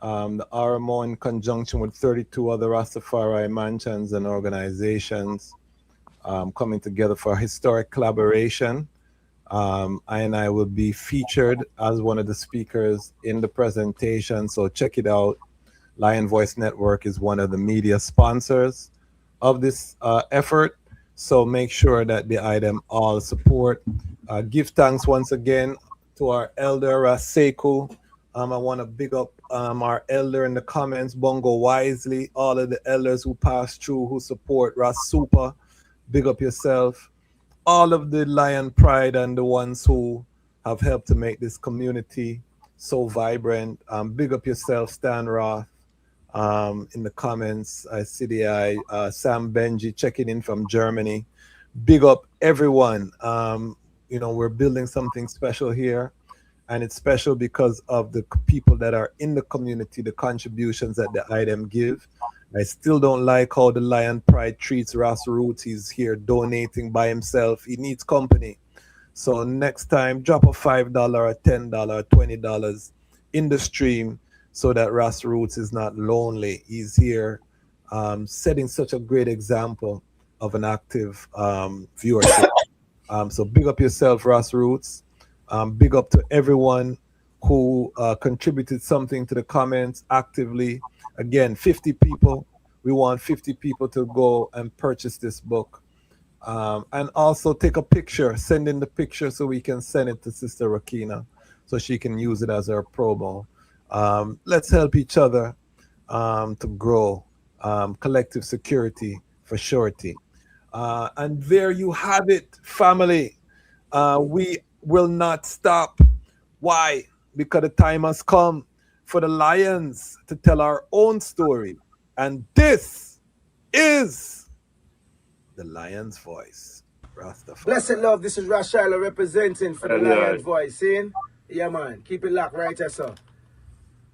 H: The RMO, in conjunction with 32 other Rastafari mansions and organizations, coming together for a historic collaboration. I will be featured as one of the speakers in the presentation. So check it out. Lion Voice Network is one of the media sponsors of this effort. So make sure that the item all support. Give thanks once again to our elder, Ras Sekou. I want to big up our elder in the comments, Bongo Wisely, all of the elders who pass through, who support Ras Super. Big up yourself. All of the Lion Pride and the ones who have helped to make this community so vibrant. Big up yourself, Stan Roth. In the comments, I see Sam Benji checking in from Germany. Big up everyone. We're building something special here, and it's special because of the people that are in the community, the contributions that the item give. I still don't like how the Lion Pride treats Ras Roots. He's here donating by himself. He needs company. So next time, drop a $5, a $10, $20 in the stream, so that Ras Roots is not lonely. He's here setting such a great example of an active viewership. So big up yourself, Ras Roots. Big up to everyone who contributed something to the comments actively. Again, 50 people. We want 50 people to go and purchase this book. And also take a picture, send in the picture so we can send it to Sistah Rakina so she can use it as her promo. Let's help each other to grow. Collective security for surety. And there you have it, family. We will not stop. Why? Because the time has come for the Lions to tell our own story. And this is the Lion's Voice. Rastafari.
A: Blessed love, this is Rashala representing for the Lion's Voice. See? Yeah, man. Keep it locked right there, sir.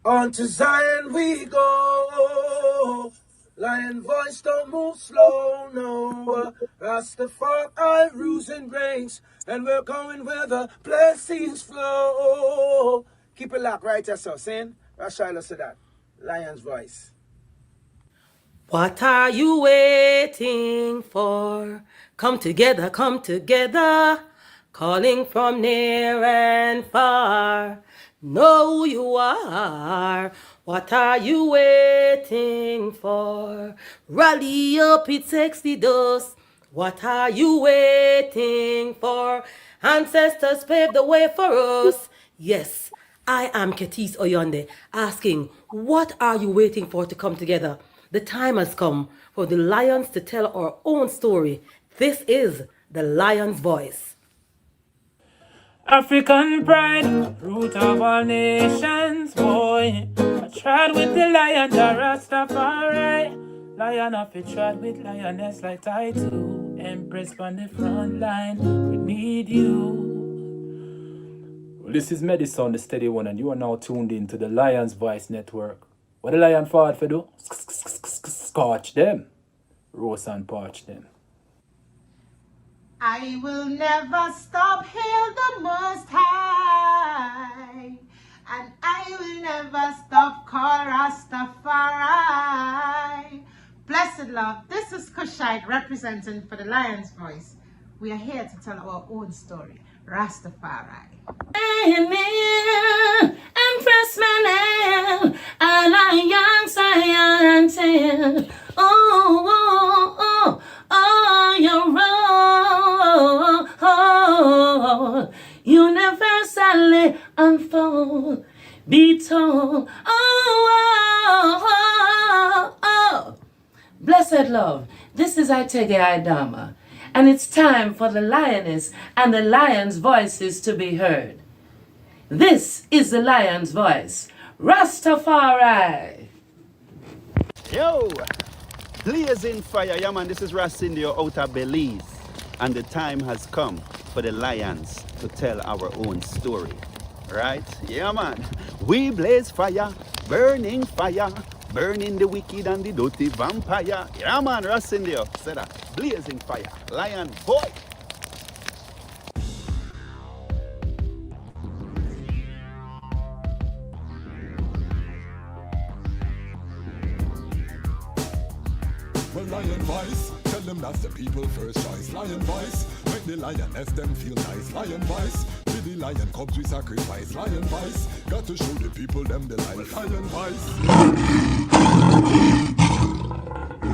A: On to Zion we go. Lion Voice don't move slow, no. Rastafari rules and reigns, and we're going where the blessings flow. Keep it locked right there, sir. Saying Rashala said that. Lion's Voice.
B: What are you waiting for? Come together, calling from near and far. know who you are. What are you waiting for? Rally up, it takes the dust. What are you waiting for? Ancestors paved the way for us. Yes, I am Ketis Oyonde, asking, what are you waiting for to come together? The time has come for the lions to tell our own story. This is the Lion's Voice.
C: African pride, root of all nations, boy. I tried with the lion, the Rastafari. Lion of it tried with lioness like I too. Empress on the front line, we need you. Well, this is Medicine, the steady one, and you are now tuned in to the Lion's Voice Network. What the lion fought for do? Scorch them. Roast and parch them.
D: I will never stop, hail the Most High, and I will never stop, call Rastafari. Blessed love, this is Kushite representing for the Lion's Voice. We are here to tell our own story, Rastafari.
B: Empress Manel, and I young scientist. Oh, you're wrong. Universally unfold, be told. Oh. Blessed love, this is Itege Idama, and it's time for the lioness and the lion's voices to be heard. This is the Lion's Voice, Rastafari.
E: Yo, blazing fire, yeah man, this is Ras Sekou out of Belize, and the time has come for the lions to tell our own story, right? Yeah man, we blaze fire, burning the wicked and the dirty vampire. Yeah man, Ras Sekou said that, blazing fire, lion boy.
F: Well, lion voice, tell them that's the people first choice. Lion voice, make the lioness them feel nice. Lion voice, be the lion cubs we sacrifice. Lion voice, got to show the people them the life. Lion voice.